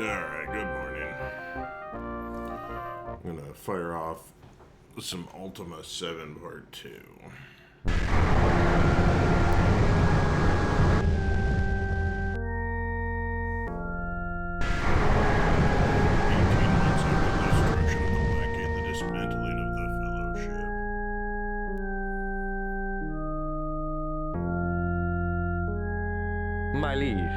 Alright, good morning. I'm gonna fire off some Ultima 7 Part 2. 18 months after the destruction of the Black Gate, the dismantling of the Fellowship. My liege,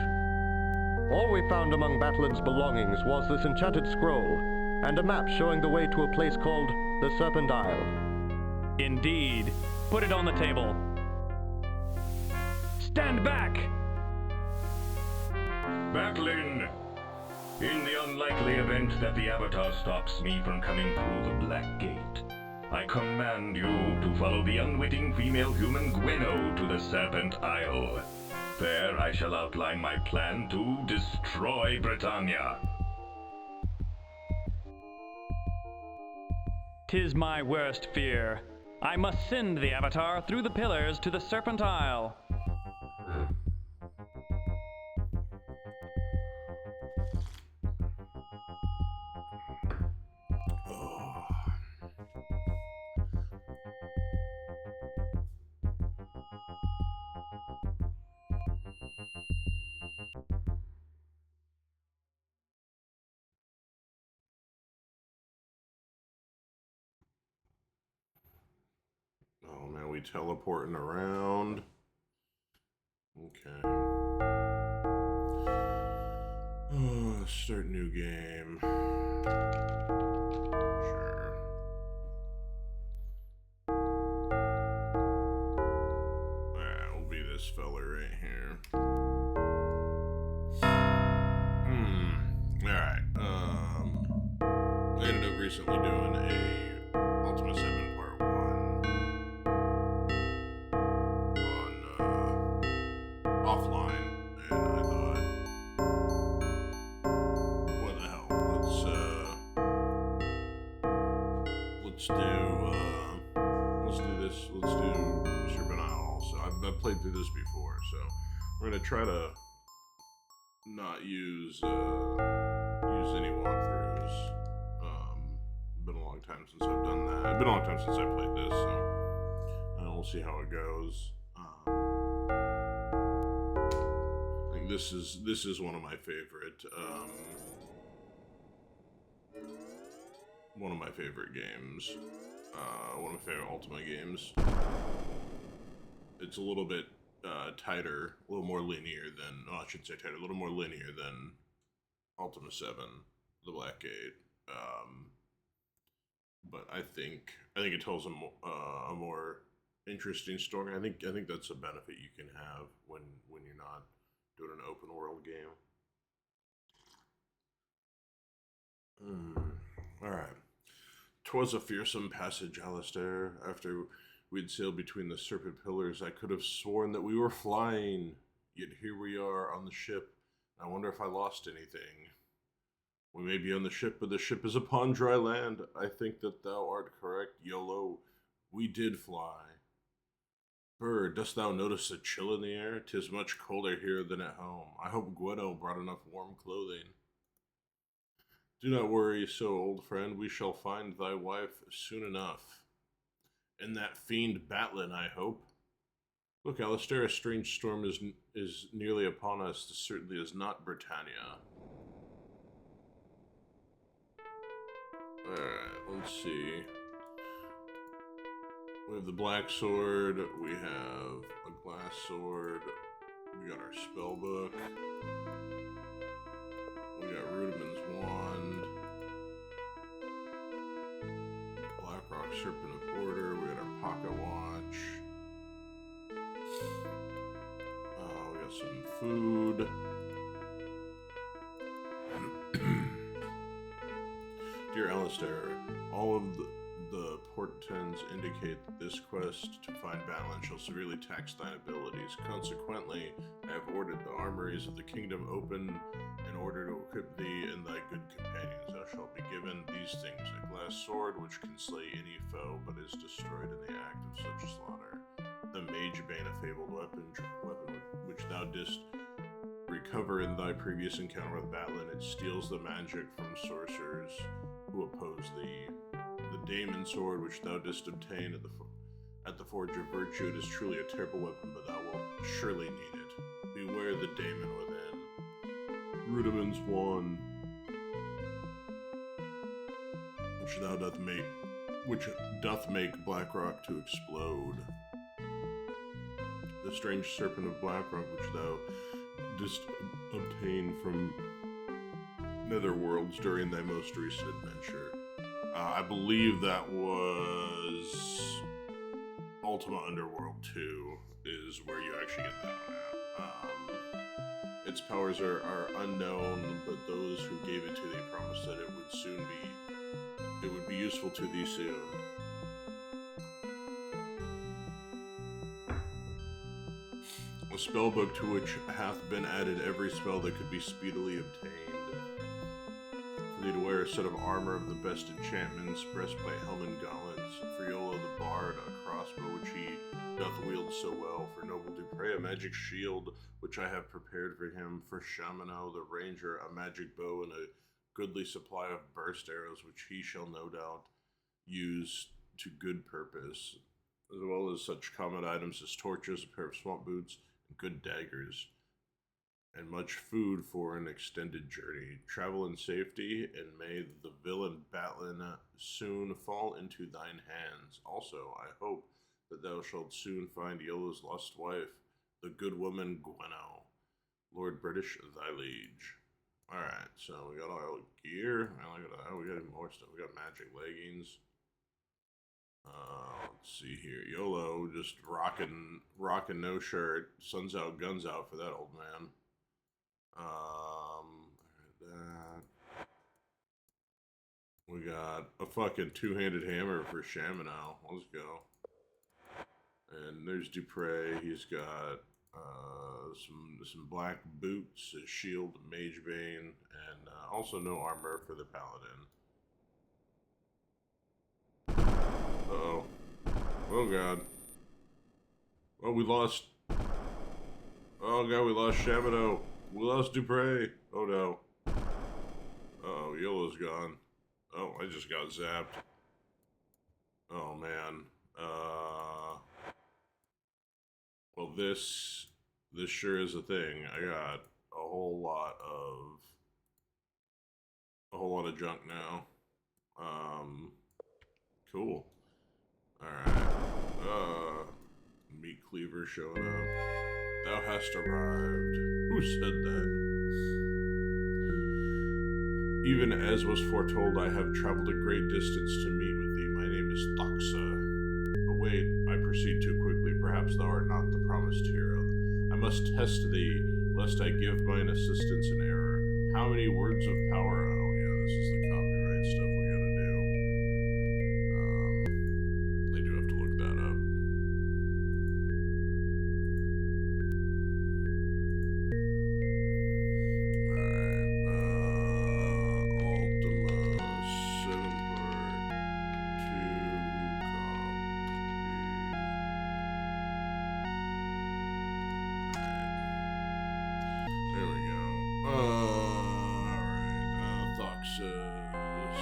all we found among Battlin's belongings was this enchanted scroll, and a map showing the way to a place called the Serpent Isle. Indeed. Put it on the table. Stand back! Batlin! In the unlikely event that the Avatar stops me from coming through the Black Gate, I command you to follow the unwitting female human Gweno to the Serpent Isle. There I shall outline my plan to destroy Britannia. 'Tis my worst fear. I must send the Avatar through the pillars to the Serpent Isle. Oh man, we teleporting around. Okay. Oh, start new game. Sure. We'll be this fella right here. Alright. I ended up recently doing a Ultima 7 Part 1 on offline, and I thought, what the hell? Let's do this. Let's do Serpent Isle also. I've played through this before, so we're gonna try to not use any walkthroughs. Been a long time since I've done that. It's been a long time since I played this, so we'll see how it goes. I think this is one of my favorite games. One of my favorite Ultima games. It's a little bit tighter, a little more linear than, I shouldn't say tighter, a little more linear than Ultima 7, the Black Gate. But I think it tells a more interesting story. I think that's a benefit you can have when you're not doing an open world game. All right. 'Twas a fearsome passage, Alistair. After we'd sailed between the serpent pillars, I could have sworn that we were flying. Yet here we are on the ship. I wonder if I lost anything. We may be on the ship, but the ship is upon dry land. I think that thou art correct, YOLO. We did fly. Bird, dost thou notice the chill in the air? 'Tis much colder here than at home. I hope Gweno brought enough warm clothing. Do not worry so, old friend. We shall find thy wife soon enough. And that fiend Batlin, I hope. Look, Alistair, a strange storm is nearly upon us. This certainly is not Britannia. Alright, let's see. We have the black sword, we have a glass sword, we got our spell book, we got Rudiman's wand, Blackrock Serpent of Order, we got our pocket watch, we got some food. Dear Alistair, all of the portents indicate that this quest to find Batlin shall severely tax thine abilities. Consequently, I have ordered the armories of the kingdom open in order to equip thee and thy good companions. Thou shalt be given these things: a glass sword which can slay any foe but is destroyed in the act of such slaughter; the mage bane, a fabled weapon which thou didst recover in thy previous encounter with Batlin. It steals the magic from sorcerers who oppose thee. The Daemon sword which thou didst obtain at the Forge of Virtue, it is truly a terrible weapon, but thou wilt surely need it. Beware the Daemon within. Rudimens wand, which doth make Blackrock to explode. The strange serpent of Blackrock which thou didst obtain from Netherworlds during thy most recent adventure. I believe that was Ultima Underworld 2 is where you actually get that one at. Its powers are unknown, but those who gave it to thee promised that it would be useful to thee soon. A spellbook to which hath been added every spell that could be speedily obtained. For thee to wear a set of armor of the best enchantments, breastplate, helmet, and gauntlets. For Iolo the Bard, a crossbow which he doth wield so well. For noble Dupre, a magic shield which I have prepared for him. For Shamano the Ranger, a magic bow and a goodly supply of burst arrows which he shall no doubt use to good purpose, as well as such common items as torches, a pair of swamp boots, good daggers, and much food for an extended journey. Travel in safety, and may the villain Batlin soon fall into thine hands. Also, I hope that thou shalt soon find Iolo's lost wife, the good woman Gweno. Lord British, thy liege. Alright, so we got all our gear. Man, look at that. We got even more stuff. We got magic leggings. Let's see here. YOLO, just rocking no shirt. Sun's out, guns out for that old man. That. We got a fucking two-handed hammer for Shamano. Let's go. And there's Dupre. He's got some black boots, a shield, mage bane, and also no armor for the paladin. Uh-oh. Oh, God. Oh, we lost... Oh, God, we lost Shamano. We lost Dupre. Oh, no. Uh-oh, Yellow's gone. Oh, I just got zapped. Oh, man. Well, this sure is a thing. I got a whole lot of junk now. Cool. Alright. Meat cleaver showing up. Thou hast arrived. Who said that? Even as was foretold, I have traveled a great distance to meet with thee. My name is Thoxa. But wait, I proceed too quickly. Perhaps thou art not the promised hero. I must test thee, lest I give mine assistance in error. How many words of power? Oh yeah, this is the copyright stuff we gotta do. I do have to look that up. Ultima 7 Part 2 copy. There we go. Alright, Thoxus.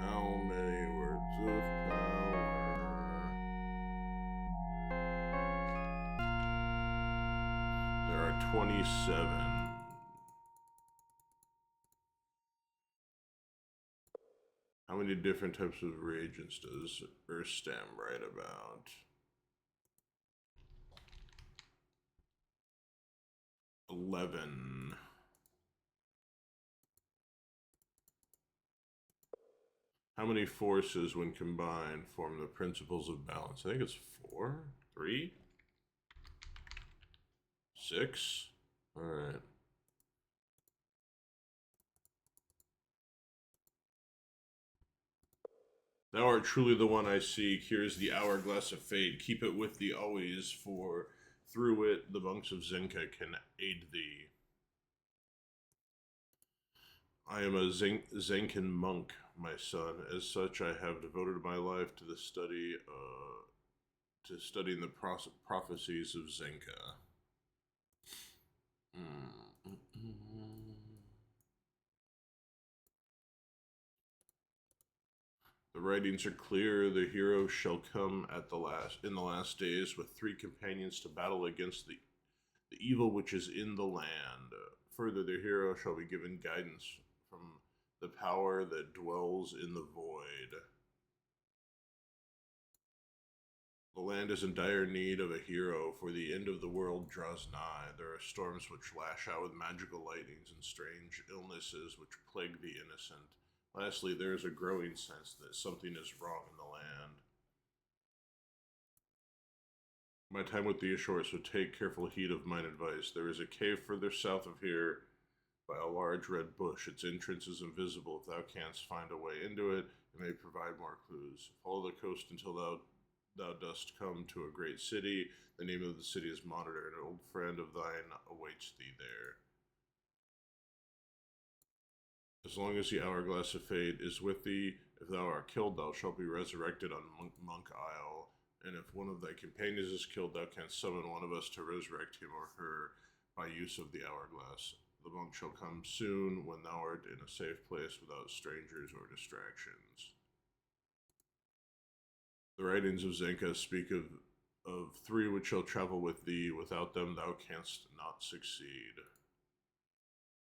How many words of power? There are 27. How many different types of reagents does Erstam write about? 11. How many forces, when combined, form the principles of balance? I think it's 4? 3? 6? Alright. Thou art truly the one I seek. Here is the hourglass of fate. Keep it with thee always, for through it the monks of Zenka can aid thee. I am a Zenkan monk, my son. As such, I have devoted my life to the studying the prophecies of Zenka. writings are clear. The hero shall come in the last days with 3 companions to battle against the evil which is in the land. Further, the hero shall be given guidance from the power that dwells in the void. The land is in dire need of a hero, for the end of the world draws nigh. There are storms which lash out with magical lightnings and strange illnesses which plague the innocent. Lastly, there is a growing sense that something is wrong in the land. My time with the Ashore, so take careful heed of mine advice. There is a cave further south of here by a large red bush. Its entrance is invisible. If thou canst find a way into it, it may provide more clues. Follow the coast until thou dost come to a great city. The name of the city is Monitor. An old friend of thine awaits thee there. As long as the hourglass of fate is with thee, if thou art killed, thou shalt be resurrected on Monk Isle. And if one of thy companions is killed, thou canst summon one of us to resurrect him or her by use of the hourglass. The monk shall come soon when thou art in a safe place without strangers or distractions. The writings of Zenka speak of 3 which shall travel with thee. Without them thou canst not succeed.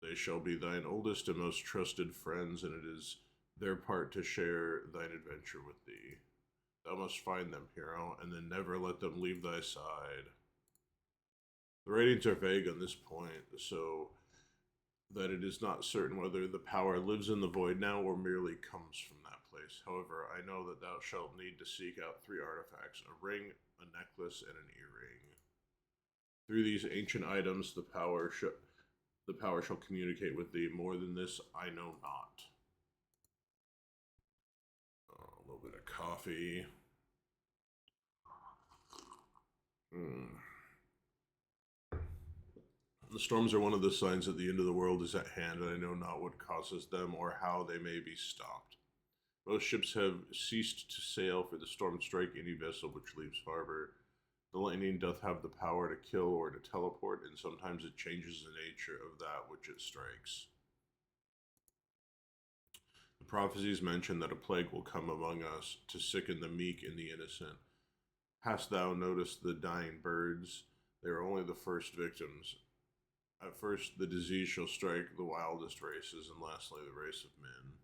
They shall be thine oldest and most trusted friends, and it is their part to share thine adventure with thee. Thou must find them, hero, and then never let them leave thy side. The writings are vague on this point, so that it is not certain whether the power lives in the void now or merely comes from that place. However, I know that thou shalt need to seek out 3 artifacts, a ring, a necklace, and an earring. Through these ancient items, the power shall communicate with thee. More than this, I know not. Oh, a little bit of coffee. The storms are one of the signs that the end of the world is at hand, and I know not what causes them or how they may be stopped. Most ships have ceased to sail, for the storm strike any vessel which leaves harbor. The lightning doth have the power to kill or to teleport, and sometimes it changes the nature of that which it strikes. The prophecies mention that a plague will come among us to sicken the meek and the innocent. Hast thou noticed the dying birds? They are only the first victims. At first, the disease shall strike the wildest races, and lastly, the race of men.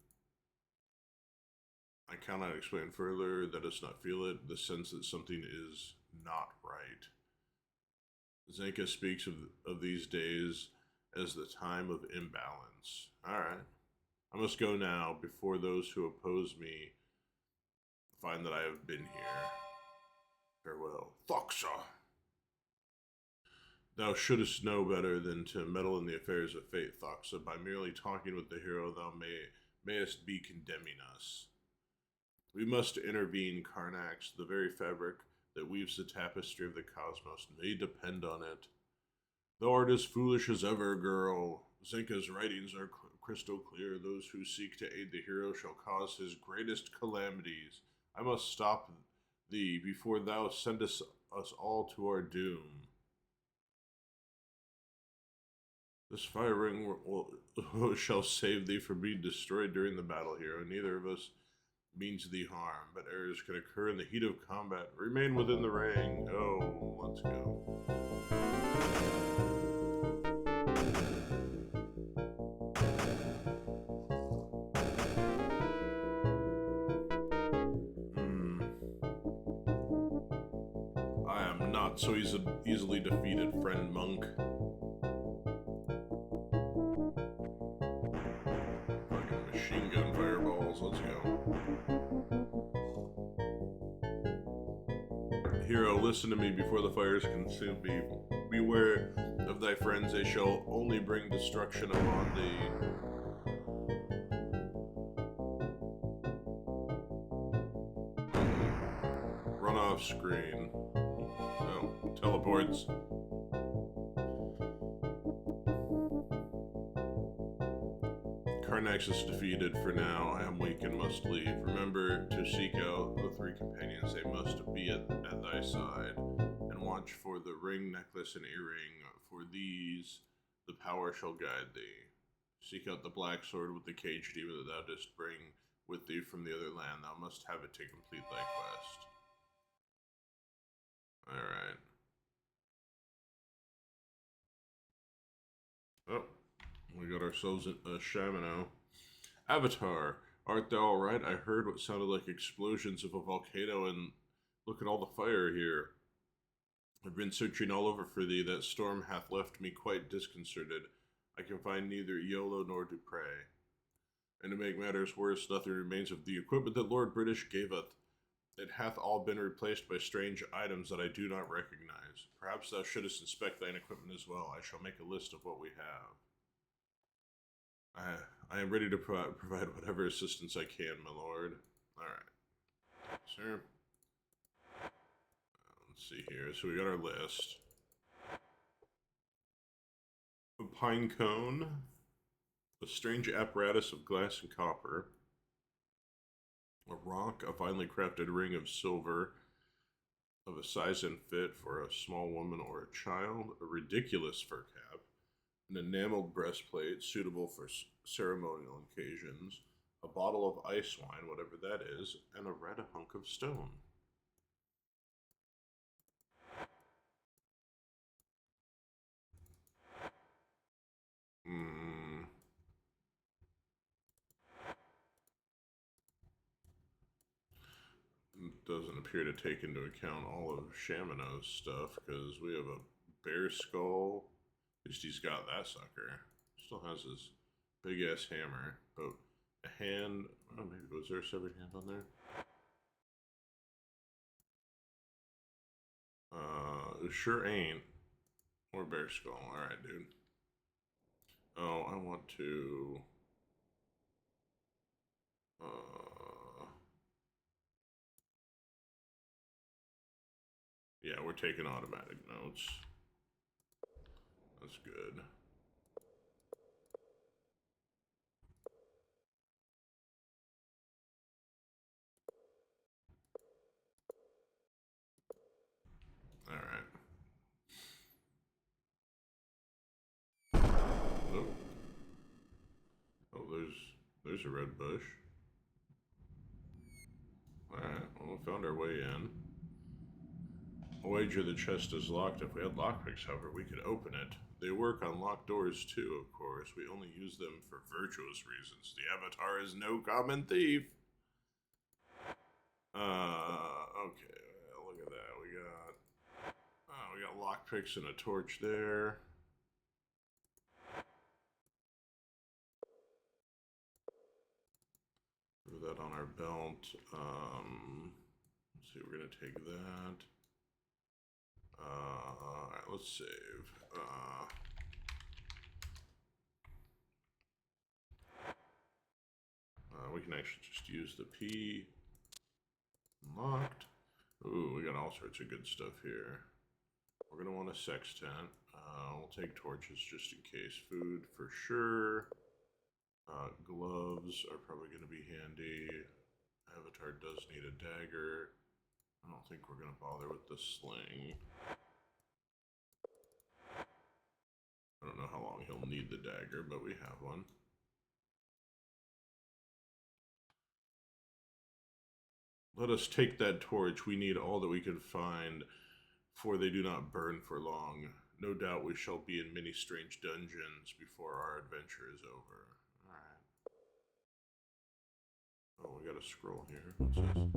I cannot explain further. That does not feel it, the sense that something is not right. Zenka speaks of these days as the time of imbalance. Alright. I must go now, before those who oppose me find that I have been here. Farewell. Thoxa! Thou shouldst know better than to meddle in the affairs of fate, Thoxa. By merely talking with the hero, thou mayest be condemning us. We must intervene, Karnax. The very fabric that weaves the tapestry of the cosmos may depend on it. Thou art as foolish as ever, girl. Zenka's writings are crystal clear. Those who seek to aid the hero shall cause his greatest calamities. I must stop thee before thou sendest us all to our doom. This fire ring shall save thee from being destroyed during the battle, hero. Neither of us means thee harm, but errors can occur in the heat of combat. Remain within the ring. Oh, let's go. I am not so easily defeated, friend monk. Fucking machine gun fireballs, let's go. Hero, listen to me before the fires consume me. Beware of thy friends, they shall only bring destruction upon thee. Run off screen. Oh, teleports. Karnax is defeated for now. I am weak and must leave. Remember to seek out the 3 companions. They must be at thy side. And watch for the ring, necklace, and earring. For these the power shall guide thee. Seek out the black sword with the cage demon that thou didst bring with thee from the other land. Thou must have it to complete thy quest. Alright. Oh, we got ourselves a Shamino. Avatar, art thou alright? I heard what sounded like explosions of a volcano, and look at all the fire here. I've been searching all over for thee. That storm hath left me quite disconcerted. I can find neither Iolo nor Dupre. And to make matters worse, nothing remains of the equipment that Lord British gaveth. It hath all been replaced by strange items that I do not recognize. Perhaps thou shouldst inspect thine equipment as well. I shall make a list of what we have. I am ready to provide whatever assistance I can, my lord. Alright. Sir. Let's see here. So we got our list. A pine cone. A strange apparatus of glass and copper. A rock, a finely crafted ring of silver of a size and fit for a small woman or a child, a ridiculous fur cap, an enameled breastplate suitable for ceremonial occasions, a bottle of ice wine, whatever that is, and a red hunk of stone. Doesn't appear to take into account all of Shamino's stuff, because we have a bear skull. At least he's got that sucker. Still has his big ass hammer, but a hand. Oh, maybe was there a severed hand on there? It sure ain't. Or bear skull. Alright, dude. Oh, I want to. Yeah, we're taking automatic notes. That's good. All right. Oh, there's a red bush. All right. Well, we found our way in. I'll wager the chest is locked. If we had lockpicks, however, we could open it. They work on locked doors too, of course. We only use them for virtuous reasons. The Avatar is no common thief. Okay. Look at that. We got lockpicks and a torch there. Put that on our belt. Let's see. We're gonna take that. Alright, let's save. We can actually just use the P. Unlocked. Ooh, we got all sorts of good stuff here. We're gonna want a sextant. We'll take torches just in case. Food for sure. Gloves are probably gonna be handy. Avatar does need a dagger. I don't think we're gonna bother with the sling. I don't know how long he'll need the dagger, but we have one. Let us take that torch. We need all that we can find, for they do not burn for long. No doubt we shall be in many strange dungeons before our adventure is over. Alright. Oh, we got a scroll here. What's this?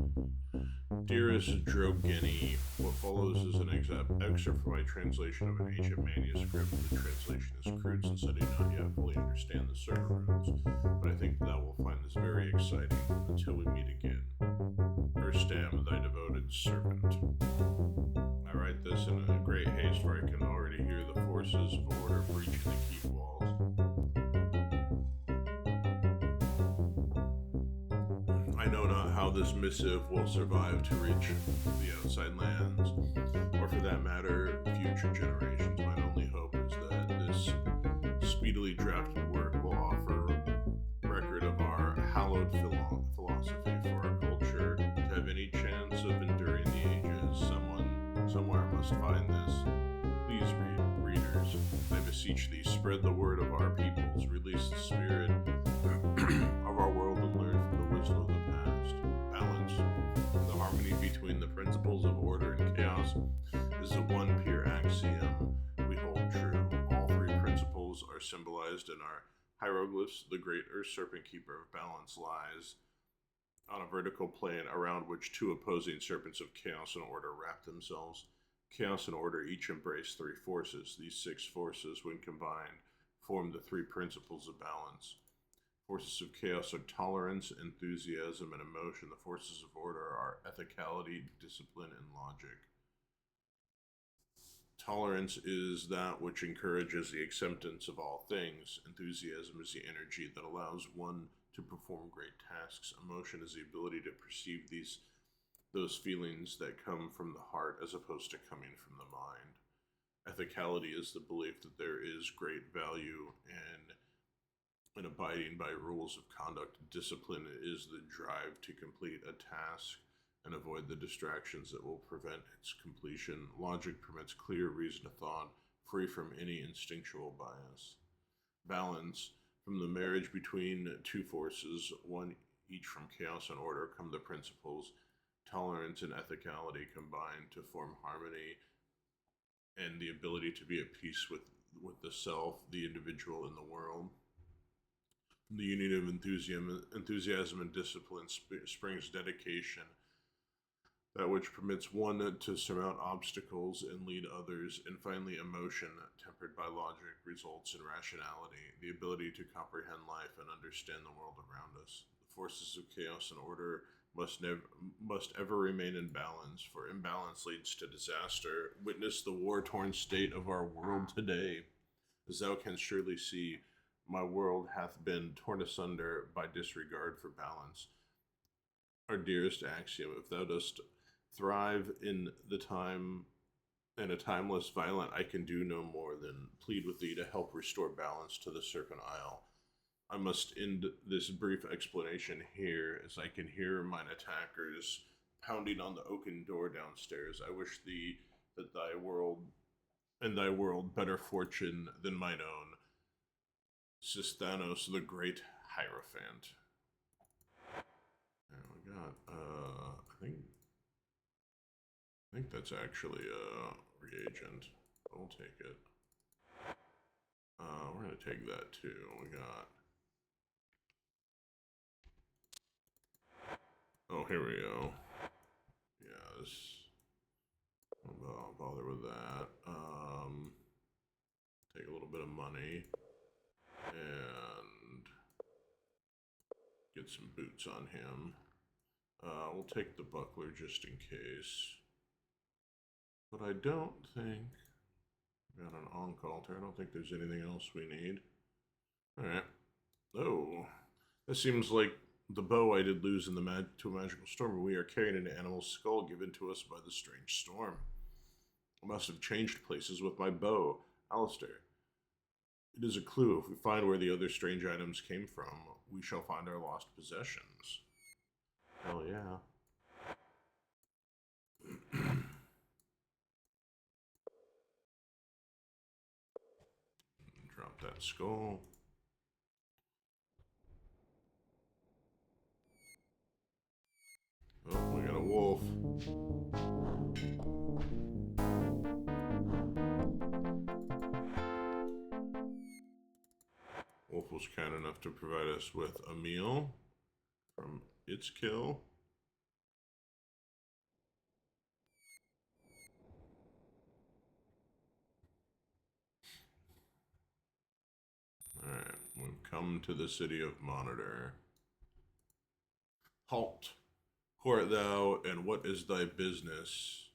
Dearest Drogeni, what follows is an excerpt from my translation of an ancient manuscript. The translation is crude since I do not yet fully understand the server rules, but I think thou will find this very exciting until we meet again. Erstam, thy devoted servant. I write this in a great haste, for I can already hear the forces of order breaching the keep walls. I know not how this missive will survive to reach the outside lands, or for that matter, future generations. My only hope is that this speedily drafted work will offer record of our hallowed philosophy for our culture to have any chance of enduring the ages. Someone, somewhere must find this. Please, readers, I beseech thee, spread the word of our peoples, release the spirit of our world, and learn from the wisdom crystal of the past. Balance. The harmony between the principles of order and chaos is the one pure axiom we hold true. All three principles are symbolized in our hieroglyphs. The great Earth Serpent Keeper of Balance lies on a vertical plane around which two opposing serpents of chaos and order wrap themselves. Chaos and order each embrace three forces. These six forces, when combined, form the three principles of balance. Forces of chaos are tolerance, enthusiasm, and emotion. The forces of order are ethicality, discipline, and logic. Tolerance is that which encourages the acceptance of all things. Enthusiasm is the energy that allows one to perform great tasks. Emotion is the ability to perceive those feelings that come from the heart as opposed to coming from the mind. Ethicality is the belief that there is great value in abiding by rules of conduct. Discipline is the drive to complete a task and avoid the distractions that will prevent its completion. Logic permits clear, reasoned thought, free from any instinctual bias. Balance. From the marriage between two forces, one each from chaos and order, come the principles. Tolerance and ethicality combine to form harmony and the ability to be at peace with the self, the individual, and the world. From the union of enthusiasm and discipline springs dedication, that which permits one to surmount obstacles and lead others, and finally emotion, tempered by logic, results in rationality, the ability to comprehend life and understand the world around us. The forces of chaos and order must ever remain in balance, for imbalance leads to disaster. Witness the war-torn state of our world today. As thou canst surely see, my world hath been torn asunder by disregard for balance. Our dearest axiom, if thou dost thrive in a time less violent, I can do no more than plead with thee to help restore balance to the Serpent Isle. I must end this brief explanation here, as I can hear mine attackers pounding on the oaken door downstairs. I wish thee that thy world better fortune than mine own. Sisthanos, the great Hierophant. And we got, I think that's actually a reagent. I'll take it. We're gonna take that too. We got. Oh, here we go. Yes. I'll bother with that. Take a little bit of money and get some boots on him. We'll take the buckler just in case. But I don't think we got an on-call there. I don't think there's anything else we need. Alright. Oh. This seems like the bow I did lose in to a magical storm. We are carrying an animal's skull given to us by the strange storm. I must have changed places with my bow. Alistair. It is a clue. If we find where the other strange items came from, we shall find our lost possessions. Hell yeah. Drop that skull. Oh, we got a wolf. Wolf was kind enough to provide us with a meal from its kill. Alright, we've come to the city of Monitor. Halt! Who art thou, and what is thy business?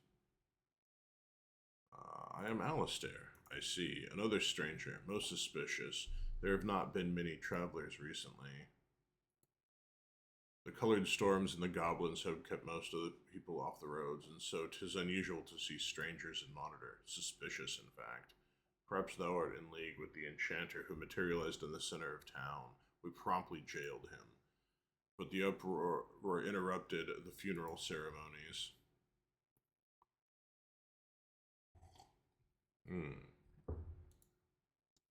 I am Alistair. I see. Another stranger, most suspicious. There have not been many travelers recently. The colored storms and the goblins have kept most of the people off the roads, and so 'tis unusual to see strangers in Monitor. Suspicious, in fact. Perhaps thou art in league with the enchanter who materialized in the center of town. We promptly jailed him. But the uproar interrupted the funeral ceremonies.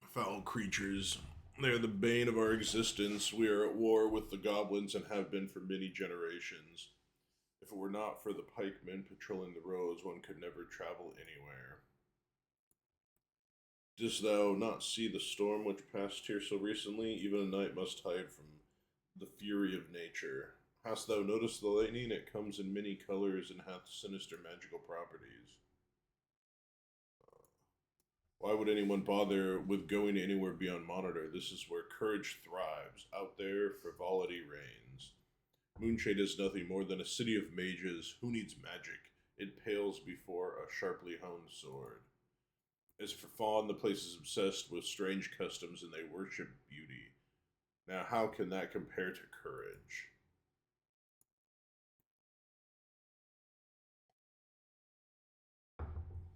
Foul creatures They are the bane of our existence. We are at war with the goblins and have been for many generations. If it were not for the pikemen patrolling the roads, one could never travel anywhere. Didst thou not see the storm which passed here so recently? Even a knight must hide from the fury of nature. Hast thou noticed the lightning? It comes in many colors and hath sinister magical properties. Why would anyone bother with going anywhere beyond Monitor? This is where courage thrives. Out there, frivolity reigns. Moonshade is nothing more than a city of mages. Who needs magic? It pales before a sharply honed sword. As for Fawn, the place is obsessed with strange customs and they worship beauty. Now, how can that compare to courage?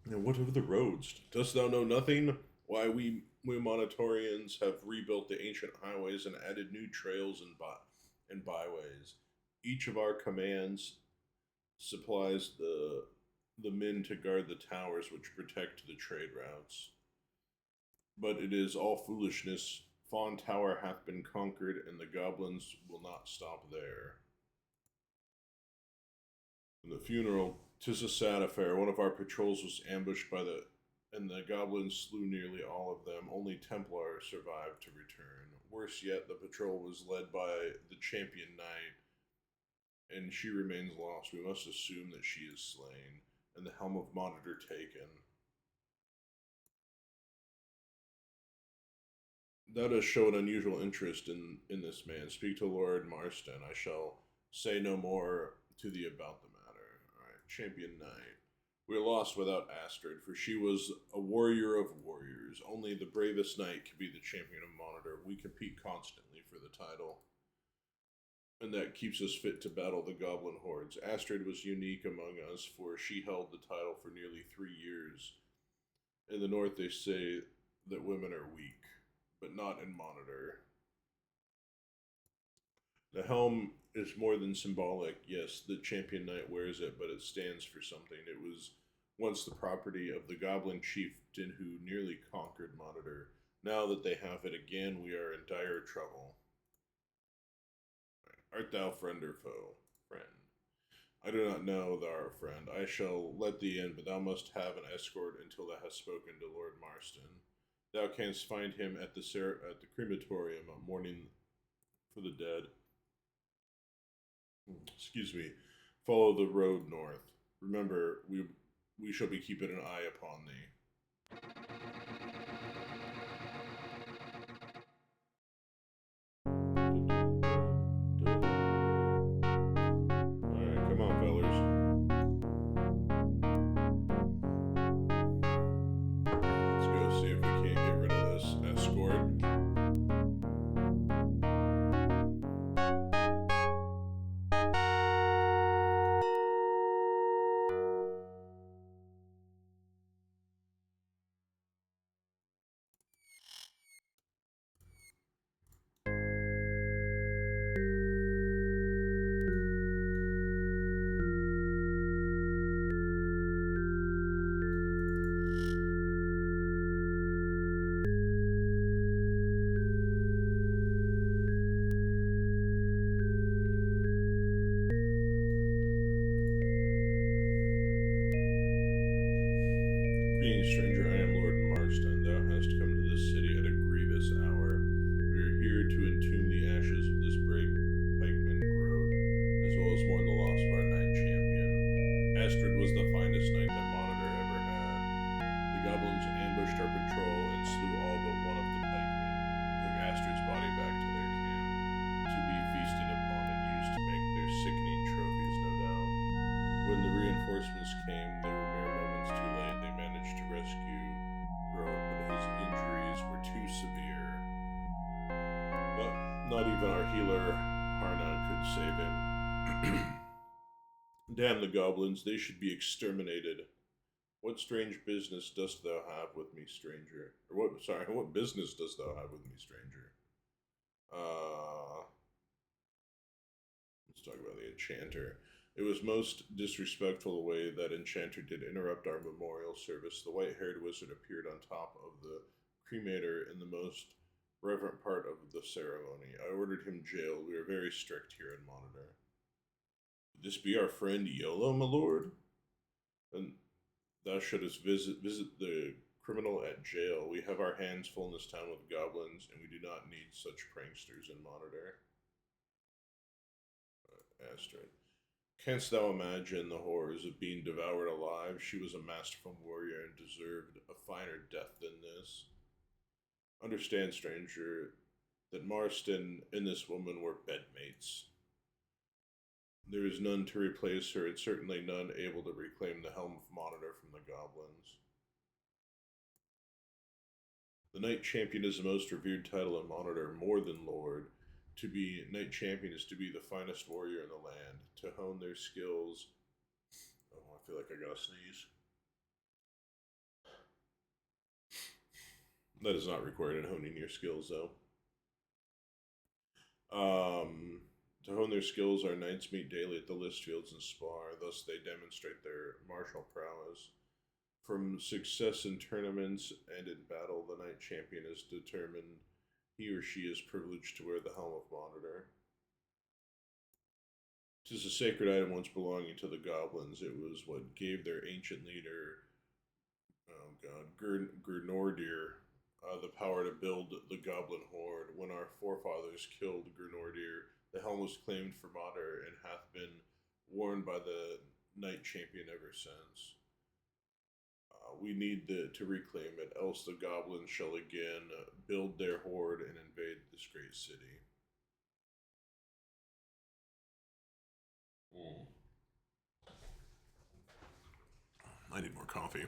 And what of the roads? Dost thou know nothing? Why, we Monitorians have rebuilt the ancient highways and added new trails and byways. Each of our commands supplies the men to guard the towers which protect the trade routes. But it is all foolishness. Fawn Tower hath been conquered, and the goblins will not stop there. In the funeral, 'tis a sad affair. One of our patrols was ambushed and the goblins slew nearly all of them. Only Templar survived to return. Worse yet, the patrol was led by the champion knight, and she remains lost. We must assume that she is slain, and the helm of Monitor taken. Thou dost show an unusual interest in this man. Speak to Lord Marston. I shall say no more to thee about the matter. Alright, Champion Knight. We are lost without Astrid, for she was a warrior of warriors. Only the bravest knight could be the champion of Monitor. We compete constantly for the title, and that keeps us fit to battle the goblin hordes. Astrid was unique among us, for she held the title for nearly 3 years. In the north they say that women are weak, but not in Monitor. The helm is more than symbolic. Yes, the champion knight wears it, but it stands for something. It was once the property of the goblin chieftain who nearly conquered Monitor. Now that they have it again, we are in dire trouble. Art thou friend or foe? Friend. I do not know thou art friend. I shall let thee in, but thou must have an escort until thou hast spoken to Lord Marston. Thou canst find him at the crematorium mourning for the dead. Excuse me. Follow the road north. Remember, we shall be keeping an eye upon thee. Alright, come on, fellers. Let's go see if we can't get rid of this escort. Greetings, stranger. I am Lord Marston. Thou hast come to this city at a grievous hour. We are here to entomb the ashes of this brave pikeman Grode, as well as mourn the loss of our knight champion. Astrid was the finest knight that Monitor ever had. The goblins ambushed our patrol and slew all but one of the pikemen, took Astrid's body back to their camp, to be feasted upon and used to make their sickening trophies, no doubt. When the reinforcements came, they were mere moments too late. They managed to rescue Grode, but his injuries were too severe. But not even our healer, Harna, could save him. Damn the goblins, they should be exterminated. What strange business dost thou have with me, stranger? Or what business dost thou have with me, stranger? Let's talk about the enchanter. It was most disrespectful the way that enchanter did interrupt our memorial service. The white-haired wizard appeared on top of the cremator in the most reverent part of the ceremony. I ordered him jailed. We are very strict here in Monitor. Would this be our friend Yolo, my lord? And thou shouldst visit the criminal at jail. We have our hands full in this town with goblins, and we do not need such pranksters in Monitor. Astrid. Canst thou imagine the horrors of being devoured alive? She was a masterful warrior and deserved a finer death than this. Understand, stranger, that Marston and this woman were bedmates. There is none to replace her, and certainly none able to reclaim the Helm of Monitor from the goblins. The Knight Champion is the most revered title in Monitor, more than Lord. To be Knight Champion is to be the finest warrior in the land, to hone their skills. Oh, I feel like I gotta sneeze. That is not required in honing your skills, though. To hone their skills, our knights meet daily at the list fields and spar. Thus, they demonstrate their martial prowess. From success in tournaments and in battle, the Knight Champion is determined he or she is privileged to wear the Helm of Monitor. 'Tis a sacred item once belonging to the goblins. It was what gave their ancient leader, Gurnordir, the power to build the goblin horde. When our forefathers killed Gurnordir, the helm was claimed for Monitor and hath been worn by the Knight Champion ever since. We need to reclaim it, else the goblins shall again build their horde and invade this great city. I need more coffee.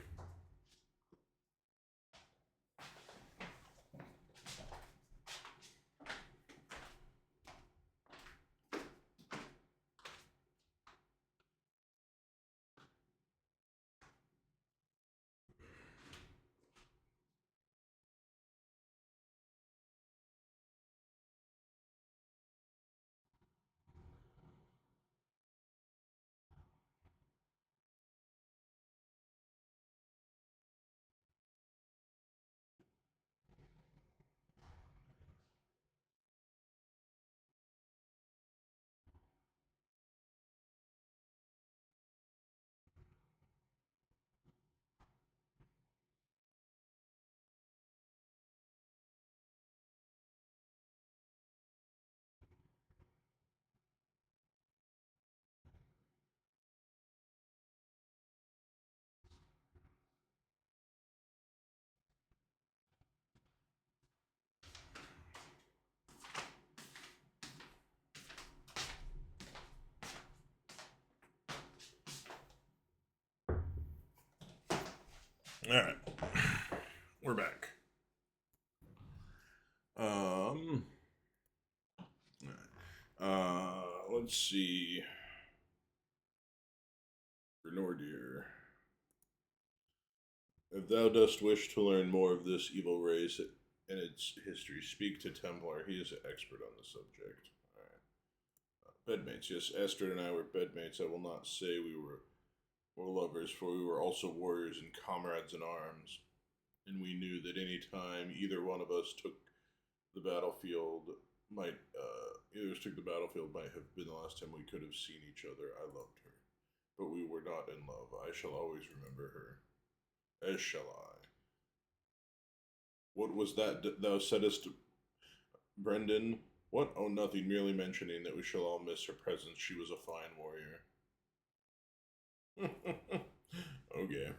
Alright. We're back. Let's see. Grenadier. If thou dost wish to learn more of this evil race and its history, speak to Templar. He is an expert on the subject. Alright. Bedmates. Yes, Astrid and I were bedmates. I will not say we were lovers, for we were also warriors and comrades in arms. And we knew that any time either one of us took the battlefield might have been the last time we could have seen each other. I loved her, but we were not in love. I shall always remember her, as shall I. What was that thou saidst, Brendan? What? Oh, nothing, merely mentioning that we shall all miss her presence. She was a fine warrior. Okay.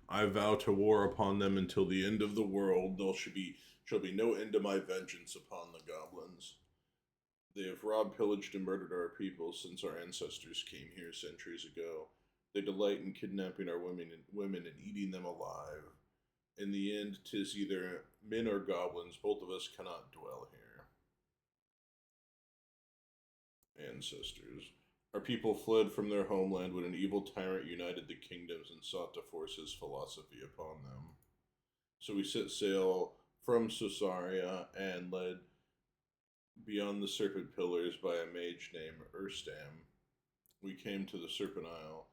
I vow to war upon them until the end of the world. There shall be no end to my vengeance upon the goblins. They have robbed, pillaged, and murdered our people since our ancestors came here centuries ago. They delight in kidnapping our women and eating them alive. In the end, 'tis either men or goblins. Both of us cannot dwell here. Ancestors. Our people fled from their homeland when an evil tyrant united the kingdoms and sought to force his philosophy upon them. So we set sail from Sosaria and led beyond the Serpent Pillars by a mage named Erstam. We came to the Serpent Isle.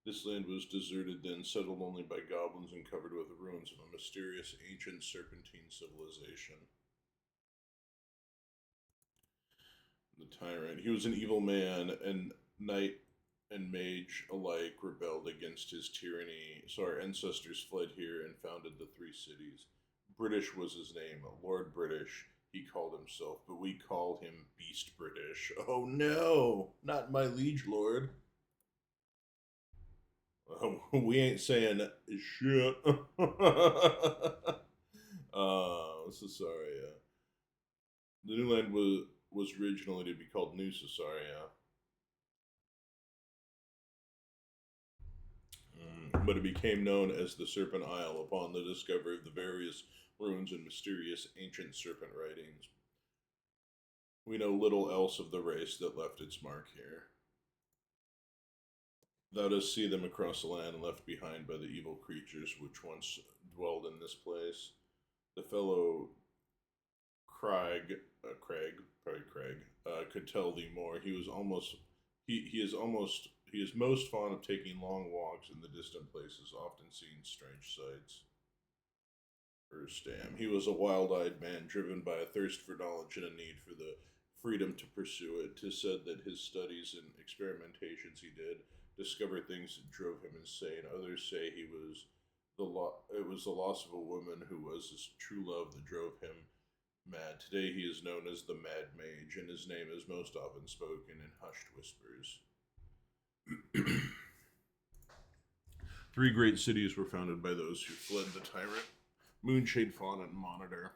This land was deserted then, settled only by goblins and covered with the ruins of a mysterious ancient serpentine civilization. The tyrant. He was an evil man, and knight and mage alike rebelled against his tyranny, so our ancestors fled here and founded the three cities. British was his name, Lord British, he called himself, but we called him Beast British. Oh no, not my liege lord. We ain't saying shit. So sorry. The new land was originally to be called New Cesaria. But it became known as the Serpent Isle upon the discovery of the various ruins and mysterious ancient serpent writings. We know little else of the race that left its mark here. Thou dost see them across the land left behind by the evil creatures which once dwelled in this place. The fellow Craig, could tell thee more. He is most fond of taking long walks in the distant places, often seeing strange sights. Erstam. He was a wild-eyed man, driven by a thirst for knowledge and a need for the freedom to pursue it. 'Tis said that his studies and experimentations he did discover things that drove him insane. Others say it was the loss of a woman who was his true love that drove him mad. Today he is known as the Mad Mage, and his name is most often spoken in hushed whispers. Three great cities were founded by those who fled the tyrant: Moonshade, Fawn, and Monitor.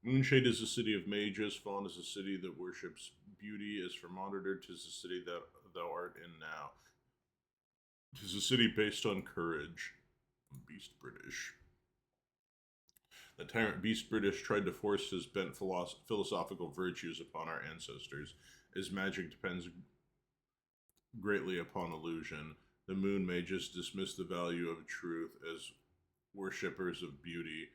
Moonshade is a city of mages. Fawn is a city that worships beauty. As for Monitor, 'tis the city that thou art in now. 'Tis a city based on courage. Beast British. The tyrant Beast British tried to force his bent philosophical virtues upon our ancestors. As magic depends greatly upon illusion, the moon mages dismiss the value of truth as worshippers of beauty.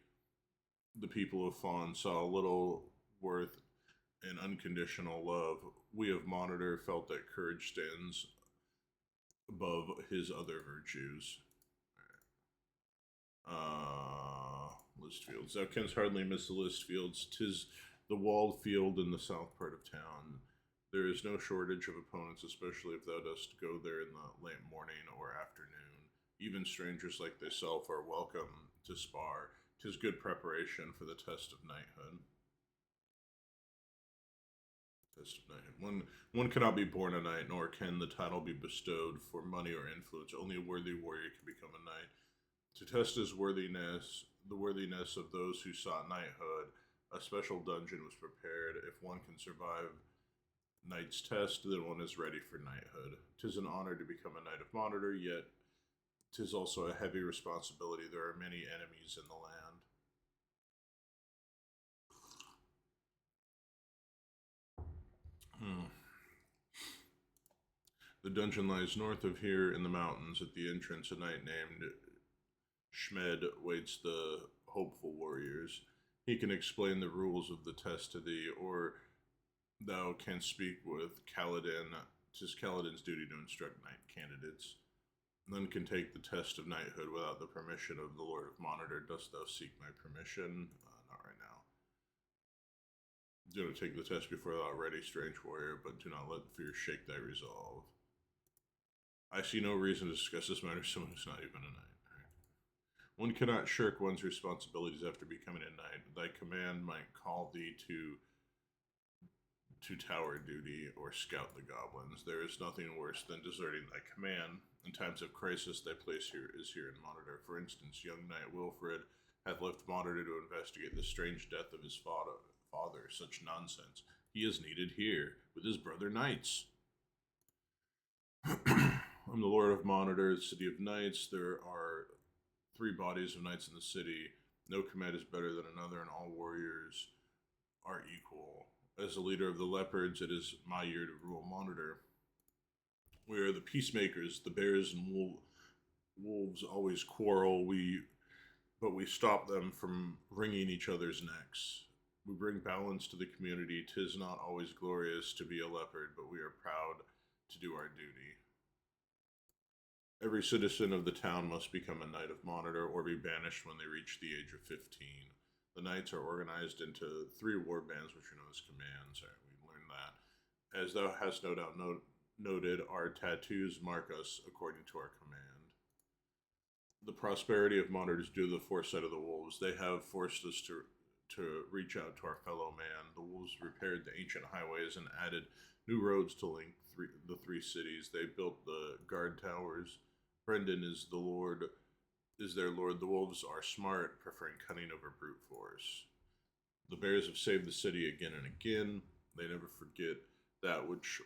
The people of Fawn saw little worth in unconditional love. We of Monitor felt that courage stands above his other virtues. List fields. Thou canst hardly miss the list fields. 'Tis the walled field in the south part of town. There is no shortage of opponents, especially if thou dost go there in the late morning or afternoon. Even strangers like thyself are welcome to spar. 'Tis good preparation for the test of knighthood. Test of knighthood. One cannot be born a knight, nor can the title be bestowed for money or influence. Only a worthy warrior can become a knight. To test his worthiness, the worthiness of those who sought knighthood, a special dungeon was prepared. If one can survive knight's test, then one is ready for knighthood. 'Tis an honor to become a knight of Monitor, yet 'tis also a heavy responsibility. There are many enemies in the land. The dungeon lies north of here in the mountains. At the entrance, a knight named Schmed waits the hopeful warriors. He can explain the rules of the test to thee, or thou canst speak with Kaladin. 'Tis Kaladin's duty to instruct knight candidates. None can take the test of knighthood without the permission of the Lord of Monitor. Dost thou seek my permission? Not right now. Do not take the test before thou art ready, strange warrior, but do not let fear shake thy resolve. I see no reason to discuss this matter with someone who's not even a knight. One cannot shirk one's responsibilities after becoming a knight. Thy command might call thee to tower duty or scout the goblins. There is nothing worse than deserting thy command. In times of crisis, thy place is here in Monitor. For instance, young knight Wilfred hath left Monitor to investigate the strange death of his father. Such nonsense. He is needed here with his brother knights. I'm the Lord of Monitor, the city of knights. There are 3 bodies of knights in the city. No command is better than another, and all warriors are equal. As the leader of the leopards, it is my year to rule Monitor. We are the peacemakers. The bears and wolves always quarrel, but we stop them from wringing each other's necks. We bring balance to the community. 'Tis not always glorious to be a leopard, but we are proud to do our duty. Every citizen of the town must become a Knight of Monitor or be banished when they reach the age of 15. The Knights are organized into 3 war bands, which are known as commands. We learned that. As thou hast no doubt noted, our tattoos mark us according to our command. The prosperity of monitors due to the foresight of the wolves. They have forced us to reach out to our fellow man. The wolves repaired the ancient highways and added new roads to link the 3 cities. They built the guard towers. Brendan is their lord. The wolves are smart, preferring cunning over brute force. The bears have saved the city again and again. They never forget that which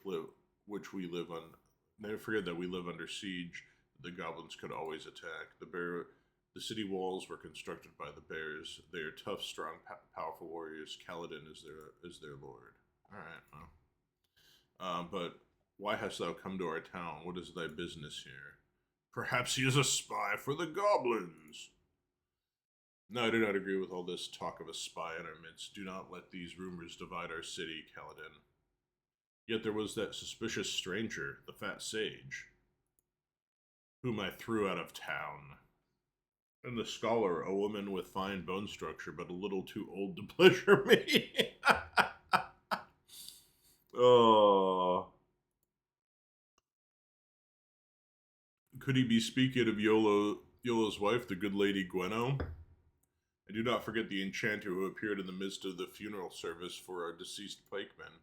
we live on. Never forget that we live under siege. The goblins could always attack. The city walls were constructed by the bears. They are tough, strong, powerful warriors. Kaladin is their lord. All right. Well. But why hast thou come to our town? What is thy business here? Perhaps he is a spy for the goblins. No, I do not agree with all this talk of a spy in our midst. Do not let these rumors divide our city, Kaladin. Yet there was that suspicious stranger, the fat sage, whom I threw out of town. And the scholar, a woman with fine bone structure, but a little too old to pleasure me. Oh. Could he be speaking of Yolo's wife, the good lady Gweno? I do not forget the enchanter who appeared in the midst of the funeral service for our deceased pikemen.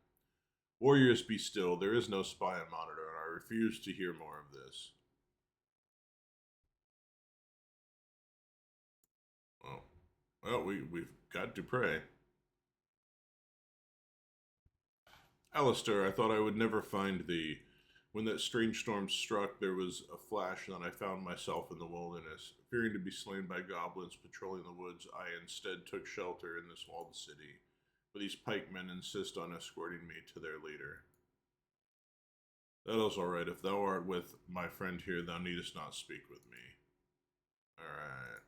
Warriors, be still. There is no spy on Monitor, and I refuse to hear more of this. Well, we've got to pray. Alistair, I thought I would never find thee. When that strange storm struck, there was a flash, and then I found myself in the wilderness. Fearing to be slain by goblins patrolling the woods, I instead took shelter in this walled city. But these pikemen insist on escorting me to their leader. That is all right. If thou art with my friend here, thou needest not speak with me. All right.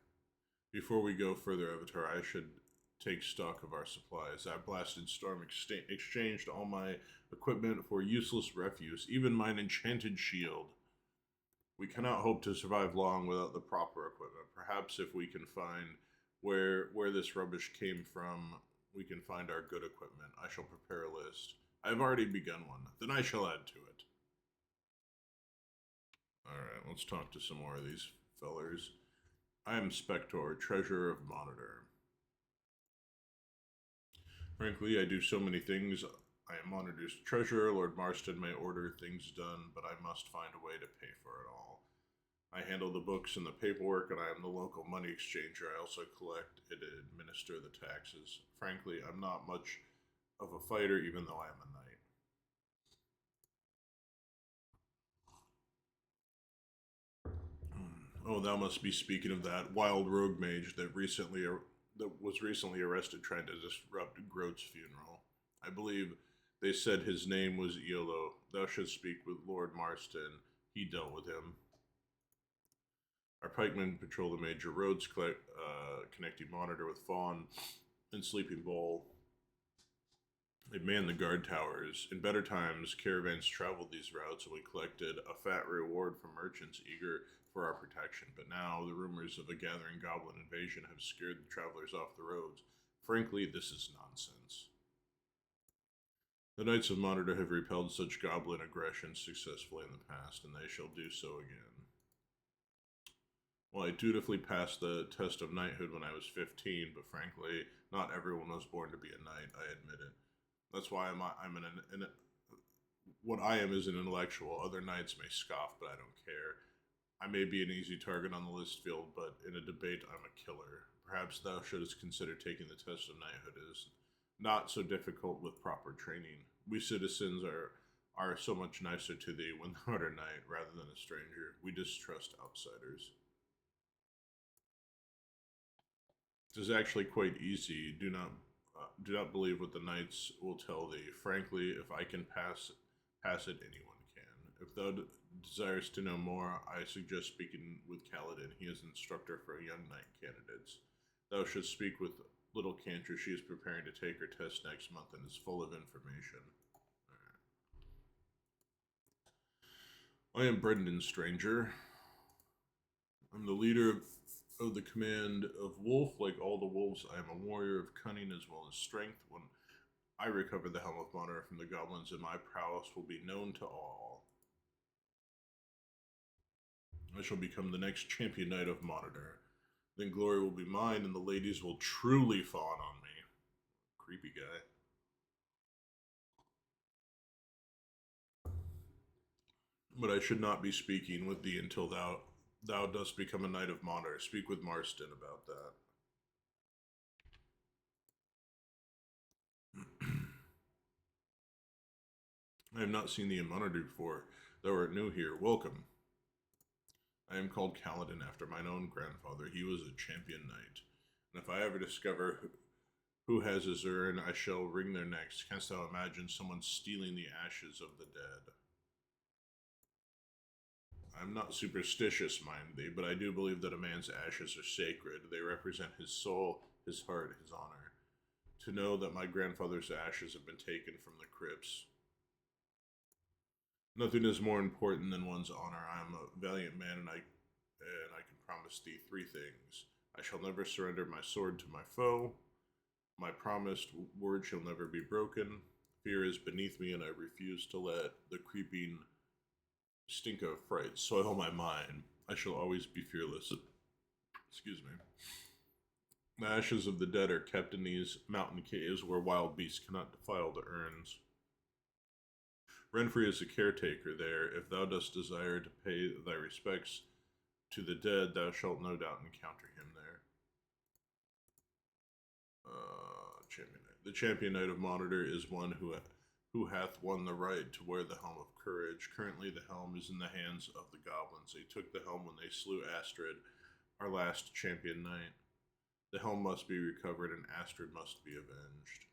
Before we go further, Avatar, I should take stock of our supplies. That blasted storm exchanged all my equipment for useless refuse, even mine enchanted shield. We cannot hope to survive long without the proper equipment. Perhaps if we can find where this rubbish came from, we can find our good equipment. I shall prepare a list. I have already begun one. Then I shall add to it. Alright, let's talk to some more of these fellers. I am Spector, Treasurer of Monitor. Frankly, I do so many things. I am Monitor's treasurer. Lord Marston may order things done, but I must find a way to pay for it all. I handle the books and the paperwork, and I am the local money exchanger. I also collect and administer the taxes. Frankly, I'm not much of a fighter, even though I am a knight. Oh, thou must be speaking of that wild rogue mage that was recently arrested trying to disrupt Groat's funeral. I believe they said his name was Iolo. Thou shouldst speak with Lord Marston. He dealt with him. Our pikemen patrol the major roads connecting Monitor with Fawn and Sleeping Bowl. They man the guard towers. In better times, caravans traveled these routes, and we collected a fat reward from merchants eager for our protection. But now, the rumors of a gathering goblin invasion have scared the travelers off the roads. Frankly, this is nonsense. The Knights of Monitor have repelled such goblin aggression successfully in the past, and they shall do so again. Well, I dutifully passed the test of knighthood when I was 15, but frankly, not everyone was born to be a knight, I admit it. That's why what I am is an intellectual. Other knights may scoff, but I don't care. I may be an easy target on the list field, but in a debate, I'm a killer. Perhaps thou shouldst consider taking the test of knighthood. It is not so difficult with proper training. We citizens are so much nicer to thee when thou art a knight rather than a stranger. We distrust outsiders. It is actually quite easy. Do not believe what the knights will tell thee. Frankly, if I can pass it, anyone can. If thou desires to know more, I suggest speaking with Kaladin. He is instructor for young knight candidates. Thou shouldst speak with little Cantor. She is preparing to take her test next month and is full of information. Right. I am Brendan Stranger. I'm the leader of the command of Wolf. Like all the wolves, I am a warrior of cunning as well as strength. When I recover the Helm of Monitor from the goblins, and my prowess will be known to all. I shall become the next champion knight of Monitor. Then glory will be mine, and the ladies will truly fawn on me. Creepy guy. But I should not be speaking with thee until thou dost become a knight of Monitor. Speak with Marston about that. I have not seen thee in Monitor before. Thou art new here. Welcome. I am called Kaladin after mine own grandfather. He was a champion knight. And if I ever discover who has his urn, I shall wring their necks. Canst thou imagine someone stealing the ashes of the dead? I'm not superstitious, mind thee, but I do believe that a man's ashes are sacred. They represent his soul, his heart, his honor. To know that my grandfather's ashes have been taken from the crypts. Nothing is more important than one's honor. I am a valiant man, and I can promise thee three things. I shall never surrender my sword to my foe. My promised word shall never be broken. Fear is beneath me, and I refuse to let the creeping stink of fright soil my mind. I shall always be fearless. Excuse me. The ashes of the dead are kept in these mountain caves where wild beasts cannot defile the urns. Renfrey is the caretaker there. If thou dost desire to pay thy respects to the dead, thou shalt no doubt encounter him there. Champion Knight. The Champion Knight of Monitor is one who hath won the right to wear the Helm of Courage. Currently the helm is in the hands of the goblins. They took the helm when they slew Astrid, our last champion knight. The helm must be recovered, and Astrid must be avenged.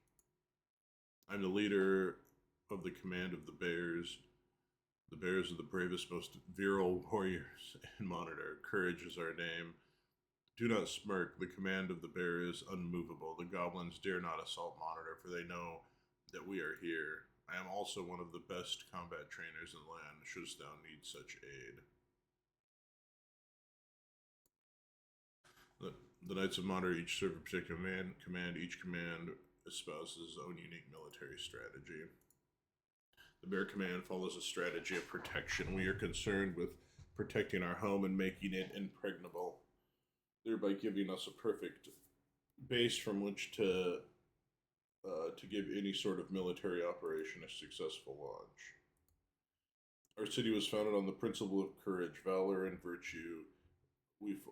I'm the leader of the command of the Bears. The Bears are the bravest, most virile warriors in Monitor. Courage is our name. Do not smirk. The command of the Bear is unmovable. The goblins dare not assault Monitor, for they know that we are here. I am also one of the best combat trainers in the land, shouldst thou need such aid. The Knights of Monitor each serve a particular command. Each command espouses its own unique military strategy. The Bear Command follows a strategy of protection. We are concerned with protecting our home and making it impregnable, thereby giving us a perfect base from which to give any sort of military operation a successful launch. Our city was founded on the principle of courage, valor, and virtue.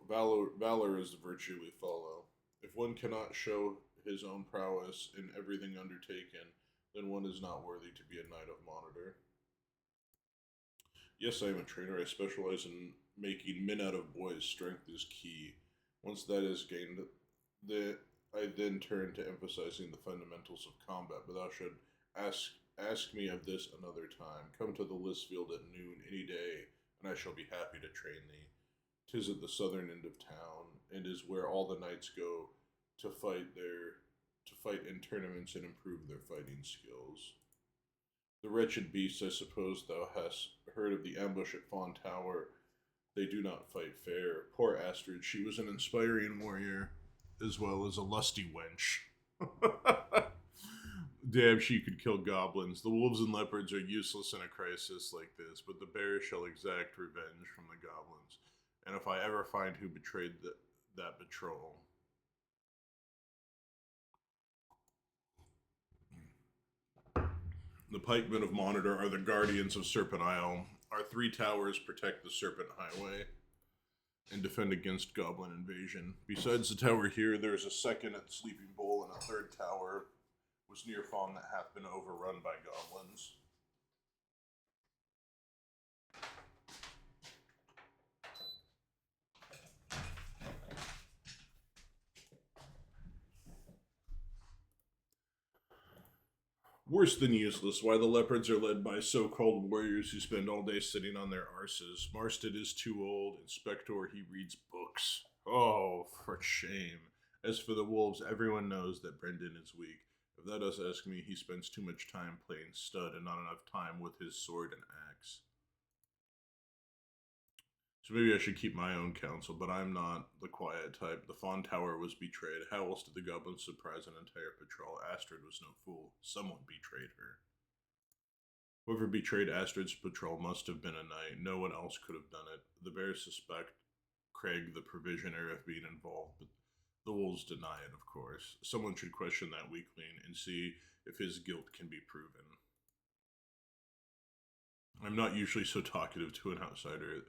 Valor is the virtue we follow. If one cannot show his own prowess in everything undertaken, then one is not worthy to be a Knight of Monitor. Yes, I am a trainer. I specialize in making men out of boys. Strength is key. Once that is gained, I then turn to emphasizing the fundamentals of combat, but thou should ask me of this another time. Come to the list field at noon any day, and I shall be happy to train thee. 'Tis at the southern end of town, and is where all the knights go to fight in tournaments and improve their fighting skills. The wretched beasts, I suppose thou hast heard of the ambush at Fawn Tower. They do not fight fair. Poor Astrid, she was an inspiring warrior, as well as a lusty wench. Damn, she could kill goblins. The wolves and leopards are useless in a crisis like this, but the bears shall exact revenge from the goblins. And if I ever find who betrayed that betrothal. The pikemen of Monitor are the guardians of Serpent Isle. Our 3 towers protect the Serpent Highway and defend against goblin invasion. Besides the tower here, there is a second at Sleeping Bowl, and a third tower was near Fawn that hath been overrun by goblins. Worse than useless. Why, the leopards are led by so-called warriors who spend all day sitting on their arses. Marston is too old. Inspector, he reads books. Oh, for shame. As for the wolves, everyone knows that Brendan is weak. If thou dost ask me, he spends too much time playing stud and not enough time with his sword and axe. So maybe I should keep my own counsel, but I'm not the quiet type. The Fawn Tower was betrayed. How else did the goblins surprise an entire patrol? Astrid was no fool. Someone betrayed her. Whoever betrayed Astrid's patrol must have been a knight. No one else could have done it. The bears suspect Craig, the provisioner, of being involved, but the wolves deny it, of course. Someone should question that weakling and see if his guilt can be proven. I'm not usually so talkative to an outsider.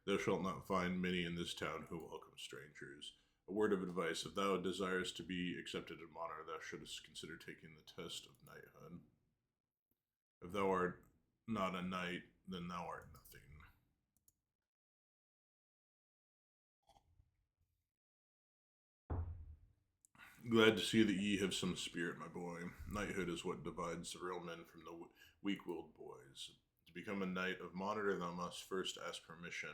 Thou shalt not find many in this town who welcome strangers. A word of advice, if thou desirest to be accepted in honor, thou shouldst consider taking the test of knighthood. If thou art not a knight, then thou art nothing. Glad to see that ye have some spirit, my boy. Knighthood is what divides the real men from the weak-willed boys. To become a knight of Monitor, thou must first ask permission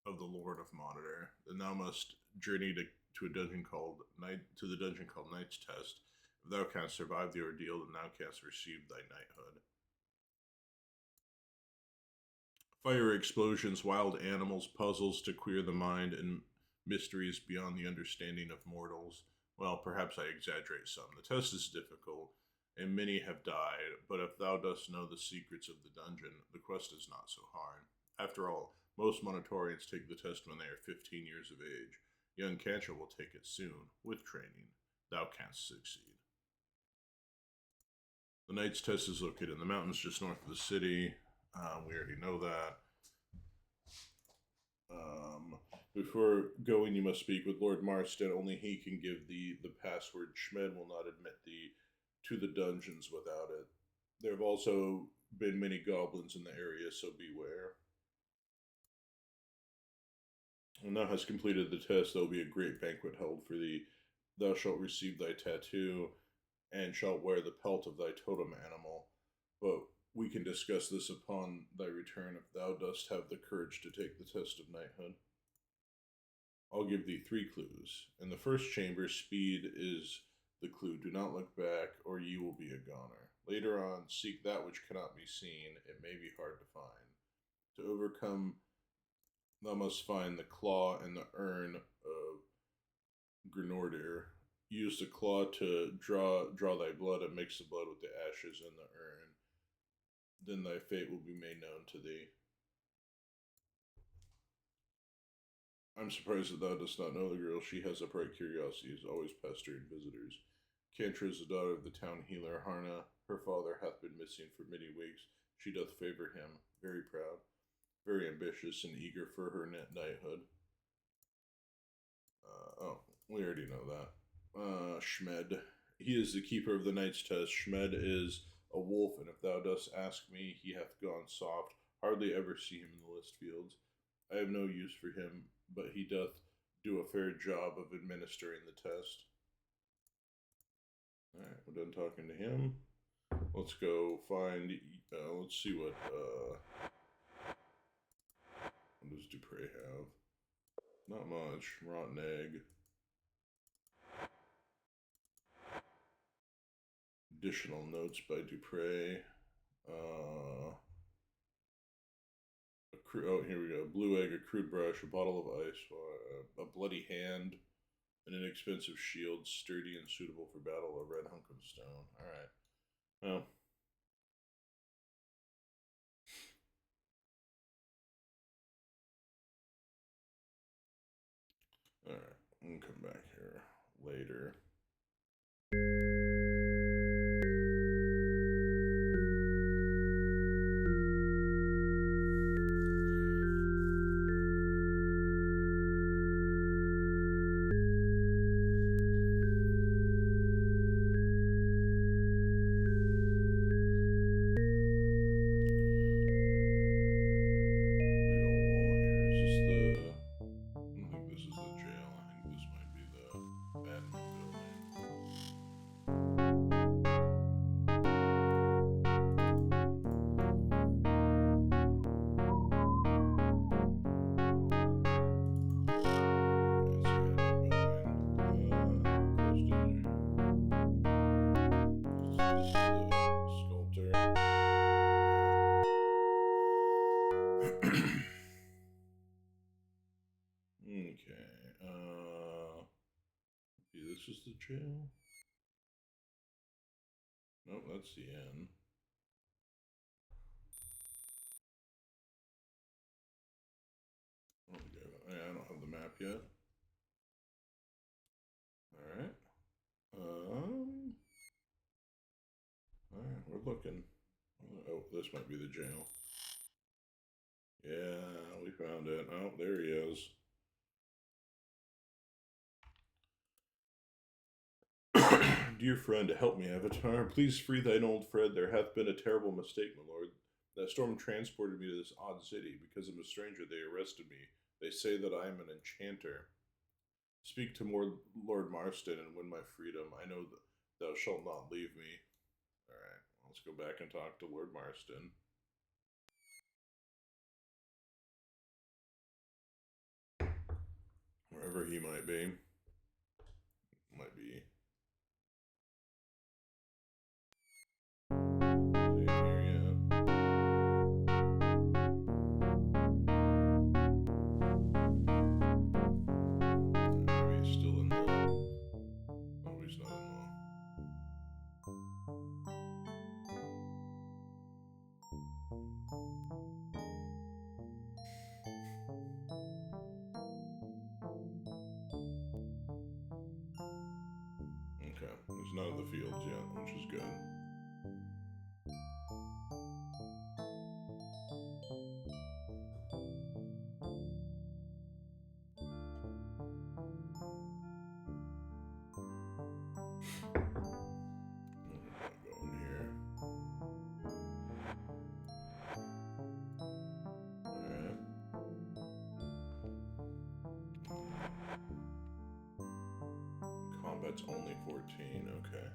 of the Lord of Monitor. Then thou must journey to a dungeon called the dungeon called Knight's Test. If thou canst survive the ordeal, then thou canst receive thy knighthood. Fire explosions, wild animals, puzzles to queer the mind, and mysteries beyond the understanding of mortals. Well, perhaps I exaggerate some. The test is difficult, and many have died, but if thou dost know the secrets of the dungeon, the quest is not so hard. After all, most Monitorians take the test when they are 15 years of age. Young Cantor will take it soon, with training. Thou canst succeed. The Knight's Test is located in the mountains just north of the city. We already know that. Before going, you must speak with Lord Marston. Only he can give thee the password. Schmed will not admit thee to the dungeons without it. There have also been many goblins in the area, so beware. When thou hast completed the test, there will be a great banquet held for thee. Thou shalt receive thy tattoo, and shalt wear the pelt of thy totem animal. But we can discuss this upon thy return if thou dost have the courage to take the test of knighthood. I'll give thee 3 clues. In the first chamber, speed is the clue. Do not look back, or ye will be a goner. Later on, seek that which cannot be seen. It may be hard to find. To overcome, thou must find the claw and the urn of Grenordir. Use the claw to draw thy blood and mix the blood with the ashes in the urn. Then thy fate will be made known to thee. I'm surprised that thou dost not know the girl. She has a bright curiosity, is always pestering visitors. Cantor is the daughter of the town healer, Harna. Her father hath been missing for many weeks. She doth favor him, very proud, very ambitious, and eager for her knighthood. We already know that. Schmed. He is the keeper of the Knight's Test. Schmed is a wolf, and if thou dost ask me, he hath gone soft. Hardly ever see him in the list fields. I have no use for him, but he doth do a fair job of administering the test. Alright, we're done talking to him. Let's go find, let's see what does Dupre have? Not much. Rotten egg. Additional notes by Dupre. Oh, here we go. Blue egg, a crude brush, a bottle of ice, a bloody hand, an inexpensive shield, sturdy and suitable for battle, a red hunk of stone. Alright. Well. Alright, I'm gonna come back here later. Big ol' wall here. Is this the... I don't think this is the jail. I think this might be the admin building. Okay. See, this is the jail. Nope, that's the end. I don't have the map yet. Alright. Alright, we're looking. Oh, this might be the jail. Yeah, we found it. Oh, there he is. Dear friend, help me, Avatar. Please free thine old Fred. There hath been a terrible mistake, my lord. That storm transported me to this odd city. Because I'm a stranger, they arrested me. They say that I am an enchanter. Speak to Lord Marston and win my freedom. I know that thou shalt not leave me. Alright, let's go back and talk to Lord Marston. Wherever he might be. Might be. Okay, he's not in the fields yet, which is good. Go in here. Alright. Combat's only 14, okay.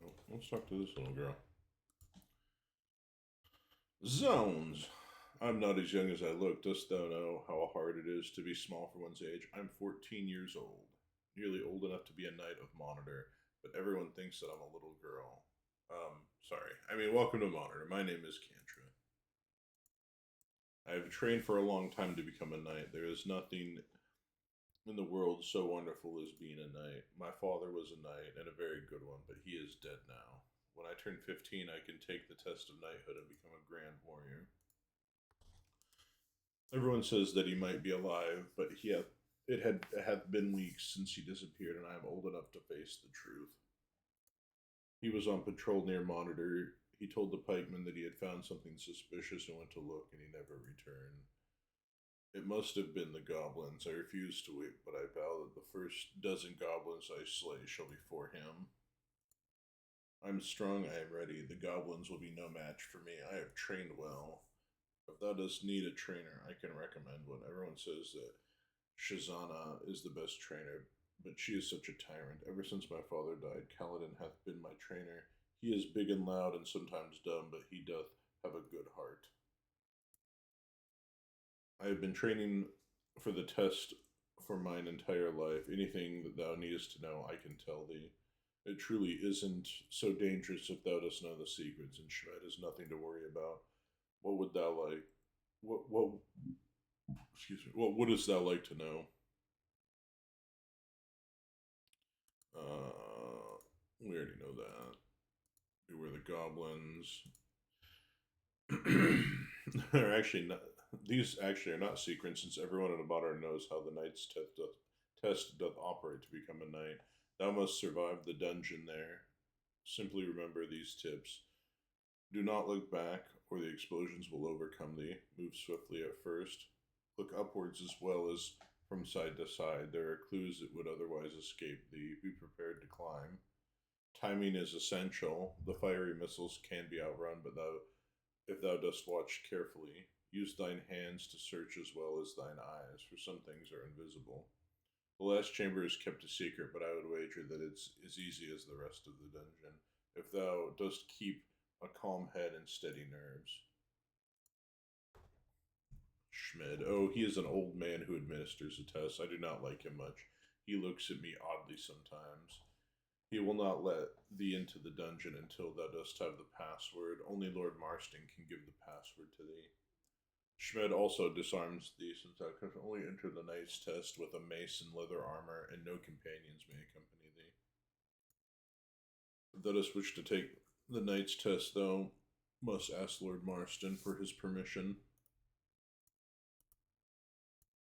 Oh, let's talk to this little girl. Zones! I'm not as young as I look. Dost thou know how hard it is to be small for one's age? I'm 14 years old. Nearly old enough to be a Knight of Monitor, but everyone thinks that I'm a little girl. Sorry. Welcome to Monitor. My name is Cantra. I have trained for a long time to become a knight. There is nothing in the world so wonderful as being a knight. My father was a knight, and a very good one, but he is dead now. When I turn 15, I can take the test of knighthood and become a grand warrior. Everyone says that he might be alive, but it hath been weeks since he disappeared, and I am old enough to face the truth. He was on patrol near Monitor. He told the pikeman that he had found something suspicious and went to look, and he never returned. It must have been the goblins. I refuse to wait, but I vow that the first dozen goblins I slay shall be for him. I'm strong, I am ready. The goblins will be no match for me. I have trained well. If thou dost need a trainer, I can recommend one. Everyone says that Shazana is the best trainer, but she is such a tyrant. Ever since my father died, Kaladin hath been my trainer. He is big and loud and sometimes dumb, but he doth have a good heart. I have been training for the test for mine entire life. Anything that thou needest to know, I can tell thee. It truly isn't so dangerous if thou dost know the secrets, and Shmed is nothing to worry about. What would thou like? What wouldst thou like to know? We already know that. We were the goblins. They're actually not. These actually are not secrets, since everyone in Abaddar knows how the knight's test doth operate to become a knight. Thou must survive the dungeon there. Simply remember these tips. Do not look back, or the explosions will overcome thee. Move swiftly at first. Look upwards as well as from side to side. There are clues that would otherwise escape thee. Be prepared to climb. Timing is essential. The fiery missiles can be outrun, but if thou dost watch carefully, use thine hands to search as well as thine eyes, for some things are invisible. The last chamber is kept a secret, but I would wager that it's as easy as the rest of the dungeon, if thou dost keep a calm head and steady nerves. Schmid. Oh, he is an old man who administers the tests. I do not like him much. He looks at me oddly sometimes. He will not let thee into the dungeon until thou dost have the password. Only Lord Marston can give the password to thee. Schmed also disarms thee, since thou canst only enter the knight's test with a mace and leather armor, and no companions may accompany thee. If thou dost wish to take the knight's test, thou must ask Lord Marston for his permission.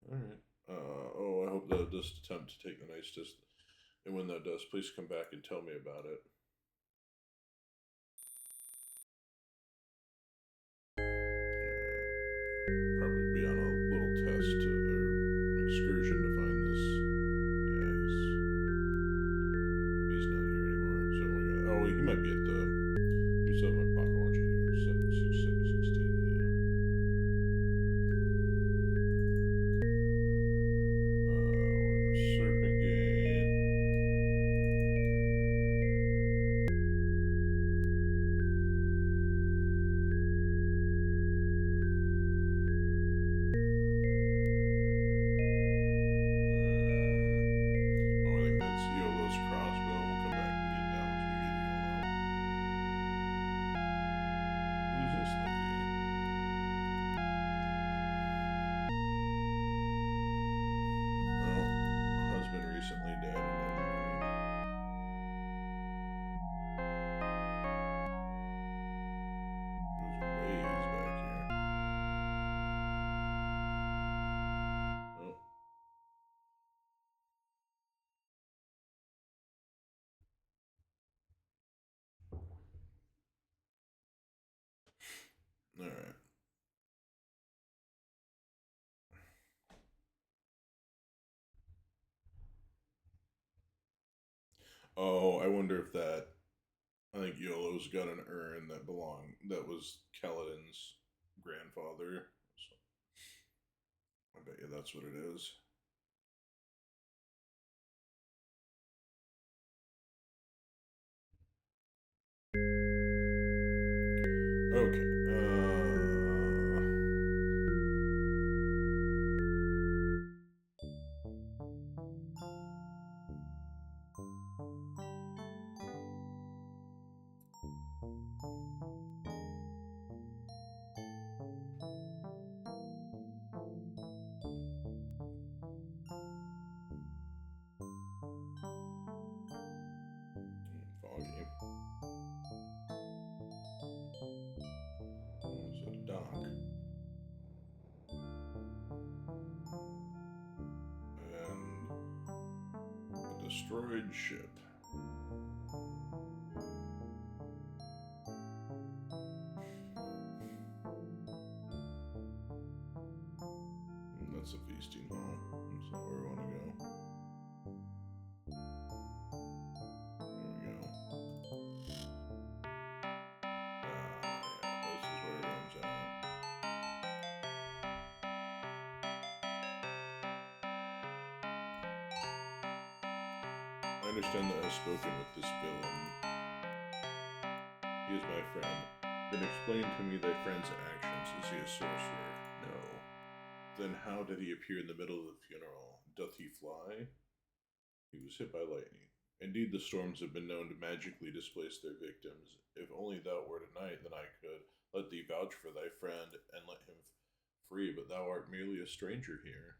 Alright. I hope thou dost attempt to take the knight's test, and when thou dost, please come back and tell me about it. Probably be on a little test or excursion to find this. Yeah, he's not here anymore. So we got. Oh, he might be at the. You still have my pocket watch here. 16 a.m. Serpent Gate. I think that's Yolo's crossbow. We'll come back and get that once we get Yolo. Who's this lady? Oh, husband recently dead and unmarried. Goes ways back here. Oh. Alright. Oh, I wonder if that. I think Yolo's got an urn that was Kaladin's grandfather. So I bet you that's what it is. Okay. Foggy. It's a dock. And a destroyed ship. That's a feasting hall. That's not where we want to go. There we go. Yeah, this is where everyone's at. I understand that I have spoken with this villain. He is my friend. Then explain to me thy friend's actions. Is he a sorcerer? No. Then how did he appear in the middle of the funeral? Doth he fly? He was hit by lightning. Indeed, the storms have been known to magically displace their victims. If only thou wert a knight, then I could let thee vouch for thy friend and let him free, but thou art merely a stranger here.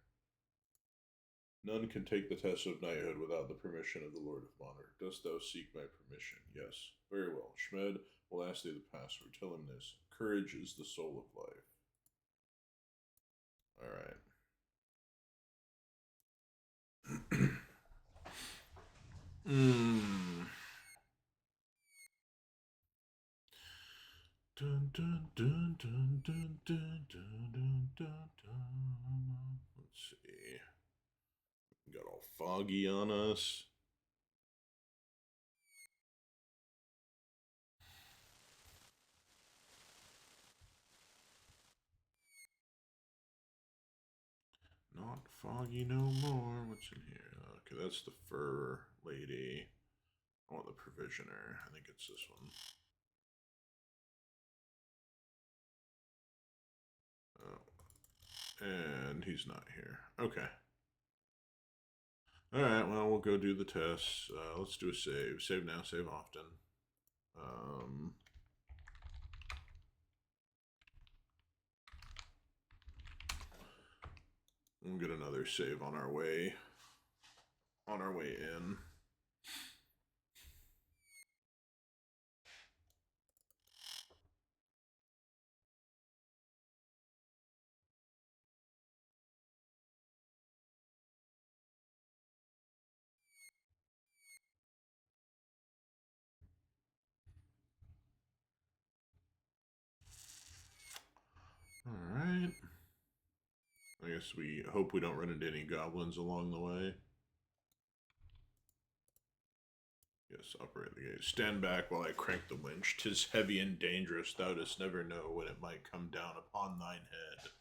None can take the test of knighthood without the permission of the Lord of Monarch. Dost thou seek my permission? Yes. Very well. Schmed will ask thee the password. Tell him this. Courage is the soul of life. Alright. Dun, dun, dun, dun, dun, dun, dun, dun, dun, dun. Let's see. Got all foggy on us. Not foggy no more. What's in here? Okay, that's the fur lady. I want the provisioner. I think it's this one. Oh. And he's not here. Okay. Alright, well, we'll go do the tests. Let's do a save. Save now, save often. We'll get another save on our way in. Alright. I guess we hope we don't run into any goblins along the way. Yes, operate the gate. Stand back while I crank the winch. 'Tis heavy and dangerous, thou dost never know when it might come down upon thine head.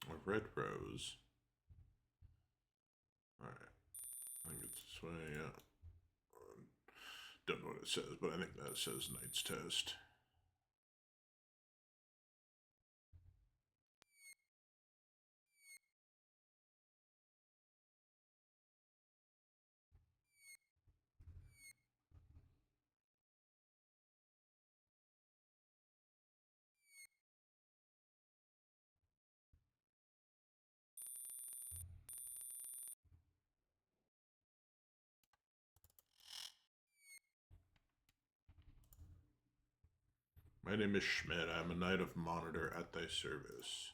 A red rose. Alright. I think it's this way, yeah. Don't know what it says, but I think that says Knight's Test. My name is Schmidt. I am a knight of Monitor at thy service.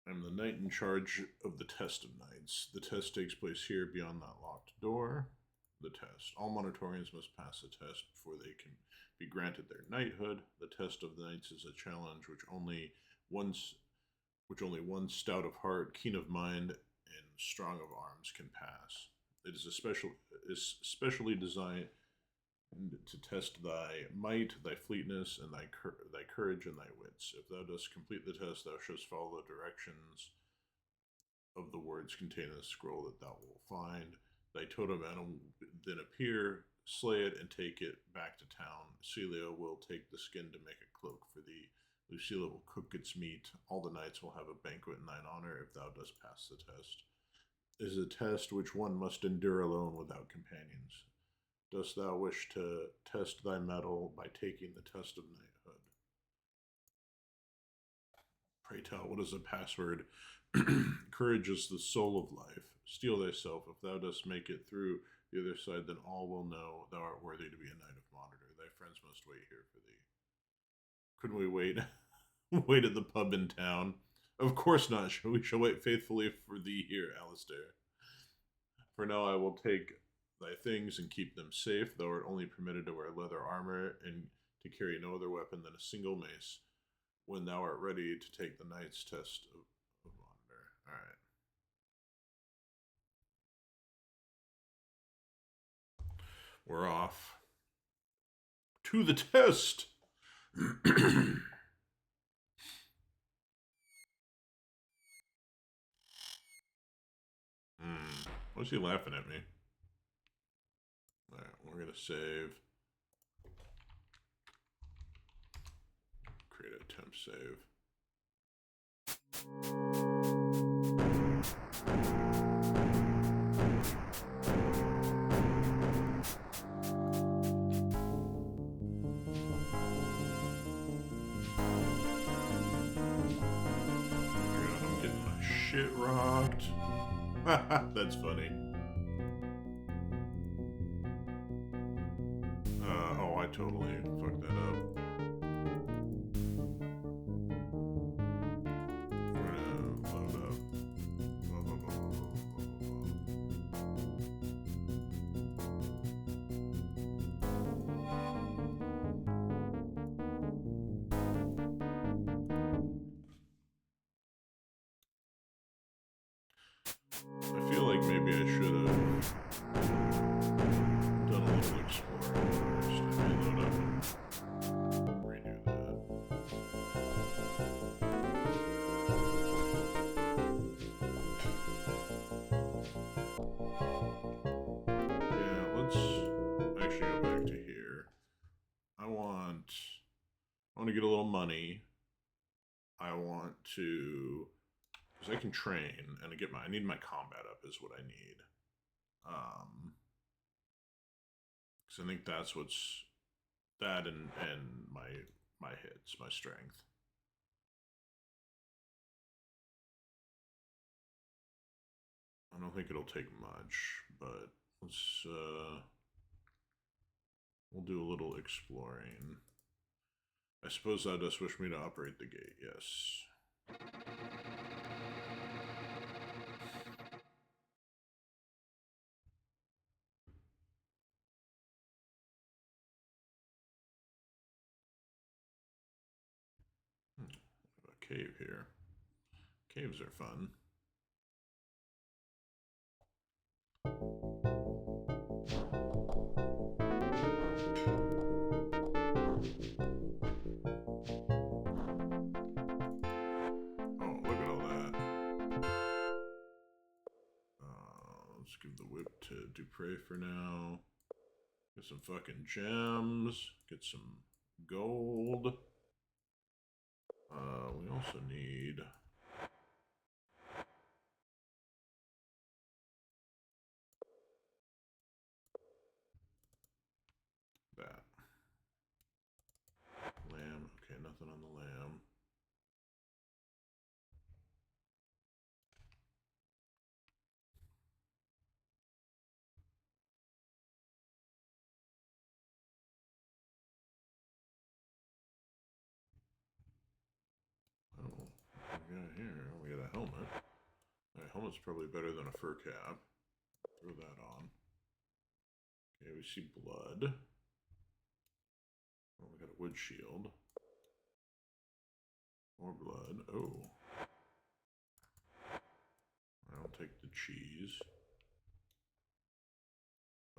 I am the knight in charge of the test of knights. The test takes place here beyond that locked door. The test. All Monitorians must pass the test before they can be granted their knighthood. The test of knights is a challenge which only one stout of heart, keen of mind, and strong of arms can pass. It is specially designed to test thy might, thy fleetness, and thy courage and thy wits. If thou dost complete the test, thou shouldst follow the directions of the words contained in the scroll that thou wilt find. Thy totem animal will then appear, slay it, and take it back to town. Celia will take the skin to make a cloak for thee. Lucilla will cook its meat. All the knights will have a banquet in thine honor if thou dost pass the test. It is a test which one must endure alone without companions. Dost thou wish to test thy mettle by taking the test of knighthood? Pray tell, what is the password? Courage is the soul of life. Steel thyself. If thou dost make it through the other side, then all will know thou art worthy to be a knight of Monitor. Thy friends must wait here for thee. Couldn't we wait? Wait at the pub in town? Of course not. We shall wait faithfully for thee here, Alistair. For now I will take thy things and keep them safe. Thou art only permitted to wear leather armor and to carry no other weapon than a single mace when thou art ready to take the knight's test of Monitor. Alright. We're off to the test. What's he laughing at me? Alright, we're gonna save. Create a temp save. I'm getting my shit rocked. That's funny. Oh, I totally fucked that up. We're gonna load up. I feel like maybe I should have done a little exploring first. Let me load up and I want to get a little money. I want to, because I can train and I need my combat up is what I need. Because I think that's what's that and my hits, my strength. I don't think it'll take much, but let's we'll do a little exploring. I suppose that does wish me to operate the gate, yes. A cave here. Caves are fun. Oh, look at all that. Let's give the whip to Dupre for now. Get some fucking gems. Get some gold. We also need that. Lamb. Okay, nothing on the lamb. Oh, what we got here? We got a helmet. A helmet's probably better than a fur cap. Throw that on. Okay, we see blood. Oh, we got a wood shield. More blood. Oh. I'll take the cheese.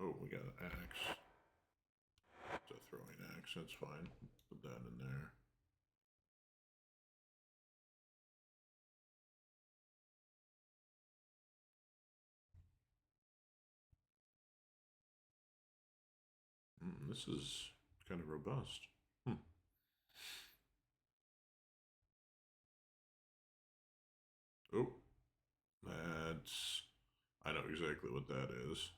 Oh, we got an axe. It's a throwing axe, that's fine. Put that in there. This is kind of robust. Oh, that's... I know exactly what that is.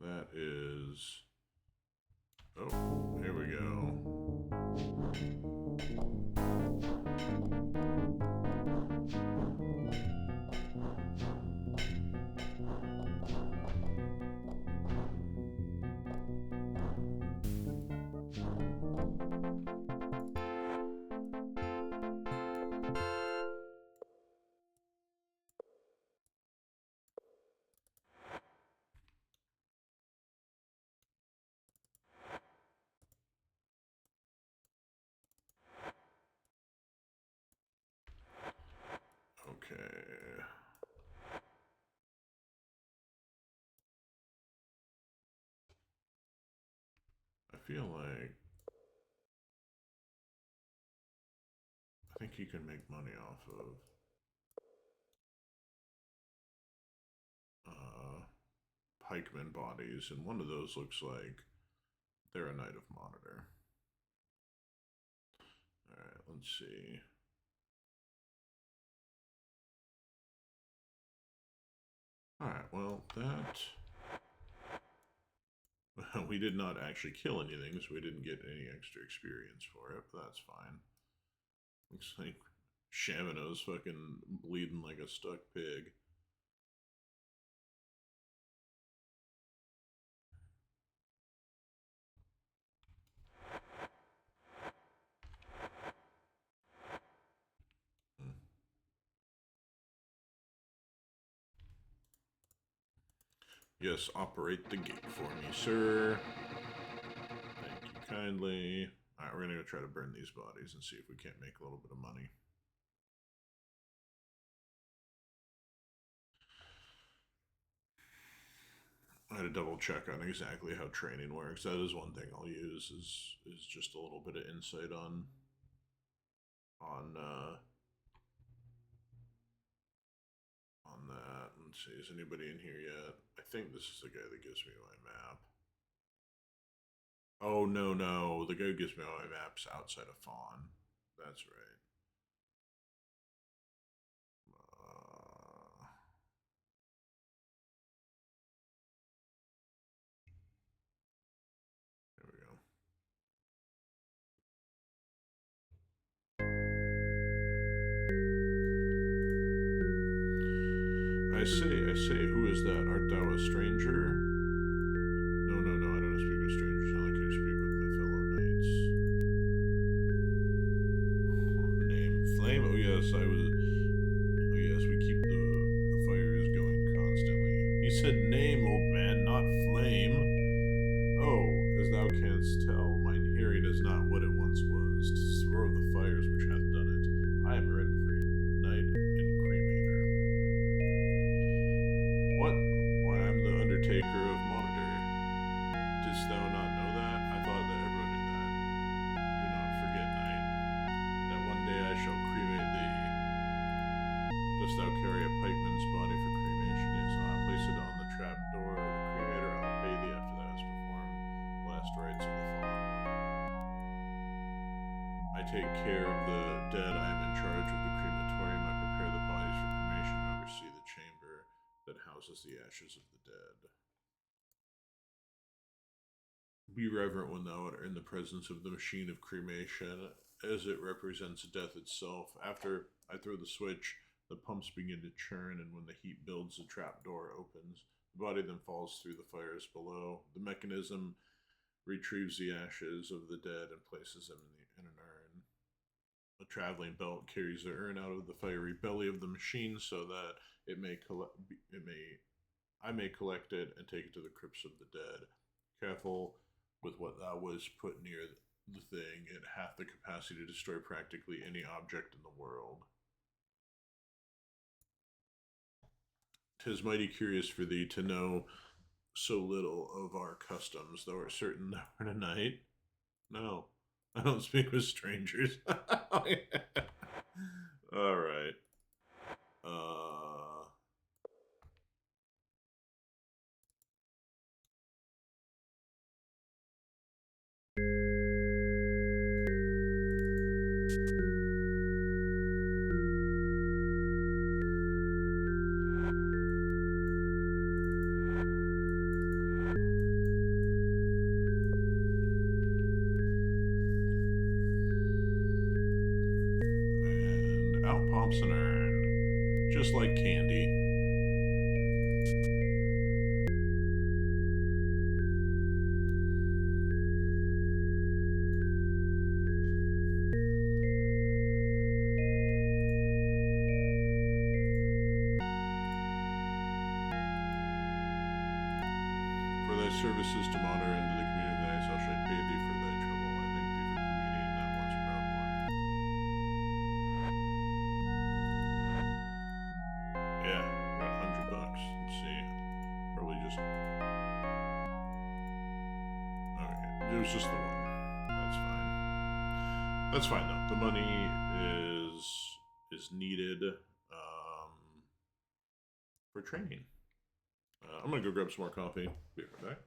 That is... Oh, here we go. Okay. I feel like... I think you can make money off of... pikeman bodies, and one of those looks like they're a Knight of Monitor. Alright, let's see. Alright, well, that... we did not actually kill anything, so we didn't get any extra experience for it, but that's fine. Looks like Shamino's fucking bleeding like a stuck pig. Yes, operate the gate for me, sir. Thank you kindly. Alright, we're gonna go try to burn these bodies and see if we can't make a little bit of money. I had to double check on exactly how training works. That is one thing I'll use is just a little bit of insight on on that. Let's see, is anybody in here yet? I think this is the guy that gives me my map. Oh, no, no. The guy who gives me all my maps outside of Fawn. That's right. There we go. I say, who is that? Art thou a stranger? No, no, no, I don't speak with strangers. How can I speak with my fellow knights? Name. Flame? Oh yes, oh yes, we keep the fires going constantly. He said name, old man, not flame. Oh, as thou canst tell, mine hearing is not what it once was. 'Tis the roar of the fires which hath done it. I am Renfrey, knight and cremator. What? Why, I'm the undertaker of Monitor. Didst thou not know that? I thought that everyone knew that. Do not forget, knight, that one day I shall cremate thee. Dost thou carry a pikeman's body for cremation? Yes, I'll place it on the trap door of the cremator. I'll pay thee after thou hast performed last rites of the fallen. I take care of the dead. I am in charge of the crematorium. I prepare the bodies for cremation and oversee the chamber that houses the ashes of the dead. Be reverent when thou art in the presence of the machine of cremation, as it represents death itself. After I throw the switch, the pumps begin to churn, and when the heat builds, the trap door opens. The body then falls through the fires below. The mechanism retrieves the ashes of the dead and places them in an urn. A traveling belt carries the urn out of the fiery belly of the machine so that I may collect it and take it to the crypts of the dead. Careful with what thou was put near the thing. It hath the capacity to destroy practically any object in the world. 'Tis mighty curious for thee to know so little of our customs, thou art certain thou art a knight? No, I don't speak with strangers. All right. And out pops an urn, just like candy. For thy services to Monitor and to the community of thyself shall I pay thee for thy trouble. I thank thee for cremating that once proud warrior. Yeah, got $100. Let's see. Probably just. Okay, it was just the one. That's fine. That's fine though. The money is needed for training. I'm gonna go grab some more coffee. Be right back.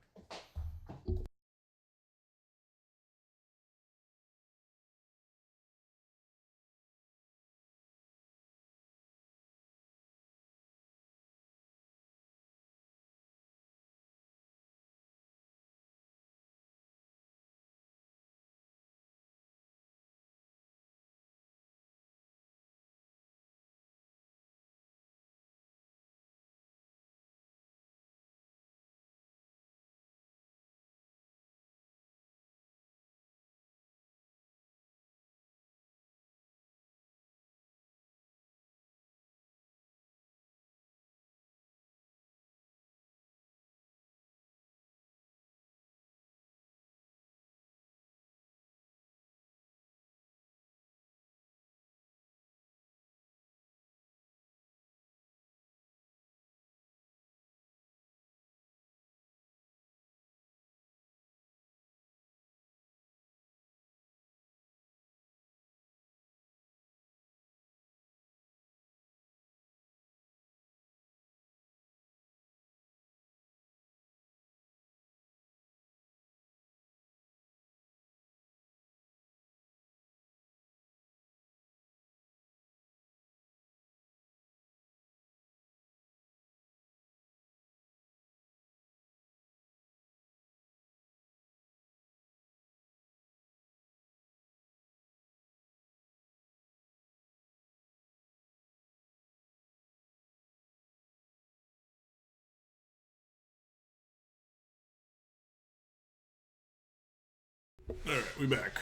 Alright, we back.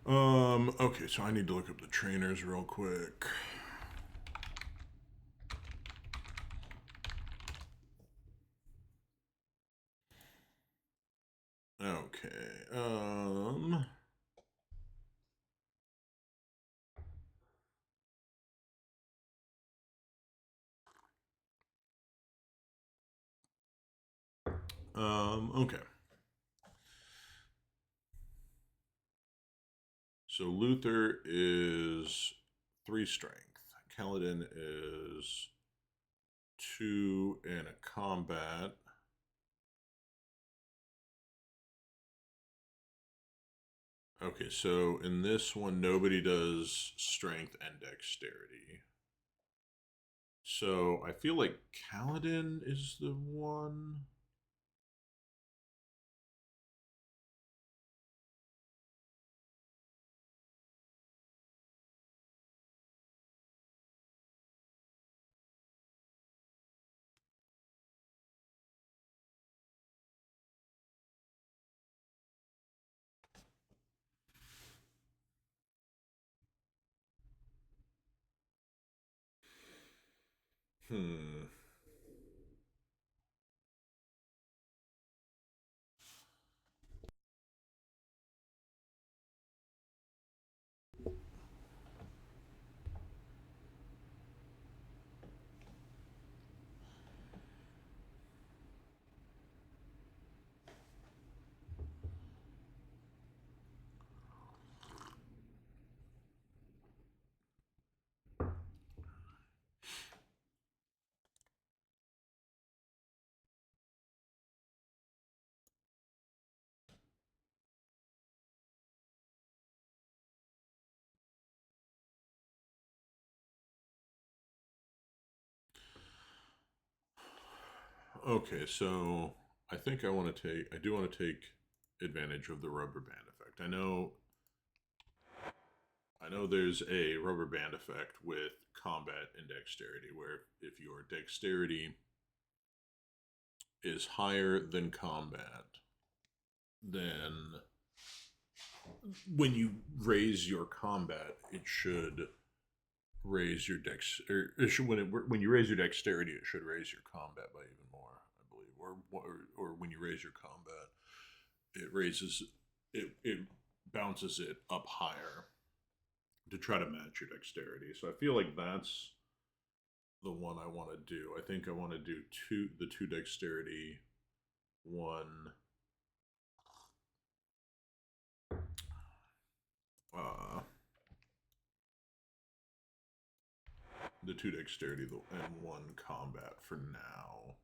Okay, so I need to look up the trainers real quick. Okay, okay. So Luther is 3 strength. Kaladin is 2 in a combat. Okay, so in this one, nobody does strength and dexterity. So I feel like Kaladin is the one. Hmm. Okay, so I think I do want to take advantage of the rubber band effect. I know there's a rubber band effect with combat and dexterity, where if your dexterity is higher than combat, then when you raise your combat, it should raise your dex, or it should, when you raise your dexterity, it should raise your combat by even more, I believe, or when you raise your combat, it bounces it up higher to try to match your dexterity. So I feel like that's the one I want to do. I think I want to do the two dexterity, one uh the two dexterity and one combat for now.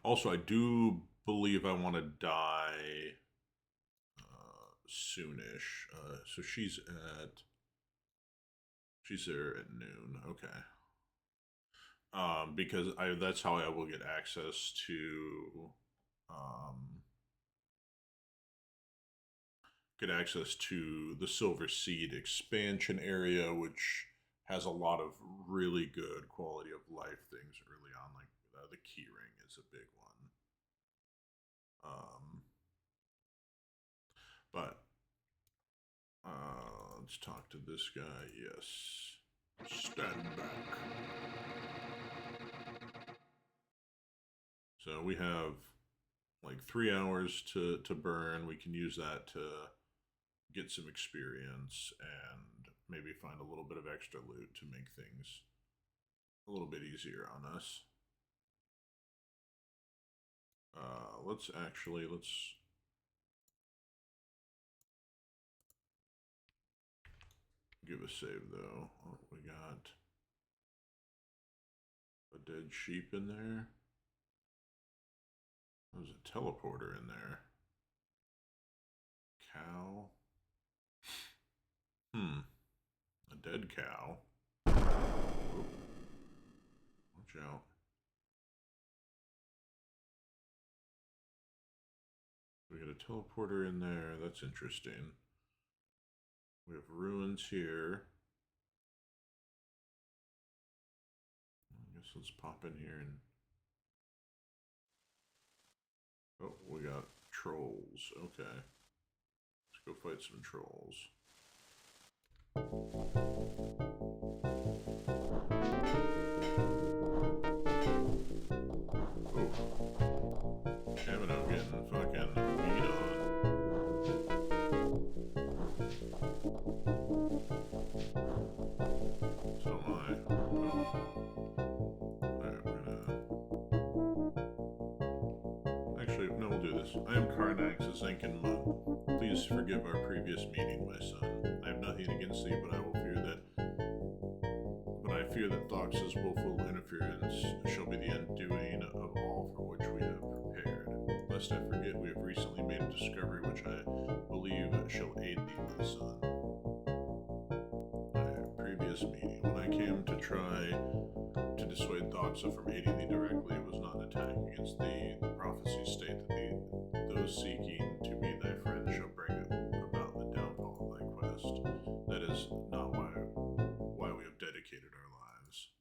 Also, I do believe I want to die soonish. So she's there at noon. Okay. Because that's how I will get access to the Silver Seed expansion area, which has a lot of really good quality of life things early on. Like the key ring is a big one. But let's talk to this guy. Yes, stand back. So we have like 3 hours to burn. We can use that to get some experience and maybe find a little bit of extra loot to make things a little bit easier on us. Let's give a save though. Oh, we got a dead sheep in there. There's a teleporter in there. Cow. A dead cow. Whoa. Watch out. We got a teleporter in there. That's interesting. We have ruins here. guess let's pop in here and... Oh, we got trolls. Okay. Let's go fight some trolls. Oh. Kamino getting fucking beat on. So am I. Alright, we're gonna... Actually, no, we'll do this. I am Karnax, a Zenkin monk. Please forgive our previous meeting, my son. I have nothing against thee, but I fear that Thox's willful interference shall be the undoing of all for which we have prepared. Lest I forget, we have recently made a discovery which I believe shall aid thee, my son. Previous meeting. When I came to try to dissuade Thoxa from aiding thee directly, it was not an attack against thee. The prophecies state that those seeking to be thy friend shall bring about the downfall of thy quest. That is not why we have dedicated our lives.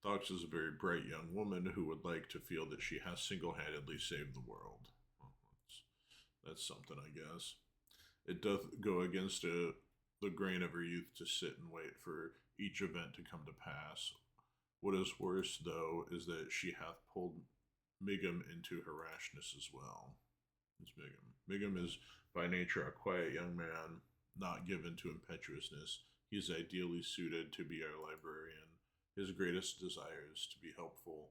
Thox is a very bright young woman who would like to feel that she has single-handedly saved the world. Well, that's something, I guess. It doth go against the grain of her youth to sit and wait for each event to come to pass. What is worse, though, is that she hath pulled Migum into her rashness as well. It's Migum. Migum is by nature a quiet young man, not given to impetuousness. He is ideally suited to be our librarian. His greatest desire is to be helpful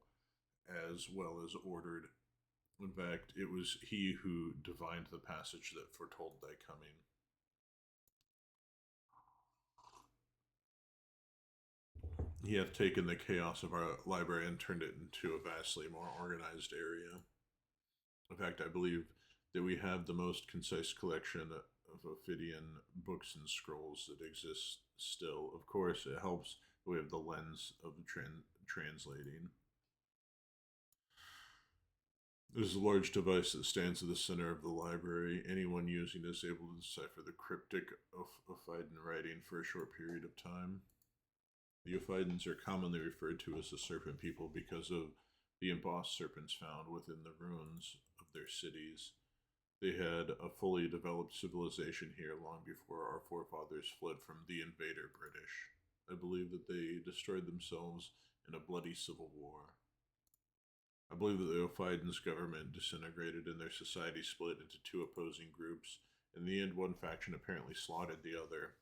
as well as ordered. In fact, it was he who divined the passage that foretold thy coming. He hath taken the chaos of our library and turned it into a vastly more organized area. In fact, I believe that we have the most concise collection of Ophidian books and scrolls that exist still. Of course, it helps that we have the lens of translating. There's a large device that stands at the center of the library. Anyone using it is able to decipher the cryptic Ophidian writing for a short period of time. The Ophidans are commonly referred to as the Serpent People because of the embossed serpents found within the ruins of their cities. They had a fully developed civilization here long before our forefathers fled from the invader British. I believe that they destroyed themselves in a bloody civil war. I believe that the Ophidans' government disintegrated and their society split into two opposing groups. In the end, one faction apparently slaughtered the other.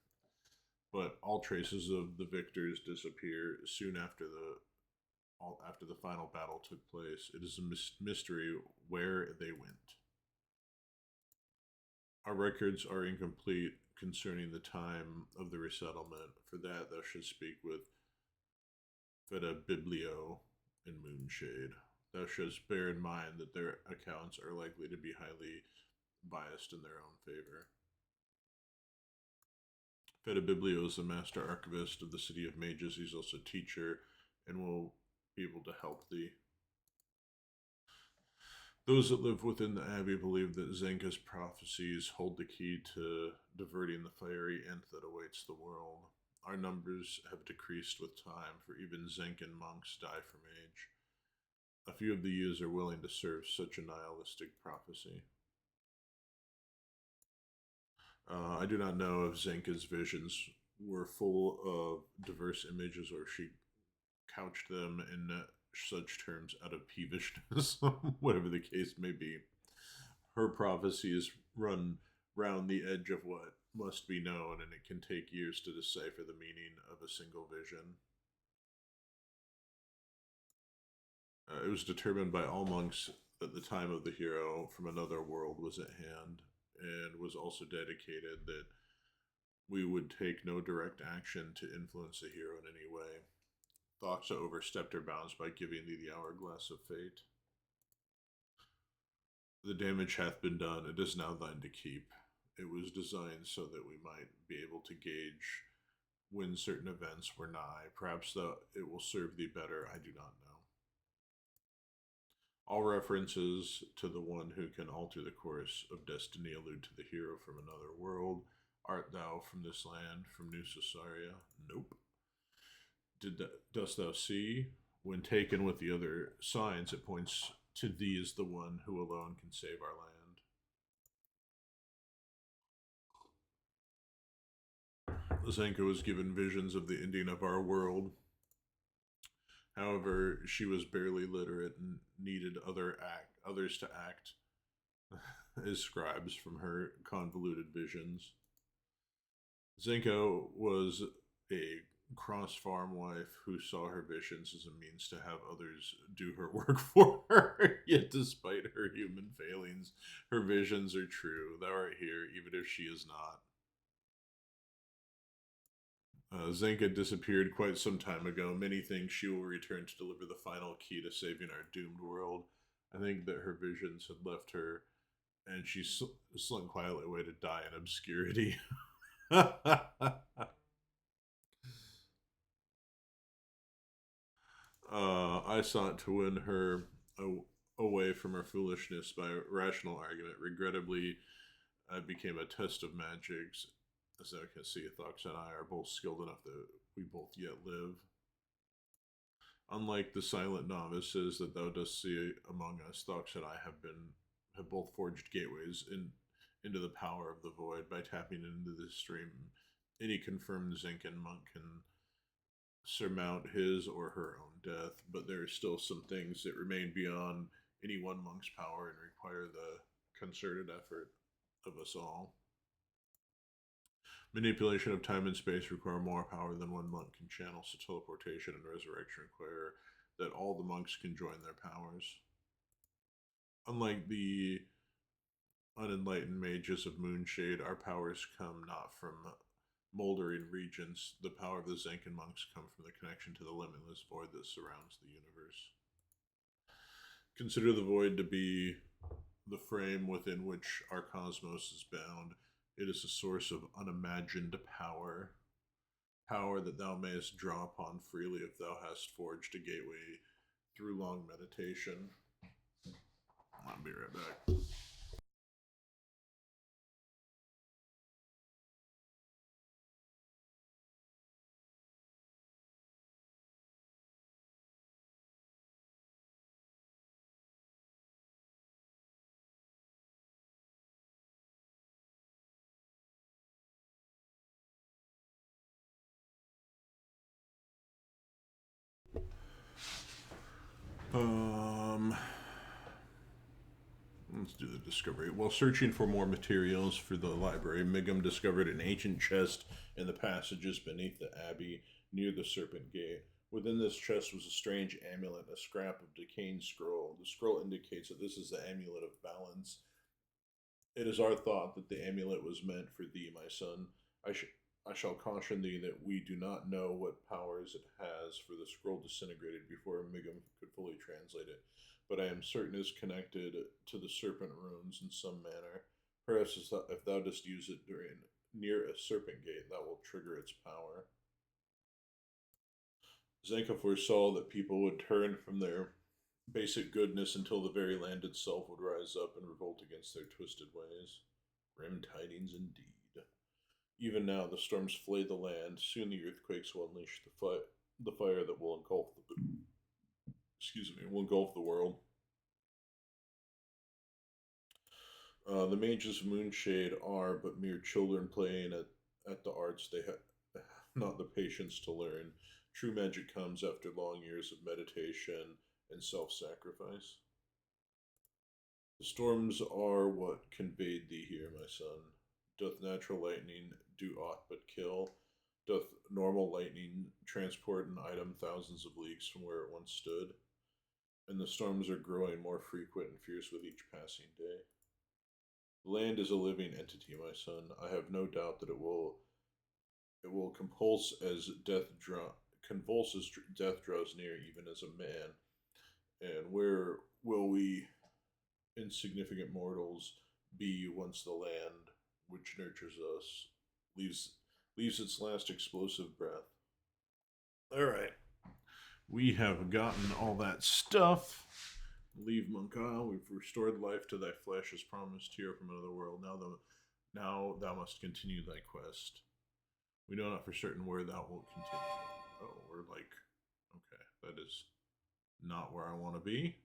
But all traces of the victors disappear soon after the final battle took place. It is a mystery where they went. Our records are incomplete concerning the time of the resettlement. For that, thou shouldst speak with Feta Biblio and Moonshade. Thou shouldst bear in mind that their accounts are likely to be highly biased in their own favor. Feta Biblio is the master archivist of the City of Mages. He's also a teacher and will be able to help thee. Those that live within the Abbey believe that Zenka's prophecies hold the key to diverting the fiery end that awaits the world. Our numbers have decreased with time, for even Zenkan monks die from age. A few of the youths are willing to serve such a nihilistic prophecy. I do not know if Zenka's visions were full of diverse images or if she couched them in such terms out of peevishness, whatever the case may be. Her prophecies run round the edge of what must be known, and it can take years to decipher the meaning of a single vision. It was determined by all monks that the time of the hero from another world was at hand, and was also dedicated that we would take no direct action to influence the hero in any way. Thoxa overstepped her bounds by giving thee the hourglass of fate. The damage hath been done, it is now thine to keep. It was designed so that we might be able to gauge when certain events were nigh. Perhaps it will serve thee better, I do not know. All references to the one who can alter the course of destiny allude to the hero from another world. Art thou from this land, from New Cesaria? Nope. Dost thou see? When taken with the other signs, it points to thee as the one who alone can save our land. Zenka was given visions of the ending of our world. However, she was barely literate and needed others to act as scribes from her convoluted visions. Zenko was a cross-farm wife who saw her visions as a means to have others do her work for her. Yet despite her human failings, her visions are true. Thou art here, even if she is not. Zenka disappeared quite some time ago. Many think she will return to deliver the final key to saving our doomed world. I think that her visions had left her, and she slunk quietly away to die in obscurity. I sought to win her away from her foolishness by rational argument. Regrettably, I became a test of magics. As I can see, Thox and I are both skilled enough that we both yet live. Unlike the silent novices that thou dost see among us, Thox and I have both forged gateways into the power of the void by tapping into this stream. Any confirmed Zincan monk can surmount his or her own death, but there are still some things that remain beyond any one monk's power and require the concerted effort of us all. Manipulation of time and space require more power than one monk can channel, so teleportation and resurrection require that all the monks can join their powers. Unlike the unenlightened mages of Moonshade, our powers come not from moldering regions. The power of the Zenkan monks come from the connection to the limitless void that surrounds the universe. Consider the void to be the frame within which our cosmos is bound. It is a source of unimagined power. Power that thou mayest draw upon freely if thou hast forged a gateway through long meditation. I'll be right back. Let's do the discovery. While searching for more materials for the library, Migum discovered an ancient chest in the passages beneath the abbey near the Serpent Gate. Within this chest was a strange amulet, a scrap of decaying scroll. The scroll indicates that this is the amulet of balance. It is our thought that the amulet was meant for thee, my son. I shall caution thee that we do not know what powers it has, for the scroll disintegrated before Migum could fully translate it, but I am certain it is connected to the serpent runes in some manner. Perhaps if thou dost use it near a serpent gate, that will trigger its power. Zenka foresaw that people would turn from their basic goodness until the very land itself would rise up and revolt against their twisted ways. Grim tidings indeed. Even now, the storms flay the land. Soon the earthquakes will unleash the fire that will engulf the world. The mages of Moonshade are but mere children playing at the arts. They have not the patience to learn. True magic comes after long years of meditation and self-sacrifice. The storms are what conveyed thee here, my son. Doth natural lightning do aught but kill? Doth normal lightning transport an item thousands of leagues from where it once stood? And the storms are growing more frequent and fierce with each passing day. The land is a living entity, my son. I have no doubt that it will convulse as death draws near, even as a man. And where will we, insignificant mortals, be once the land which nurtures us leaves its last explosive breath? All right, we have gotten all that stuff. Leave Monk Isle. We've restored life to thy flesh as promised here from another world. Now thou must continue thy quest. We know not for certain where thou wilt continue. Oh, we're like, okay, that is not where I want to be.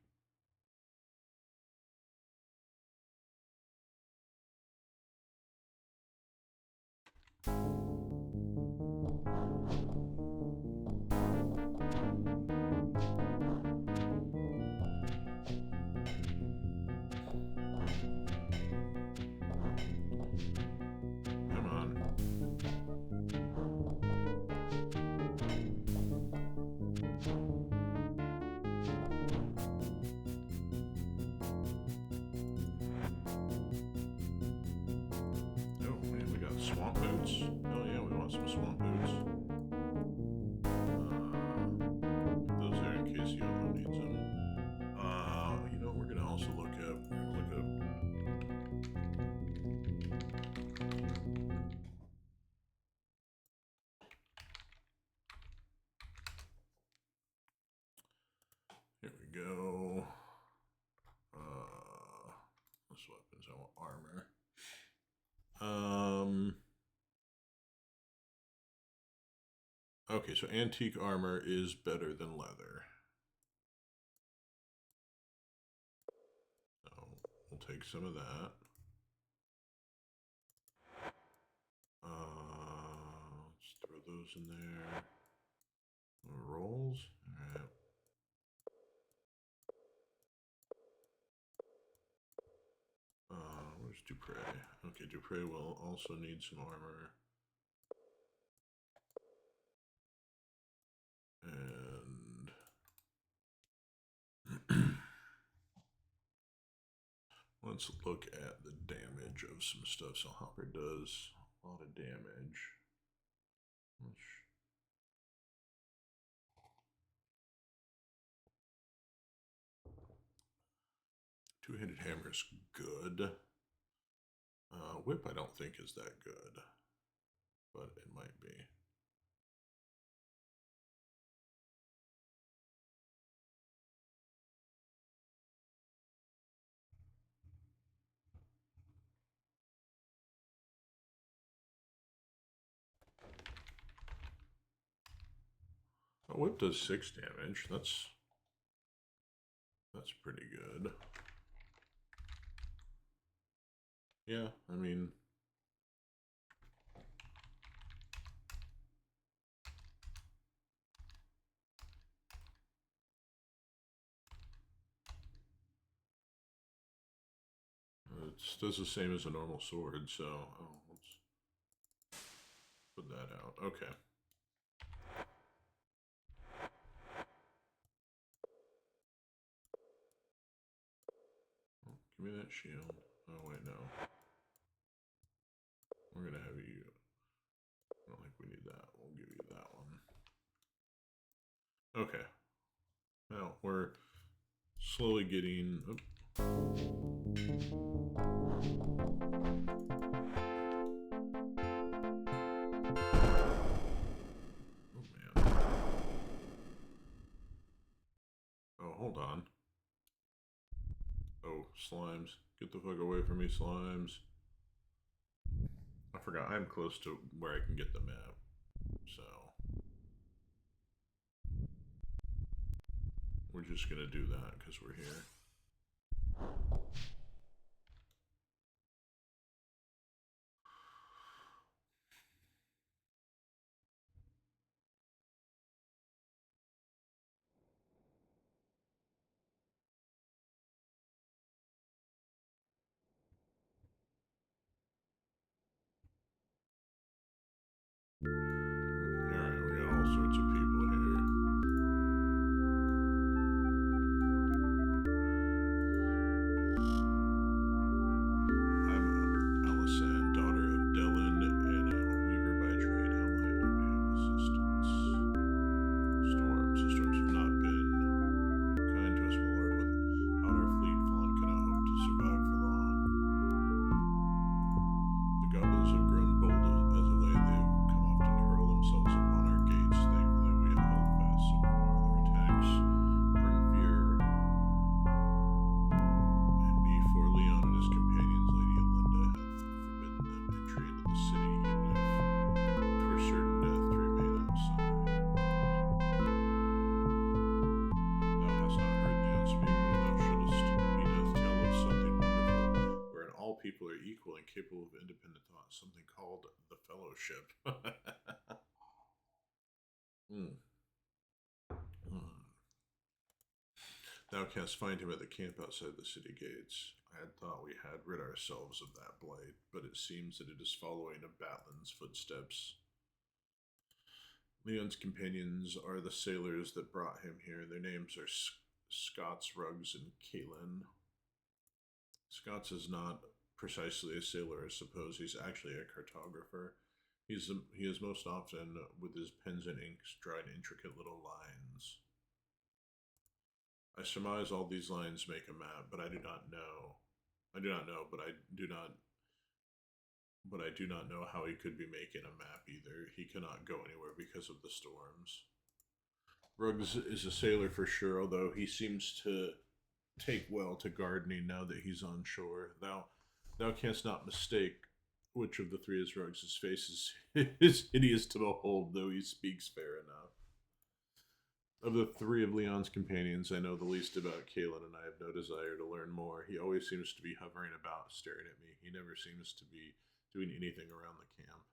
Come on. Oh man, we got swamp boots. Oh yeah, we want some swamp boots. Leave those there in case Yolo needs them. You know, we're gonna also look up. Here we go. This weapons. I want armor. Okay, so antique armor is better than leather. So we'll take some of that. Let's throw those in there. Rolls. All right. Where's Dupre? Okay, Dupre will also need some armor. And let's look at the damage of some stuff. So Hopper does a lot of damage. Two-handed hammer is good. Whip I don't think is that good, but it might be. Oh, whip does 6 damage. That's pretty good. Yeah, I mean, it does the same as a normal sword, so let's put that out. Okay. Give me that shield. Oh, wait, no. We're gonna have you. I don't think we need that. We'll give you that one. Okay. Well, we're slowly getting. Oh, man. Oh, hold on. Oh, slimes. Get the fuck away from me, slimes. I forgot I'm close to where I can get the map. So we're just gonna do that because we're here. Alright, we got all sorts of people here. their equal and capable of independent thought, something called the Fellowship. Hmm. Hmm. Thou canst find him at the camp outside the city gates. I had thought we had rid ourselves of that blight, but it seems that it is following in Batlin's footsteps. Leon's companions are the sailors that brought him here. Their names are Scots, Ruggs, and Caitlin. Scots is not precisely a sailor, I suppose. He's actually a cartographer. He is most often with his pens and inks drawing intricate little lines. I surmise all these lines make a map, but I do not know. But I do not know how he could be making a map either. He cannot go anywhere because of the storms. Ruggs is a sailor for sure, although he seems to take well to gardening now that he's on shore. Thou canst not mistake which of the three is Ruggs. His face is hideous to behold, though he speaks fair enough. Of the three of Leon's companions, I know the least about Kalen, and I have no desire to learn more. He always seems to be hovering about, staring at me. He never seems to be doing anything around the camp.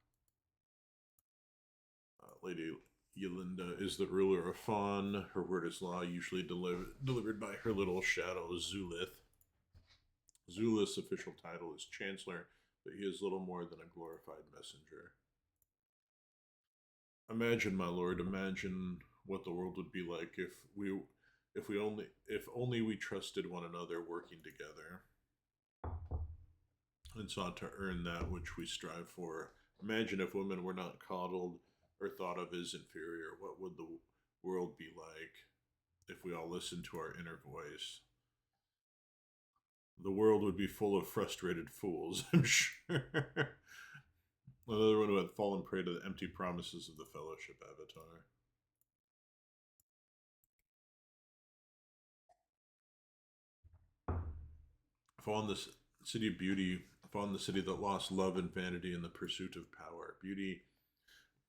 Lady Yolinda is the ruler of Fawn. Her word is law, usually delivered by her little shadow, Zulith. Zulith's official title is Chancellor, but he is little more than a glorified messenger. Imagine, my lord, imagine what the world would be like if only we trusted one another, working together, and sought to earn that which we strive for. Imagine if women were not coddled or thought of as inferior. What would the world be like if we all listened to our inner voice? The world would be full of frustrated fools, I'm sure. Another one who had fallen prey to the empty promises of the Fellowship Avatar. Fawn, the city of beauty, Fawn, the city that lost love and vanity in the pursuit of power. Beauty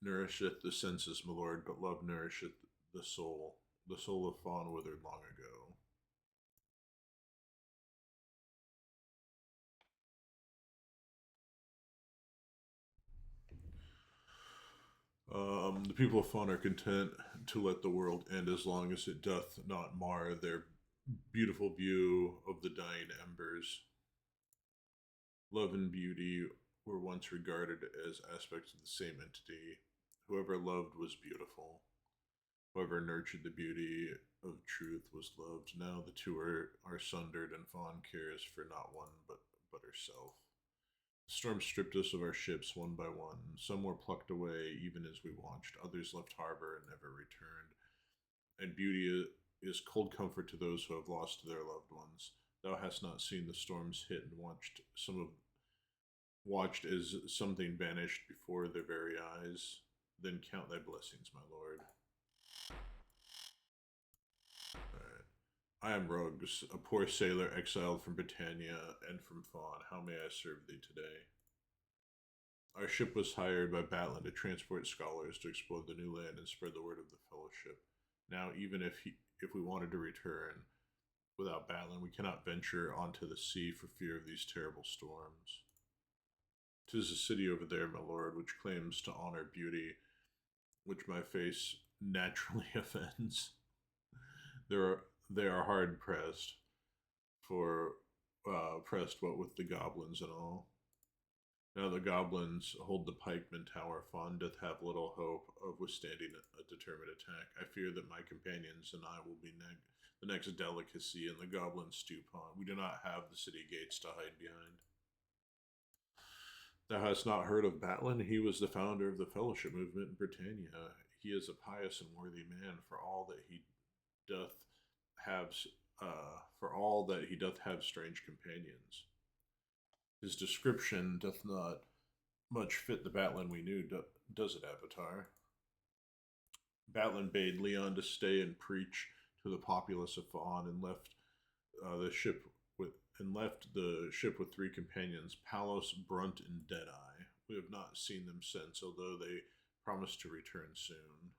nourisheth the senses, my lord, but love nourisheth the soul. The soul of Fawn withered long ago. The people of Fawn are content to let the world end as long as it doth not mar their beautiful view of the dying embers. Love and beauty were once regarded as aspects of the same entity. Whoever loved was beautiful. Whoever nurtured the beauty of truth was loved. Now the two are sundered, and Fawn cares for not one but herself. The storm stripped us of our ships one by one. Some were plucked away even as we watched. Others left harbor and never returned. And beauty is cold comfort to those who have lost their loved ones. Thou hast not seen the storms hit and watched as something vanished before their very eyes. Then count thy blessings, my lord. Alright. I am Ruggs, a poor sailor exiled from Britannia and from Fawn. How may I serve thee today? Our ship was hired by Batlin to transport scholars to explore the new land and spread the word of the Fellowship. Now, even if we wanted to return without Batlin, we cannot venture onto the sea for fear of these terrible storms. 'Tis a city over there, my lord, which claims to honor beauty, which my face naturally offends. They are hard pressed, what with the goblins and all. Now the goblins hold the pikeman tower. Fawn doth have little hope of withstanding a determined attack. I fear that my companions and I will be the next delicacy in the goblin stew pond. We do not have the city gates to hide behind. Thou hast not heard of Batlin? He was the founder of the Fellowship movement in Britannia. He is a pious and worthy man, for all that he doth have strange companions. His description doth not much fit the Batlin we knew, does it, Avatar? Batlin bade Leon to stay and preach to the populace of Fawn, and left the ship with three companions, Palos, Brunt, and Deadeye. We have not seen them since, although they promised to return soon.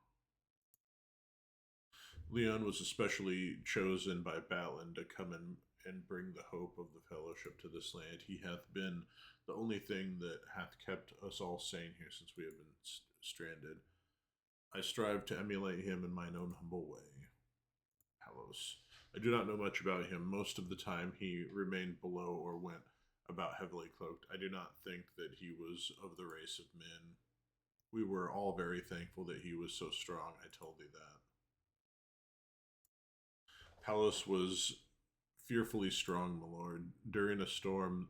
Leon was especially chosen by Batlin to come and bring the hope of the fellowship to this land. He hath been the only thing that hath kept us all sane here since we have been stranded. I strive to emulate him in mine own humble way. Palos. I do not know much about him. Most of the time he remained below or went about heavily cloaked. I do not think that he was of the race of men. We were all very thankful that he was so strong, I told thee that. Palos was fearfully strong, my lord. During a storm,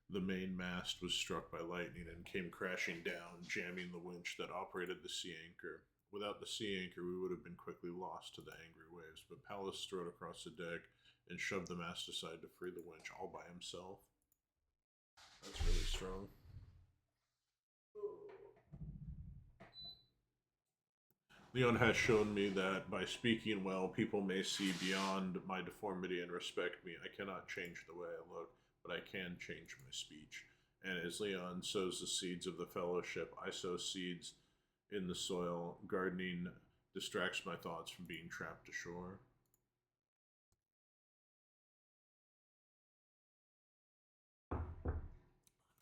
the main mast was struck by lightning and came crashing down, jamming the winch that operated the sea anchor. Without the sea anchor, we would have been quickly lost to the angry waves, but Palos strode across the deck and shoved the mast aside to free the winch all by himself. That's really strong. Leon has shown me that by speaking well, people may see beyond my deformity and respect me. I cannot change the way I look, but I can change my speech. And as Leon sows the seeds of the fellowship, I sow seeds in the soil. Gardening distracts my thoughts from being trapped ashore.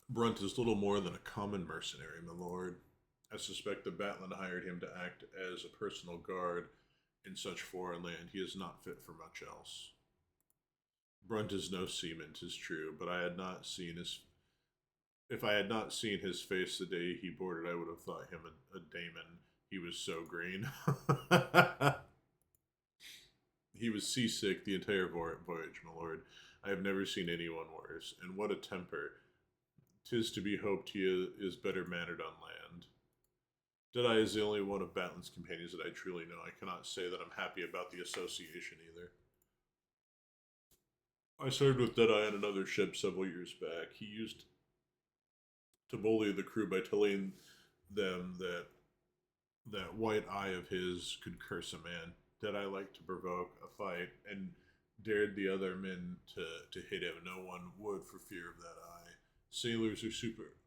Brunt is little more than a common mercenary, my lord. I suspect that Batlin hired him to act as a personal guard in such foreign land. He is not fit for much else. Brunt is no seaman, 'tis true, but I had not seen his. If I had not seen his face the day he boarded, I would have thought him a Damon. He was so green. He was seasick the entire voyage, my lord. I have never seen anyone worse. And what a temper! 'Tis to be hoped he is better mannered on land. Deadeye is the only one of Batlin's companions that I truly know. I cannot say that I'm happy about the association either. I served with Deadeye on another ship several years back. He used to bully the crew by telling them that that white eye of his could curse a man. Deadeye liked to provoke a fight and dared the other men to hit him. No one would for fear of that eye. Sailors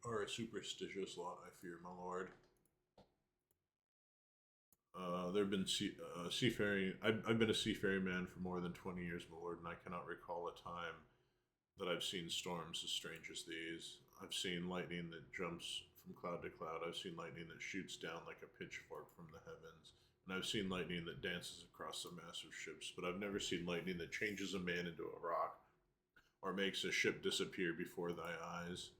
are a superstitious lot, I fear, my lord. There have been seafaring. I've been a seafaring man for more than 20 years, my lord, and I cannot recall a time that I've seen storms as strange as these. I've seen lightning that jumps from cloud to cloud. I've seen lightning that shoots down like a pitchfork from the heavens. And I've seen lightning that dances across the massive ships, but I've never seen lightning that changes a man into a rock or makes a ship disappear before thy eyes.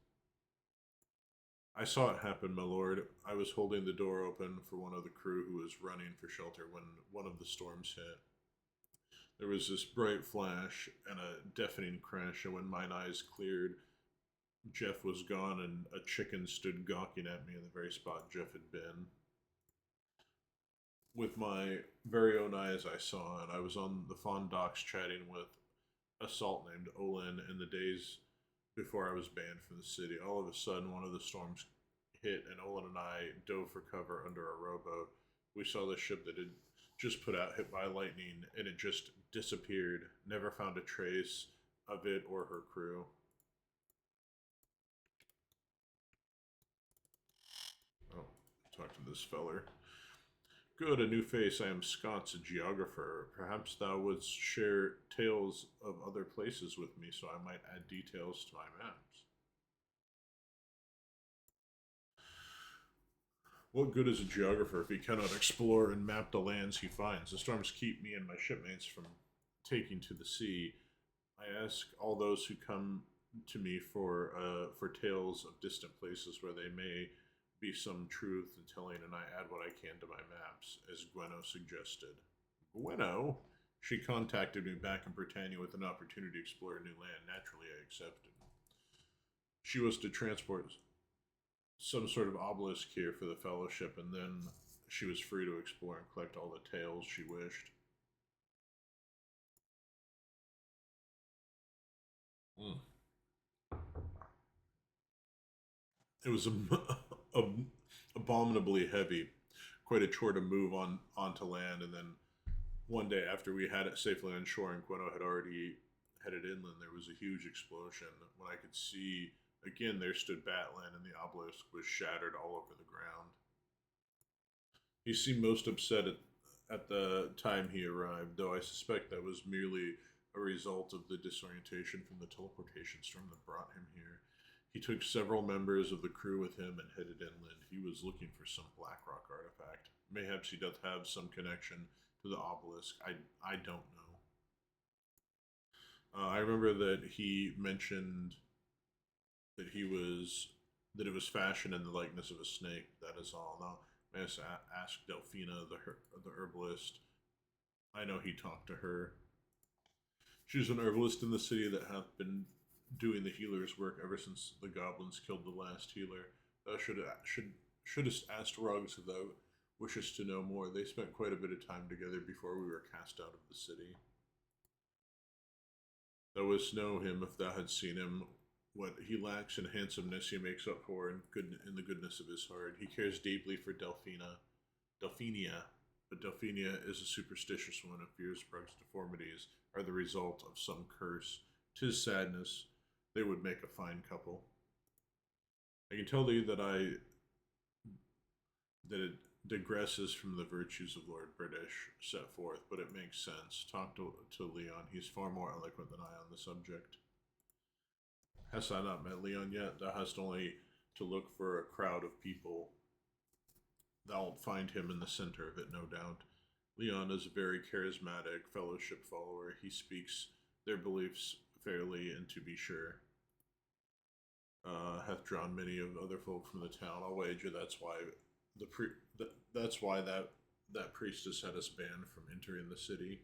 I saw it happen, my lord. I was holding the door open for one of the crew who was running for shelter when one of the storms hit. There was this bright flash and a deafening crash, and when mine eyes cleared, Jeff was gone and a chicken stood gawking at me in the very spot Jeff had been. With my very own eyes I saw it. I was on the Fawn docks chatting with a salt named Olin in the days before I was banned from the city. All of a sudden, one of the storms hit, and Olin and I dove for cover under a rowboat. We saw the ship that had just put out hit by lightning, and it just disappeared. Never found a trace of it or her crew. Oh, talk to this feller. Good, a new face. I am Scott's a geographer. Perhaps thou wouldst share tales of other places with me, so I might add details to my maps. What good is a geographer if he cannot explore and map the lands he finds? The storms keep me and my shipmates from taking to the sea. I ask all those who come to me for tales of distant places where they may be some truth in telling, and I add what I can to my maps, as Gweno suggested. Gweno? She contacted me back in Britannia with an opportunity to explore a new land. Naturally, I accepted. She was to transport some sort of obelisk here for the Fellowship, and then she was free to explore and collect all the tales she wished. It was abominably heavy, quite a chore to move onto land, and then one day after we had it safely on shore and Gweno had already headed inland, there was a huge explosion. When I could see, again, there stood Batlin, and the obelisk was shattered all over the ground. He seemed most upset at the time he arrived, though I suspect that was merely a result of the disorientation from the teleportation storm that brought him here. He took several members of the crew with him and headed inland. He was looking for some Blackrock artifact. Mayhaps he doth have some connection to the obelisk. I don't know. I remember that he mentioned that that it was fashioned in the likeness of a snake. That is all. Now, may I ask Delphina, the herbalist? I know he talked to her. She is an herbalist in the city that hath been doing the healer's work ever since the goblins killed the last healer. Thou shouldst ask Ruggs if thou wishest to know more. They spent quite a bit of time together before we were cast out of the city. Thou wouldst know him if thou had seen him. What he lacks in handsomeness he makes up for in the goodness of his heart. He cares deeply for Delphina. Delphinia. But Delphinia is a superstitious one and fears Brug's deformities are the result of some curse. 'Tis sadness. They would make a fine couple. I can tell thee that it digresses from the virtues of Lord British set forth, but it makes sense. Talk to Leon. He's far more eloquent than I on the subject. Hast thou not met Leon yet? Thou hast only to look for a crowd of people. Thou wilt find him in the center of it, no doubt. Leon is a very charismatic fellowship follower. He speaks their beliefs fairly, and to be sure, hath drawn many of other folk from the town. I'll wager that's why that priestess had us banned from entering the city.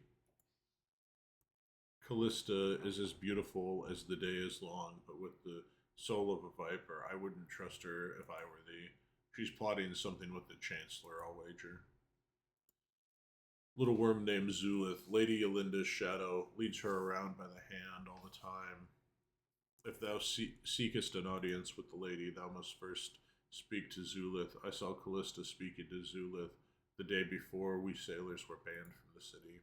Callista is as beautiful as the day is long, but with the soul of a viper. I wouldn't trust her if I were thee. She's plotting something with the Chancellor, I'll wager. Little worm named Zulith, Lady Yolinda's shadow, leads her around by the hand all the time. If thou seekest an audience with the lady, thou must first speak to Zulith. I saw Callista speaking to Zulith the day before we sailors were banned from the city.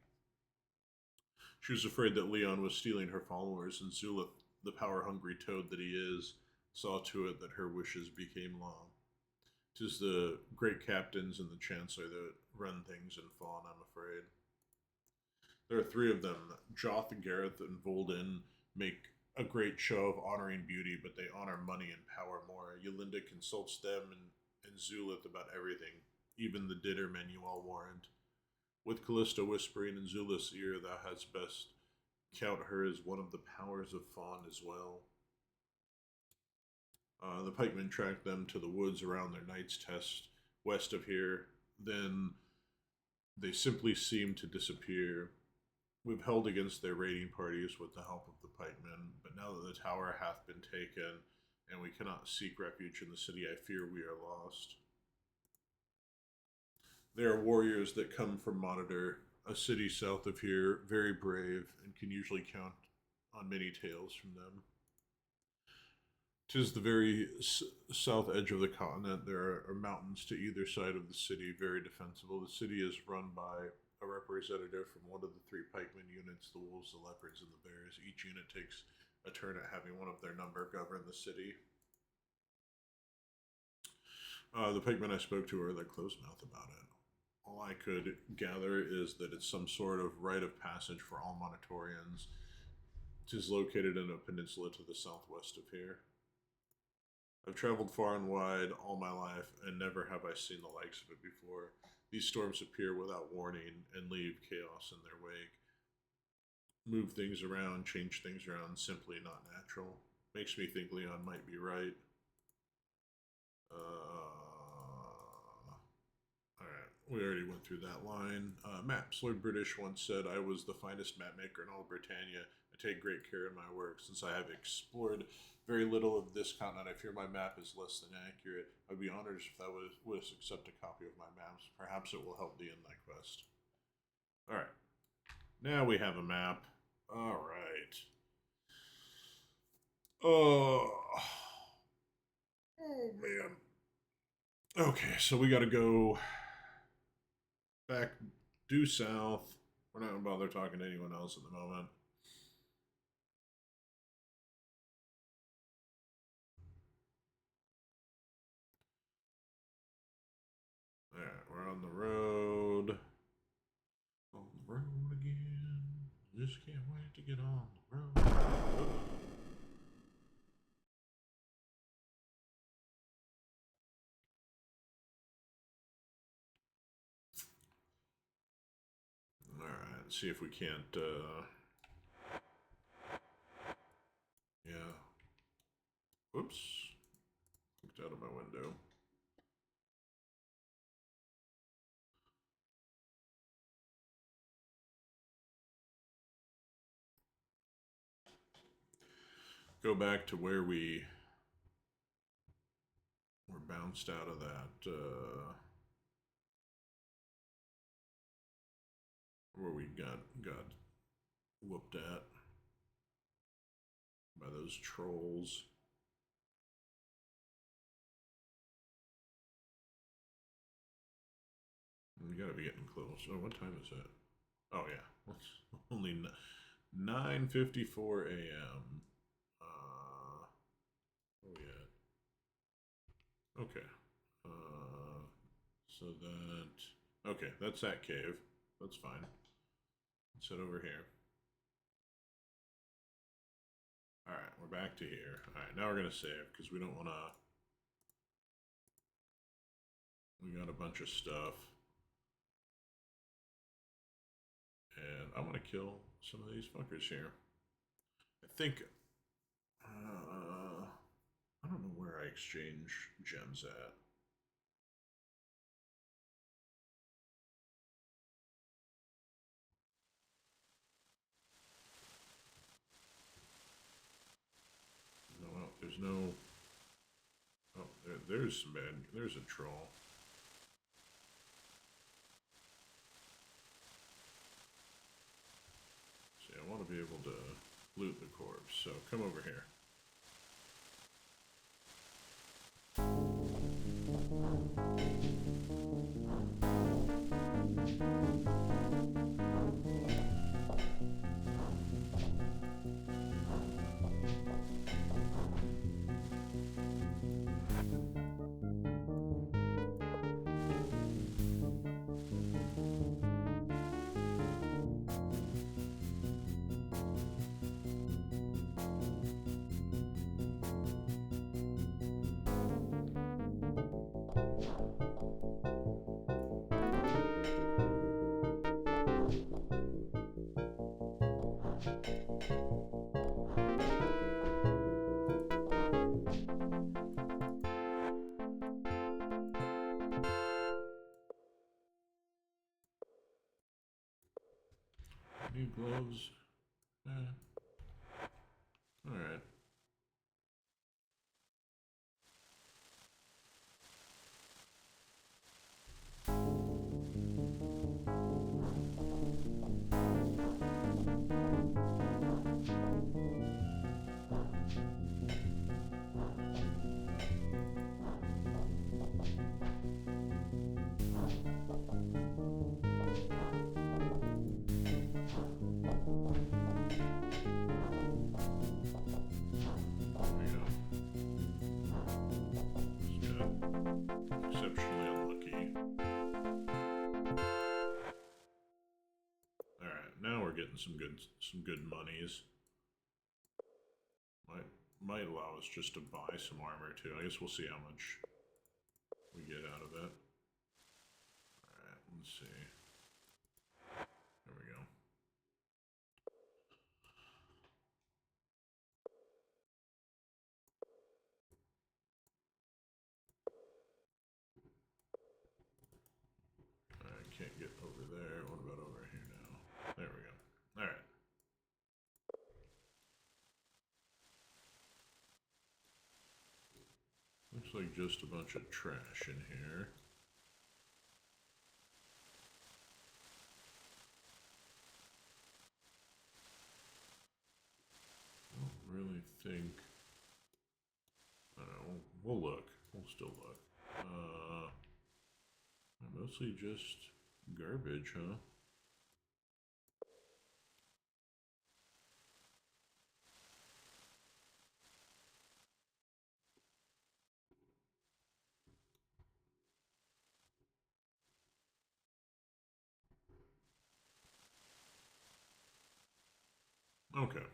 She was afraid that Leon was stealing her followers, and Zulith, the power-hungry toad that he is, saw to it that her wishes became law. 'Tis the great captains and the Chancellor that run things in Fawn, I'm afraid. There are three of them. Joth, Gareth, and Volden make a great show of honoring beauty, but they honor money and power more. Yolinda consults them and Zulith about everything, even the dinner menu, I'll warrant. With Callista whispering in Zulith's ear, thou hadst best count her as one of the powers of Fawn as well. The pikemen tracked them to the woods around their night's test west of here. Then they simply seemed to disappear. We've held against their raiding parties with the help of the pikemen, but now that the tower hath been taken and we cannot seek refuge in the city, I fear we are lost. They are warriors that come from Monitor, a city south of here, very brave, and can usually count on many tales from them. 'Tis the very south edge of the continent. There are mountains to either side of the city, very defensible. The city is run by a representative from one of the three pikeman units, the wolves, the leopards, and the bears. Each unit takes a turn at having one of their number govern the city. The pikemen I spoke to are like closed mouth about it. All I could gather is that it's some sort of rite of passage for all Monitorians. It is located in a peninsula to the southwest of here. I've traveled far and wide all my life, and never have I seen the likes of it before. These storms appear without warning and leave chaos in their wake. Move things around, change things around, simply not natural. Makes me think Leon might be right. Alright, we already went through that line. Maps. Lord British once said, I was the finest map maker in all Britannia. I take great care in my work. Since I have explored very little of this continent, I fear my map is less than accurate. I'd be honored if thou wouldst accept a copy of my maps. Perhaps it will help thee in thy quest. Alright. Now we have a map. Alright. Oh man. Okay, so we gotta go back due south. We're not gonna bother talking to anyone else at the moment. Alright, we're on the road. just can't wait to get on the road. Alright, let's see if we can't, yeah. Whoops. Looked out of my window. Go back to where we were bounced out of that, where we got whooped at by those trolls. We gotta be getting close. Oh, what time is it? Oh yeah, it's only 9:54 a.m. Oh yeah. Okay. So that. Okay, that's that cave. That's fine. Let's head over here. Alright, we're back to here. Alright, now we're gonna save, because we don't wanna... We got a bunch of stuff. And I want to kill some of these fuckers here. I think... I don't know where I exchange gems at. No, there's no... Oh, there's some bad... There's a troll. See, I want to be able to loot the corpse, so come over here. New gloves. Alright. Exceptionally unlucky. Alright, now we're getting some good monies. Might allow us just to buy some armor too. I guess we'll see how much we get out of it. Alright, let's see. There we go. I can't get over there. What about over here now? There we go. Alright. Looks like just a bunch of trash in here. I don't really think... I don't know, we'll look. We'll still look. Mostly just garbage, huh? Okay.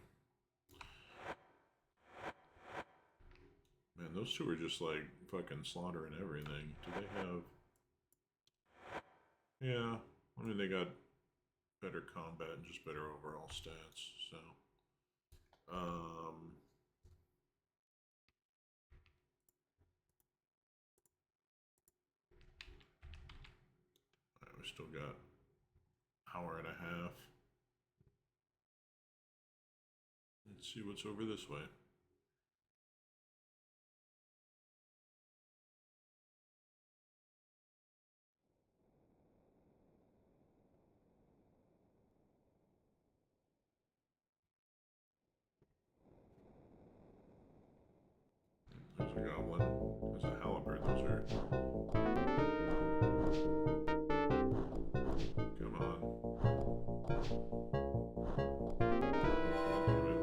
Man, those two are just like fucking slaughtering everything. Do they have... Yeah, I mean, they got better combat and just better overall stats, so... Alright, we still got hour and a half. Let's see what's over this way. There's a goblin. There's a halberd. Those are... Come on. Damn it.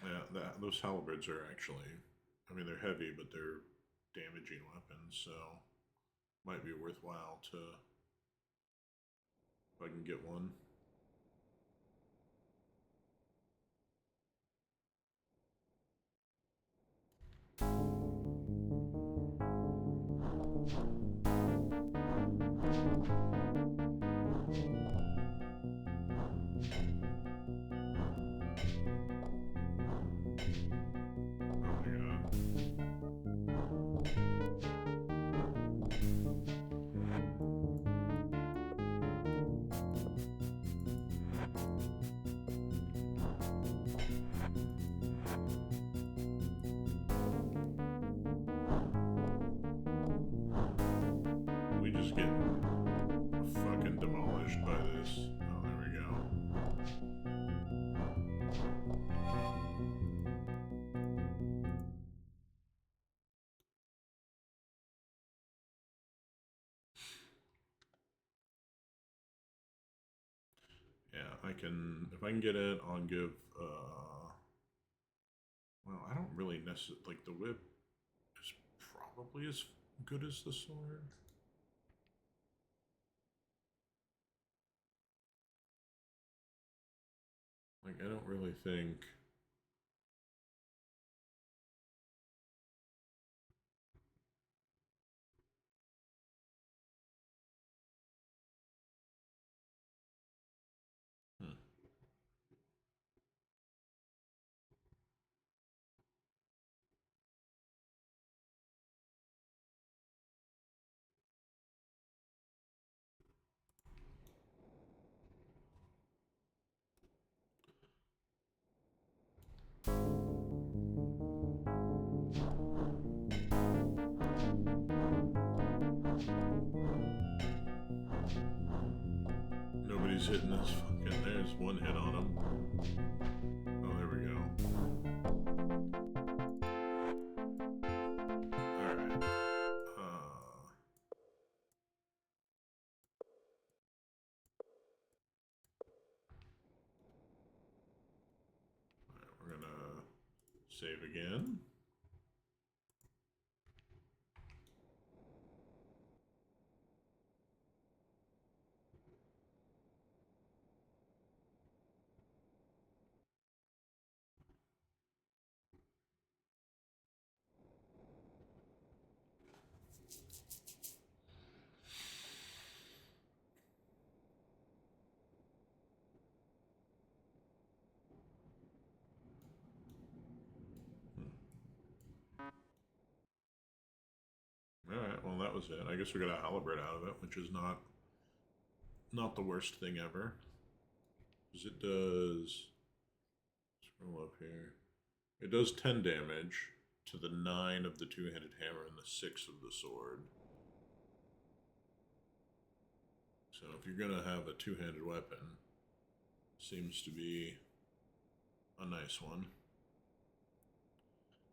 Yeah, those halberds are actually... I mean, they're heavy, but they're damaging weapons, so... Might be worthwhile to... If I can get one. We just get fucking demolished by this. Oh, there we go. Yeah, I can... If I can get it, I'll give... Well, I don't really necessarily... Like, the whip is probably as good as the sword. Like, I don't really think... Hmm. Nobody's hitting this fucking... There's one hit on him. Oh, there we go. Alright. Alright, we're gonna save again. Alright, well that was it. I guess we got a halberd out of it, which is not the worst thing ever. Because it does... Scroll up here. It does 10 damage to the 9 of the two-handed hammer and the 6 of the sword. So if you're gonna have a two-handed weapon, seems to be a nice one.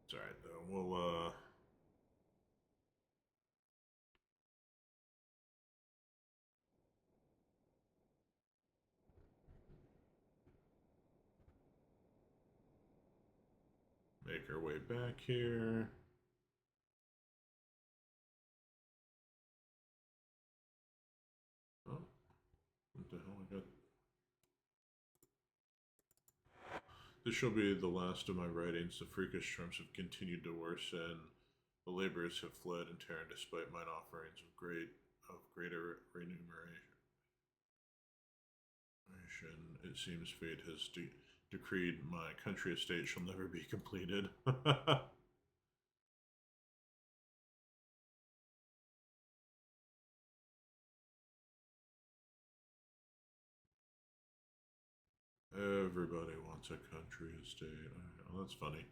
It's alright though. We'll make our way back here. Oh, what the hell I got? This shall be the last of my writings. The freakish storms have continued to worsen. The laborers have fled in terror despite mine offerings of greater remuneration. It seems fate has decreed my country estate shall never be completed. Everybody wants a country estate. Oh, that's funny.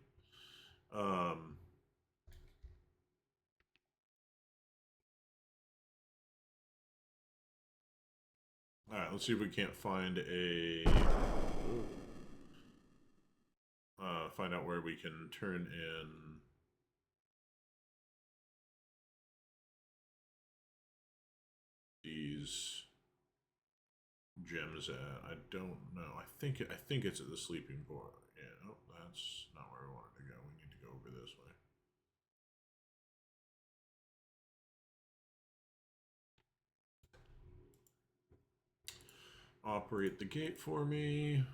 Alright, let's see if we can't find find out where we can turn in these gems at. I don't know. I think it's at the sleeping port. Yeah, no, that's not where we wanted to go. We need to go over this way. Operate the gate for me.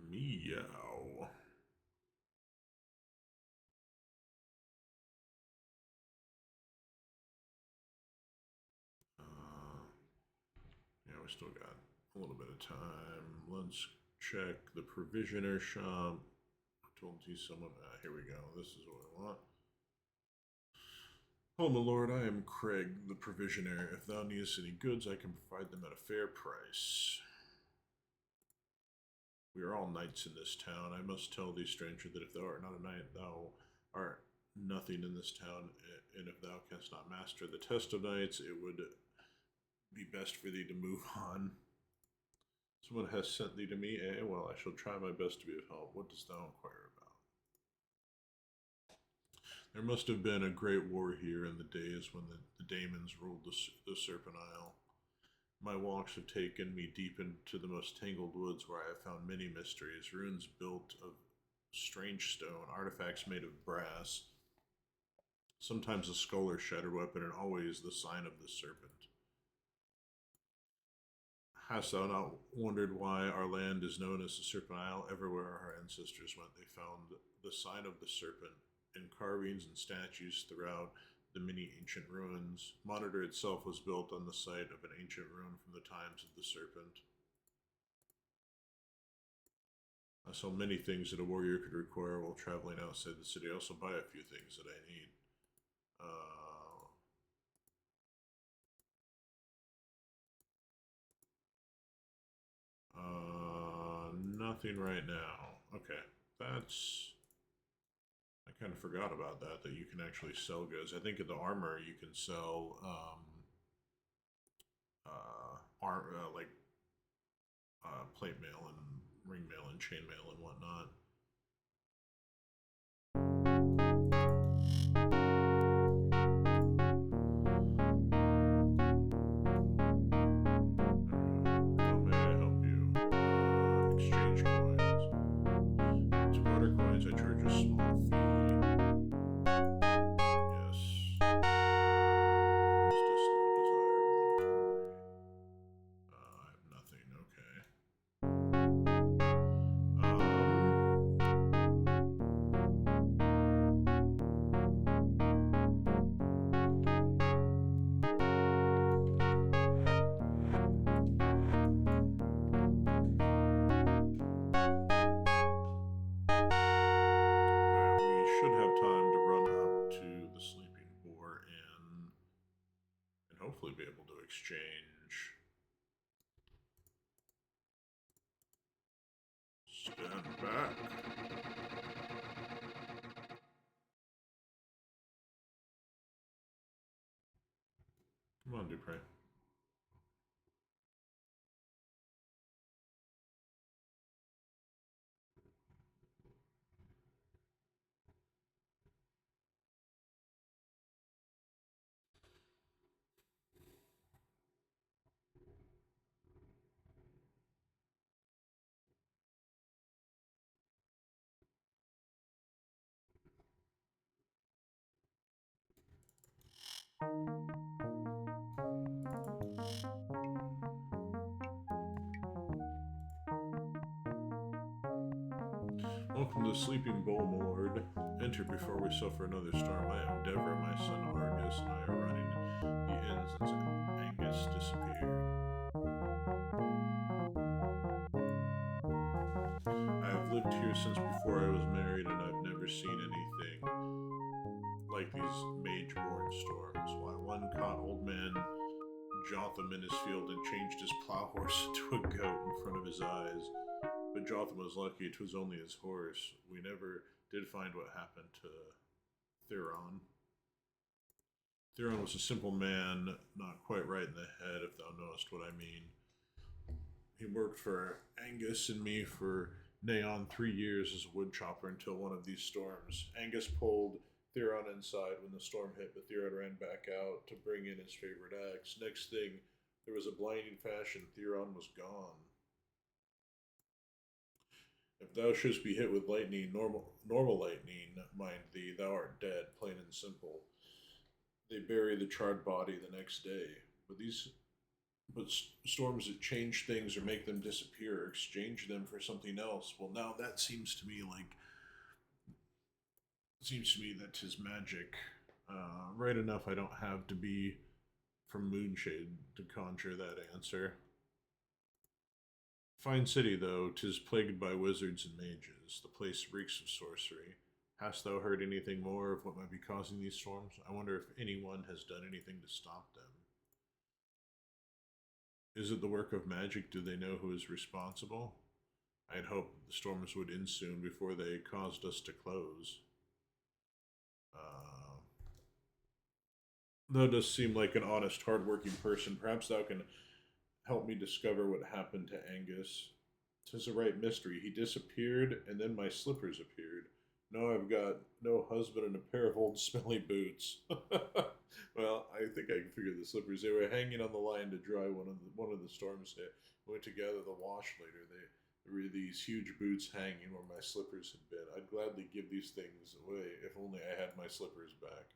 Meow. Yeah, we still got a little bit of time. Let's check the provisioner shop. I told you someone. Here we go. This is what I want. Oh, my lord, I am Craig, the provisioner. If thou needest any goods, I can provide them at a fair price. We are all knights in this town. I must tell thee, stranger, that if thou art not a knight, thou art nothing in this town, and if thou canst not master the test of knights, it would be best for thee to move on. Someone has sent thee to me, eh? Well, I shall try my best to be of help. What dost thou inquire about? There must have been a great war here in the days when the daemons ruled the Serpent Isle. My walks have taken me deep into the most tangled woods where I have found many mysteries, ruins built of strange stone, artifacts made of brass, sometimes a skull or shattered weapon, and always the sign of the serpent. Hast thou not wondered why our land is known as the Serpent Isle? Everywhere our ancestors went, they found the sign of the serpent in carvings and statues throughout the many ancient ruins. Monitor itself was built on the site of an ancient ruin from the times of the serpent. I saw many things that a warrior could require while traveling outside the city. I also buy a few things that I need. Nothing right now. Okay, that's... I kind of forgot about that you can actually sell goods. I think at the armor you can sell, plate mail and ring mail and chain mail and whatnot. How may I help you? Exchange coins. To butter coins, I charge a small fee. Yes. Coins dost thou desire monetary? I have nothing. Okay. We should have time to run up to the sleeping port and hopefully be able to exchange. Stand back. Come on, Dupre. Welcome to the Sleeping Bowl, my lord. Enter before we suffer another storm. I am Dever, my son Argus, and I are running the inn since Angus disappeared. I have lived here since before I was married, and I've never seen anything like these mage-born storms. Why, one caught old man Jotham in his field and changed his plow horse into a goat in front of his eyes. But Jotham was lucky, 'twas only his horse. We never did find what happened to Theron. Theron was a simple man, not quite right in the head, if thou knowest what I mean. He worked for Angus and me for nigh on 3 years as a woodchopper until one of these storms. Angus pulled Theron inside when the storm hit, but Theron ran back out to bring in his favorite axe. Next thing, there was a blinding flash and Theron was gone. If thou shouldst be hit with lightning, normal lightning, mind thee, thou art dead, plain and simple. They bury the charred body the next day. But storms that change things or make them disappear, or exchange them for something else. Well, now that seems to me that 'tis magic. Right enough, I don't have to be from Moonshade to conjure that answer. Fine city, though, 'tis plagued by wizards and mages. The place reeks of sorcery. Hast thou heard anything more of what might be causing these storms? I wonder if anyone has done anything to stop them. Is it the work of magic? Do they know who is responsible? I'd hoped the storms would end soon before they caused us to close. Thou dost seem like an honest, hard-working person. Perhaps thou can help me discover what happened to Angus. 'Tis a right mystery. He disappeared, and then my slippers appeared. Now I've got no husband and a pair of old smelly boots. Well, I think I can figure the slippers. They were hanging on the line to dry one of the storms hit. Went to gather the wash later. There were these huge boots hanging where my slippers had been. I'd gladly give these things away if only I had my slippers back.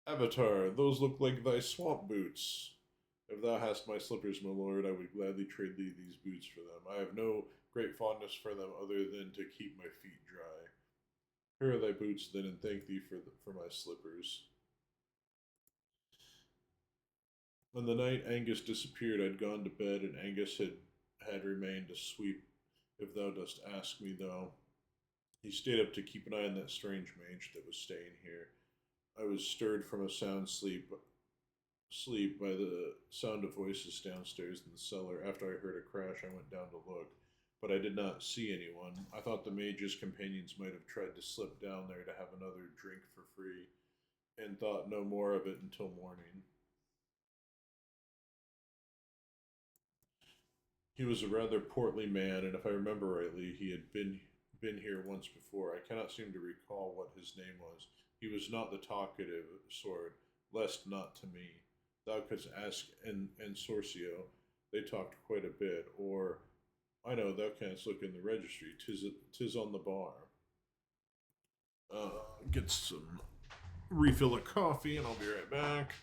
Avatar, those look like thy swamp boots. If thou hast my slippers, my lord, I would gladly trade thee these boots for them. I have no great fondness for them other than to keep my feet dry. Here are thy boots, then, and thank thee for my slippers. On the night Angus disappeared, I'd gone to bed, and Angus had remained asleep, if thou dost ask me, though. He stayed up to keep an eye on that strange mage that was staying here. I was stirred from a sound sleep by the sound of voices downstairs in the cellar. After I heard a crash, I went down to look, but I did not see anyone. I thought the mage's companions might have tried to slip down there to have another drink for free, and thought no more of it until morning. He was a rather portly man, and if I remember rightly, he had been here once before. I cannot seem to recall what his name was. He was not the talkative sort, lest not to me. Thou couldst ask and Sorcio. They talked quite a bit. Or, I know, thou canst look in the registry. 'Tis on the bar. Get some refill of coffee, and I'll be right back.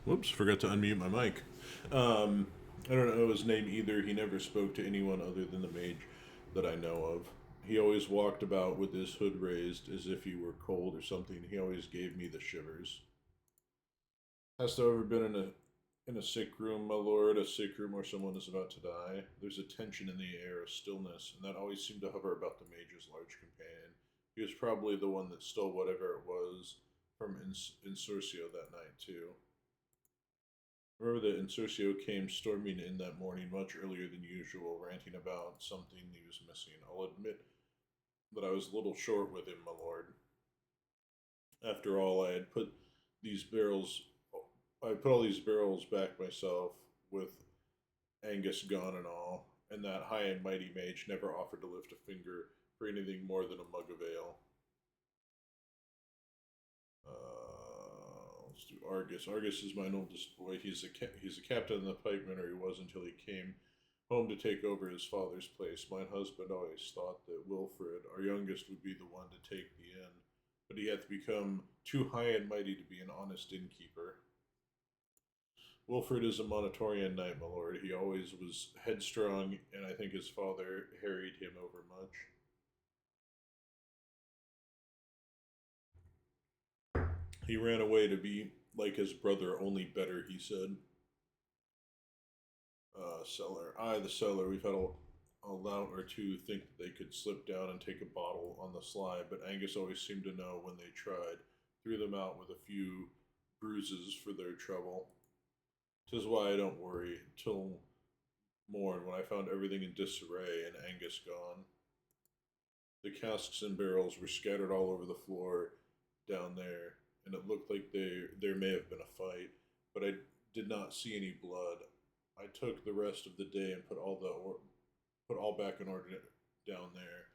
Whoops, forgot to unmute my mic. I don't know his name either. He never spoke to anyone other than the mage that I know of. He always walked about with his hood raised as if he were cold or something. He always gave me the shivers. Hast thou ever been in a sick room, my lord, a sick room where someone is about to die? There's a tension in the air, a stillness, and that always seemed to hover about the mage's large companion. He was probably the one that stole whatever it was from Insurcio that night, too. Remember that Insurcio came storming in that morning much earlier than usual, ranting about something he was missing. I'll admit that I was a little short with him, my lord. After all, these barrels I put all these barrels back myself, with Angus gone and all, and that high and mighty mage never offered to lift a finger for anything more than a mug of ale. Let's do Argus. Argus is mine oldest boy. He's a captain in the pikemen, or he was until he came home to take over his father's place. My husband always thought that Wilfred, our youngest, would be the one to take the inn, but he had to become too high and mighty to be an honest innkeeper. Wilfred is a Monitorian knight, my lord. He always was headstrong, and I think his father harried him over much. He ran away to be like his brother, only better, he said. Cellar. The cellar. We've had a lout or two think that they could slip down and take a bottle on the sly, but Angus always seemed to know when they tried, threw them out with a few bruises for their trouble. 'Tis why I don't worry till morn, when I found everything in disarray and Angus gone. The casks and barrels were scattered all over the floor down there, and it looked like there may have been a fight, but I did not see any blood. I took the rest of the day and put all back in order down there,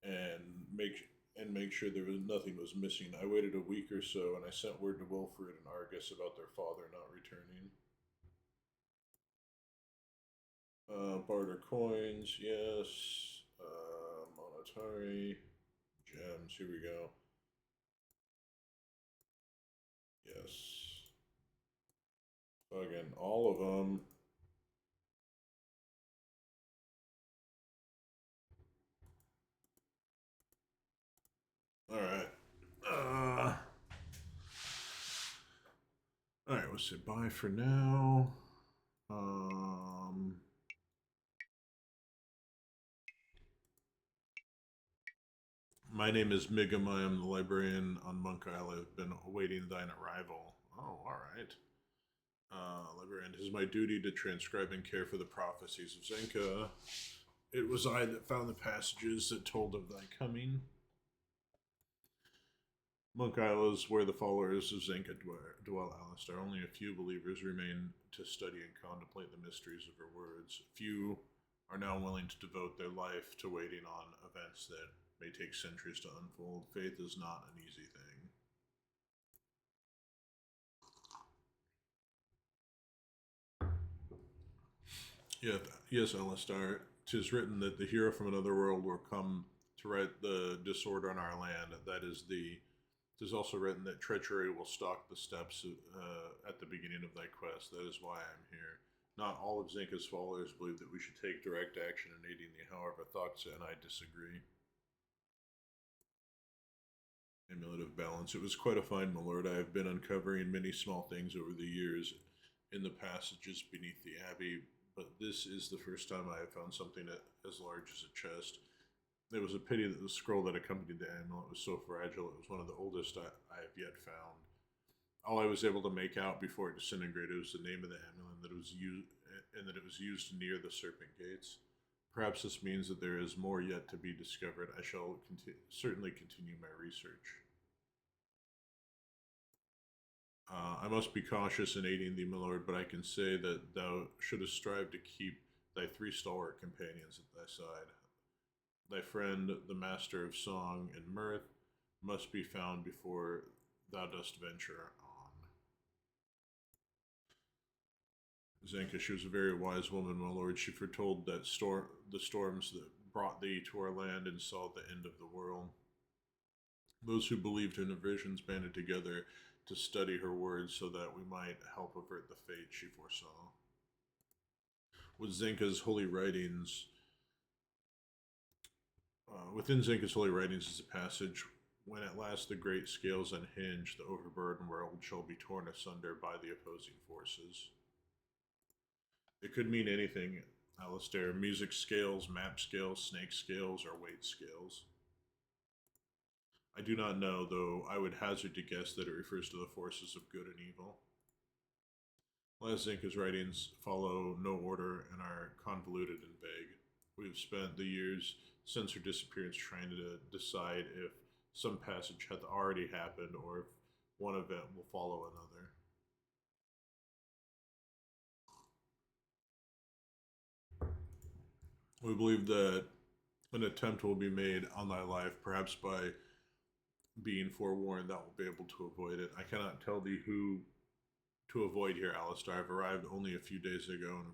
and make sure nothing was missing. I waited a week or so, and I sent word to Wilfred and Argus about their father not returning. Barter coins, yes. Monetary gems. Here we go. Yes. Again, all of them. All right. All right. We'll say bye for now. My name is Migam. I am the librarian on Monk Isle. I've been awaiting thine arrival. Oh, all right. Librarian, it is my duty to transcribe and care for the prophecies of Zenka. It was I that found the passages that told of thy coming. Monk Isle is where the followers of Zenka dwell, Alistair. Only a few believers remain to study and contemplate the mysteries of her words. Few are now willing to devote their life to waiting on events that may take centuries to unfold. Faith is not an easy thing. Yes, Alistar. 'Tis written that the hero from another world will come to right the disorder on our land. That is the. 'Tis also written that treachery will stalk the steps at the beginning of thy quest. That is why I am here. Not all of Zenka's followers believe that we should take direct action in aiding thee. However, Thoxa and I disagree. Amulet of Balance. It was quite a find, my lord. I have been uncovering many small things over the years in the passages beneath the abbey, but this is the first time I have found something as large as a chest. It was a pity that the scroll that accompanied the amulet was so fragile. It was one of the oldest I have yet found. All I was able to make out before it disintegrated was the name of the amulet, and that it was used near the Serpent Gates. Perhaps this means that there is more yet to be discovered. I shall certainly continue my research. I must be cautious in aiding thee, my lord, but I can say that thou shouldst strive to keep thy 3 stalwart companions at thy side. Thy friend, the master of song and mirth, must be found before thou dost venture on. Zenka, she was a very wise woman, my lord. She foretold that the storms that brought thee to our land and saw the end of the world. Those who believed in her visions banded together to study her words so that we might help avert the fate she foresaw. Within Zinka's holy writings is a passage, when at last the great scales unhinge, the overburdened world shall be torn asunder by the opposing forces. It could mean anything, Alistair. Music scales, map scales, snake scales, or weight scales. I do not know, though I would hazard to guess that it refers to the forces of good and evil. Zinka's writings follow no order and are convoluted and vague. We have spent the years since her disappearance trying to decide if some passage hath already happened or if one event will follow another. We believe that an attempt will be made on thy life, perhaps by being forewarned that will be able to avoid it. I cannot tell thee who to avoid here, Alistair. I've arrived only a few days ago and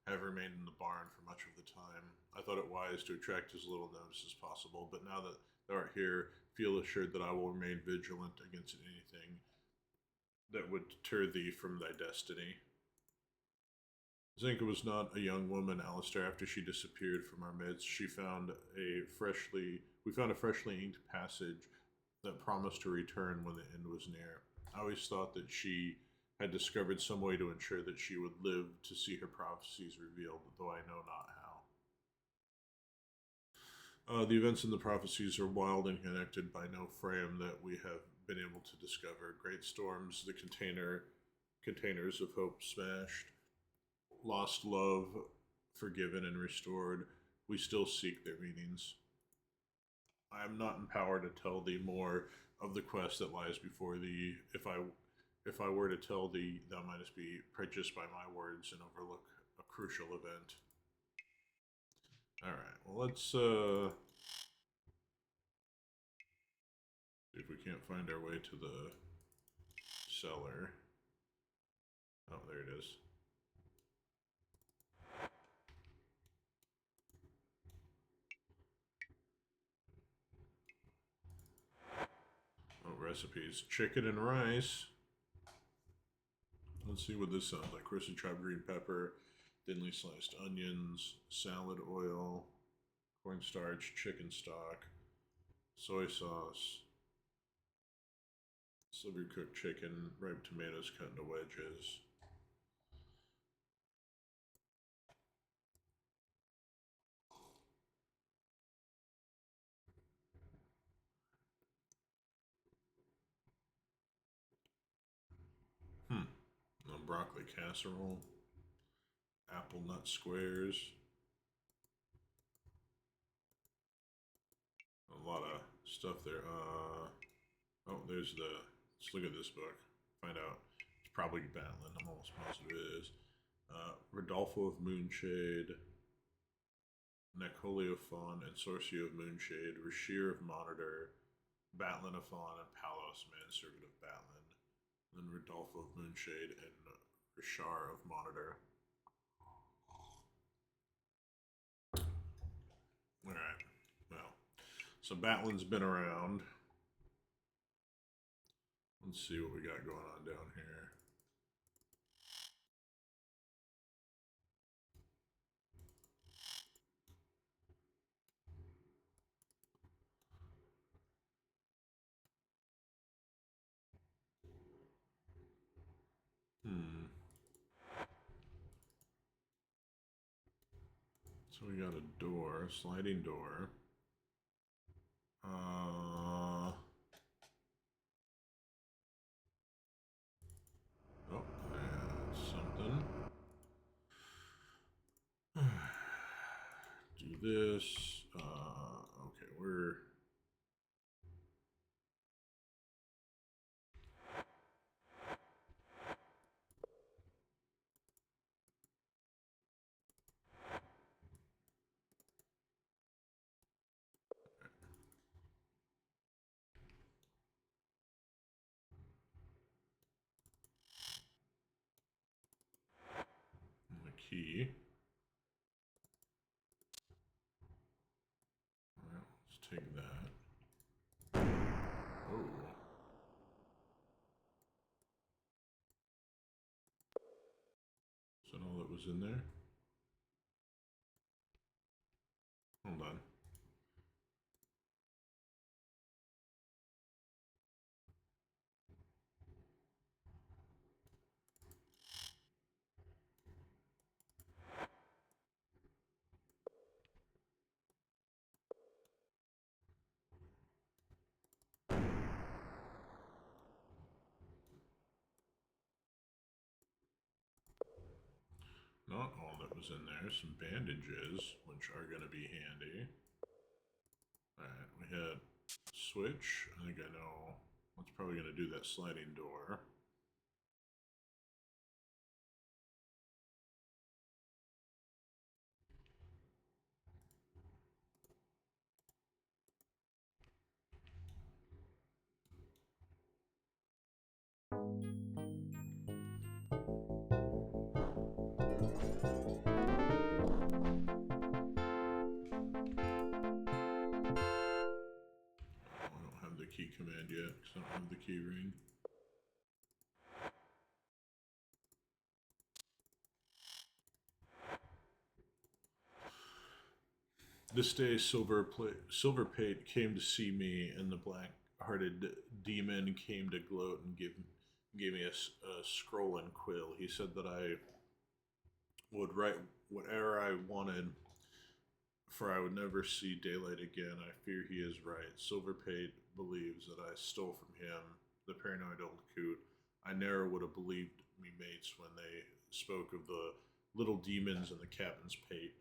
have remained in the barn for much of the time. I thought it wise to attract as little notice as possible, but now that thou art here, feel assured that I will remain vigilant against anything that would deter thee from thy destiny. Zinka was not a young woman, Alistair. After she disappeared from our midst, we found a freshly inked passage that promised to return when the end was near. I always thought that she had discovered some way to ensure that she would live to see her prophecies revealed, though I know not how. The events in the prophecies are wild and connected by no frame that we have been able to discover. Great storms, the containers of hope smashed, lost love forgiven and restored. We still seek their meanings. I am not empowered to tell thee more of the quest that lies before thee. If I were to tell thee, thou mightest be prejudiced by my words and overlook a crucial event. Alright, well let's see if we can't find our way to the cellar. Oh, there it is. Oh, recipes. Chicken and rice. Let's see what this sounds like. Roasted chopped green pepper, thinly sliced onions, salad oil, cornstarch, chicken stock, soy sauce, sliver cooked chicken, ripe tomatoes cut into wedges. Broccoli casserole, apple nut squares. A lot of stuff there. Oh, there's let's look at this book. Find out. It's probably Batlin. I'm almost positive it is. Rodolfo of Moonshade, Necolio Fawn, and Sorcio of Moonshade, Rashir of Monitor, Batlin of Fawn, and Palos, manservant of Batlin. Then Rodolfo of Moonshade and Rashar of Monitor. Alright, well, so Batlin's been around. Let's see what we got going on down here. So we got a door, sliding door. Oh, that's something. Do this. Okay, we're... The key. Well, let's take that. was in there. Hold on. Not all that was in there. Some bandages, which are going to be handy. Alright, we had switch. I think I know what's probably going to do that sliding door. I don't have the key command yet because I don't have the key ring. This day, Silver Pate came to see me, and the black-hearted demon came to gloat and gave me a scroll and quill. He said that I would write whatever I wanted, for I would never see daylight again. I fear he is right. Silver Pate believes that I stole from him, the paranoid old coot. I never would have believed me mates when they spoke of the little demons in the captain's pate,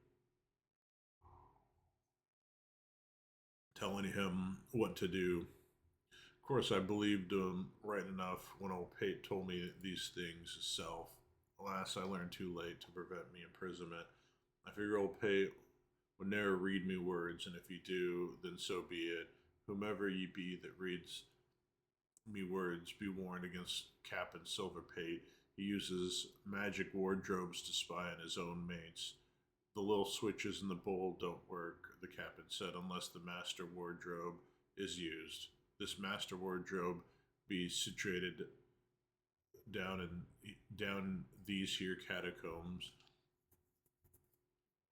telling him what to do. Of course, I believed him right enough when old Pate told me these things himself. Alas, I learned too late to prevent me imprisonment. I figure old Pate would never read me words, and if he do, then so be it. Whomever ye be that reads me words, be warned against Captain Silver Pate. He uses magic wardrobes to spy on his own mates. The little switches in the bowl don't work, the captain said, unless the master wardrobe is used. This master wardrobe be situated down these here catacombs.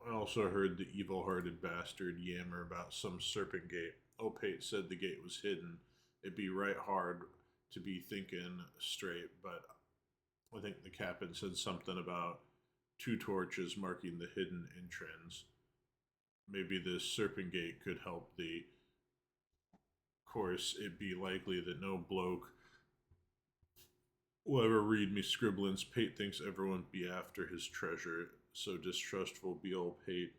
I also heard the evil-hearted bastard yammer about some serpent gate. Opate said the gate was hidden. It'd be right hard to be thinking straight, but I think the captain said something about 2 torches marking the hidden entrance. Maybe this serpent gate could help thee. Of course, it'd be likely that no bloke will ever read me scribblings. Pate thinks everyone be after his treasure, so distrustful be old Pate.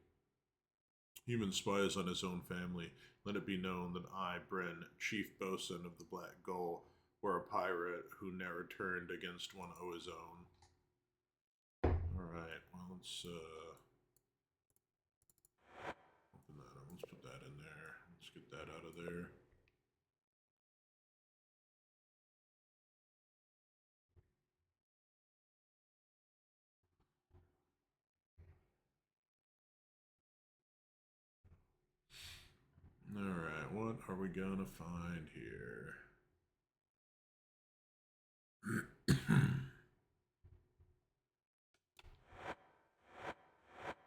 Human spies on his own family. Let it be known that I, Bren, chief boatswain of the Black Gull, were a pirate who never turned against one o' his own. Alright, well, let's open that up. Let's put that in there. Let's get that out of there. Alright, what are we gonna find here?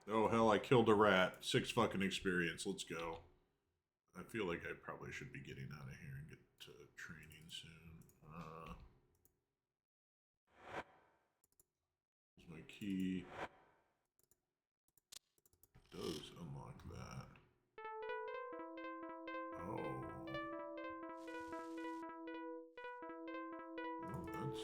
Oh hell, I killed a rat. 6 fucking experience. Let's go. I feel like I probably should be getting out of here and get to training soon. Here's my key. It does unlock that. Oh. Oh, that's...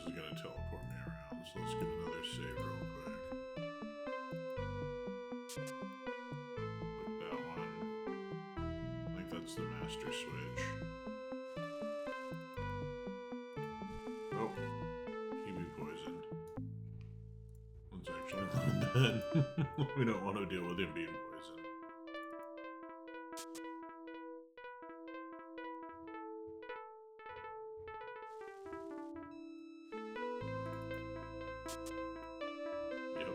this is gonna teleport me around, so let's get another save real quick. Look at that one. I think that's the master switch. Oh, he be poisoned. Let's actually learn that. We don't want to deal with him being poisoned. Yep.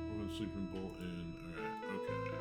We're gonna sleeping bolt in. Alright, okay.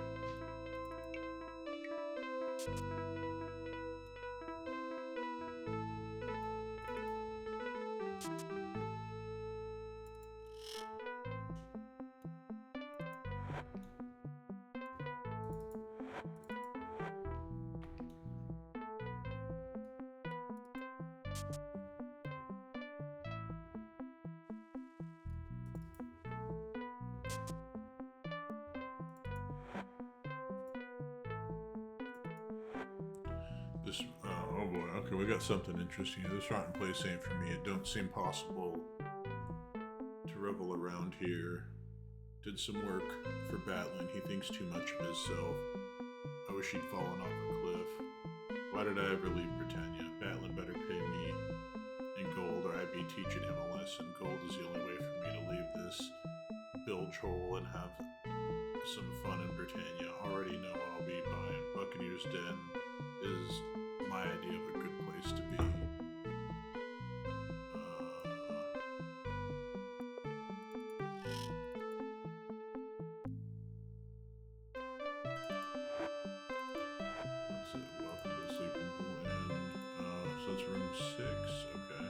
This, oh boy, okay, we got something interesting. This rotten place ain't for me. It don't seem possible to revel around here. Did some work for battling. He thinks too much of himself. I wish he'd fallen off a cliff. Why did I ever leave Britannia? Batlin better pay me in gold or I'd be teaching him a lesson. Gold is the only way for me to leave this bilge hole and have some fun in Britannia. Already know I'll be buying Buccaneer's Den is my idea of a good place to be. That's it. Welcome to the sleeping pool. And so it's room 6. Okay.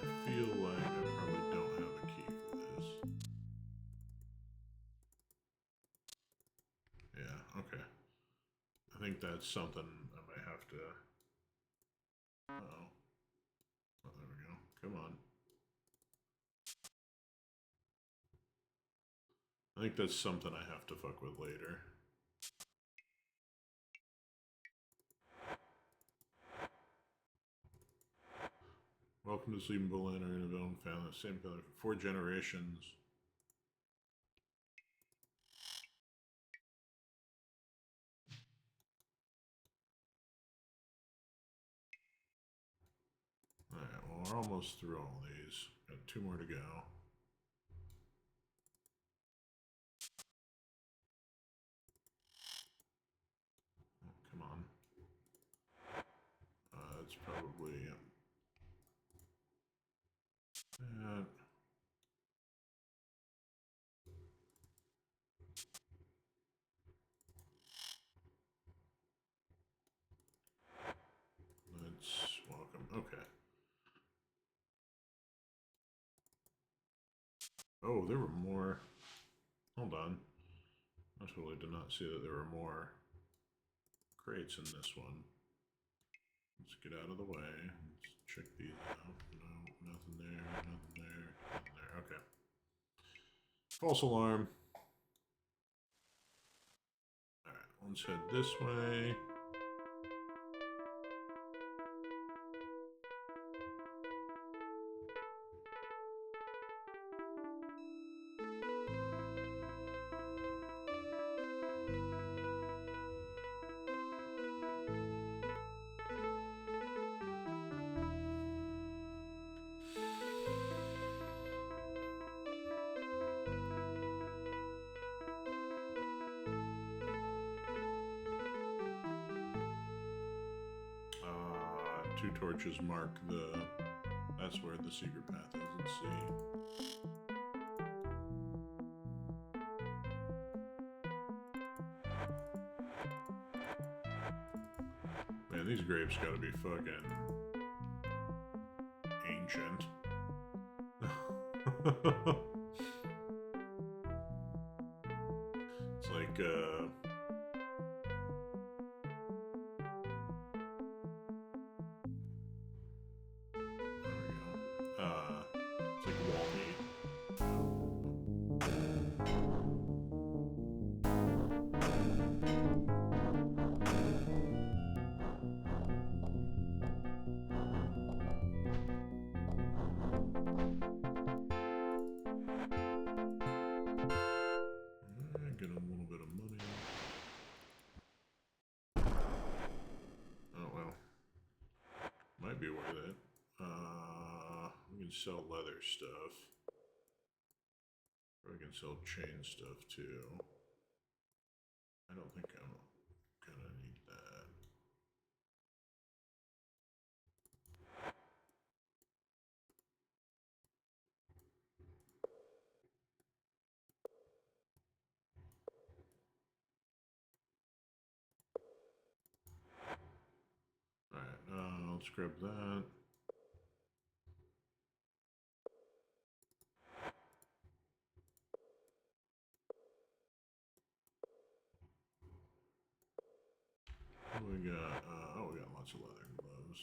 I feel like I probably don't have a key for this. Yeah, okay. I think that's something I might have to... Uh-oh. Oh, there we go. Come on. I think that's something I have to fuck with later. Welcome to Sleeping Bull Inn, or in a villain family. Same family for 4 generations. Alright, well, we're almost through all these. Got 2 more to go. Oh, come on. It's probably... that. Let's welcome. Okay. Oh, there were more. Hold on. I totally did not see that there were more crates in this one. Let's get out of the way. Let's check these out. No, nothing there, nothing there, nothing there. Okay. False alarm. Alright, let's head this way. Two torches mark that's where the secret path is. Let's see. Man, these grapes gotta be fucking ancient. It's like wall meat. Get a little bit of money. Oh well. Might be worth it. We can sell leather stuff. Or we can sell chain stuff too. I don't think I'm gonna need that. Alright, let's grab that. What we got? Oh, we got lots of leather gloves.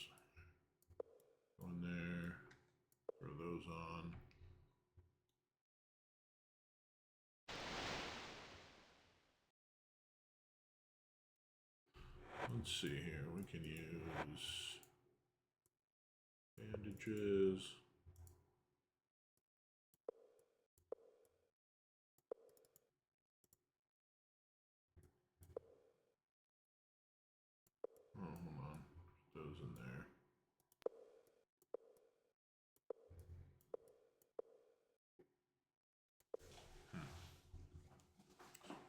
Go in there. Throw those on. Let's see here. We can use bandages. Oh, hold on. Put those in there.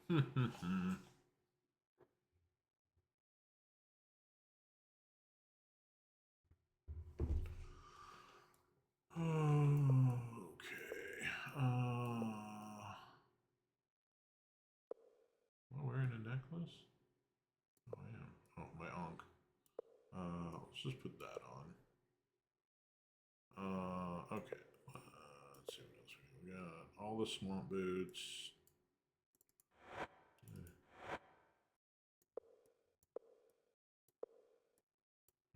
Okay. Am I wearing a necklace? Oh, I am. Oh, my onk. Let's just put that on. Okay. Let's see what else we got. All the swamp boots.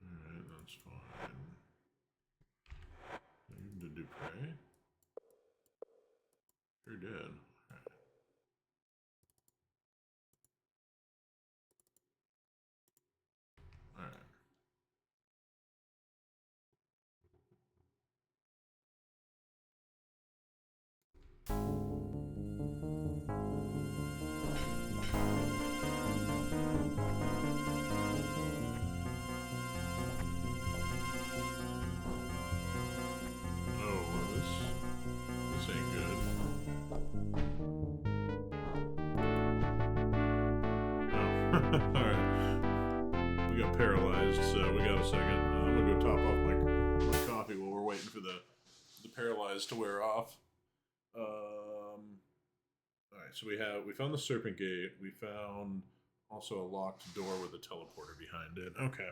Alright, that's fine. Even the Dupre? Sure did. Alright. Alright. Oh, well, this ain't good. Oh, alright. We got paralyzed, so we got a second. I'm gonna go top off my coffee while we're waiting for the paralyzed to wear off. Alright, so we found the Serpent Gate. We found also a locked door with a teleporter behind it. Okay.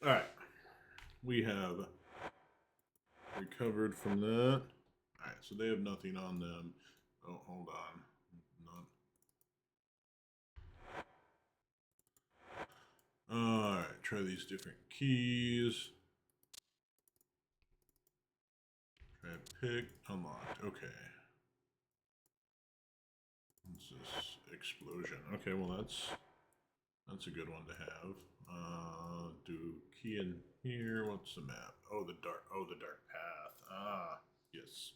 Alright. We have recovered from that. Alright, so they have nothing on them. Oh, hold on. Alright, try these different keys. Try pick, unlocked, okay. What's this? Explosion. Okay, well that's a good one to have. Do key in here, what's the map? Oh, the dark path. Ah, yes.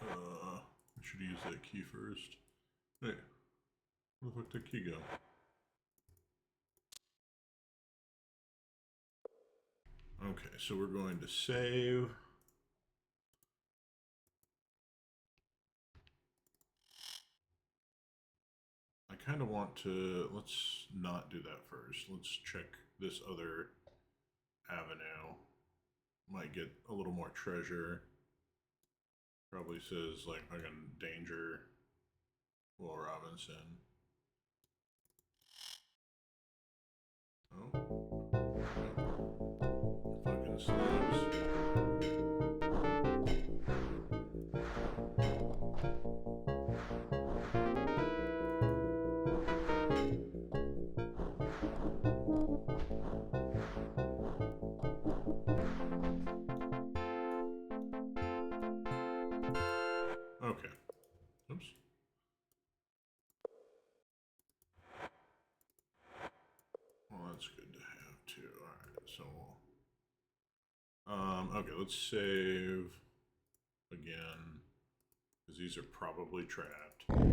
I should use that key first. Hey, where the fuck did that key go? Okay, so we're going to save. I kind of want to, let's not do that first. Let's check this other avenue. Might get a little more treasure. Probably says like fucking danger. Will Robinson. Oh. Fucking slugs. Okay. Oops. Well, that's good to have too. Alright, so okay, let's save again. Because these are probably trapped. Yep.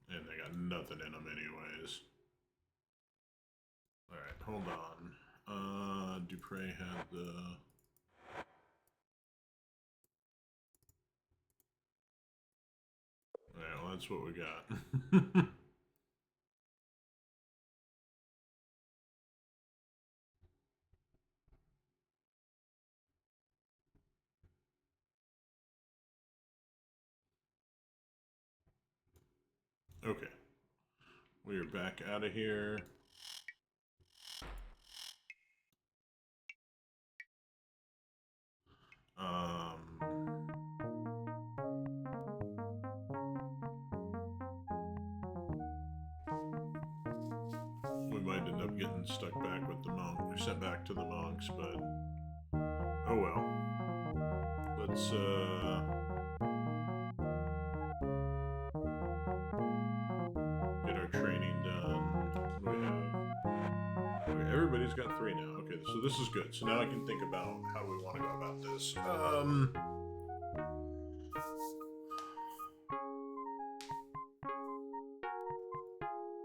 And they got nothing in them anyways. Alright, hold on. Dupre had the... Alright, well that's what we got. Okay. We are back out of here. We might end up getting stuck back with the monk. We're sent back to the monks, but oh well. Let's get our training done. What do we have? Okay, everybody's got 3 now. Okay, so this is good. So now I can think about how we want to go about this.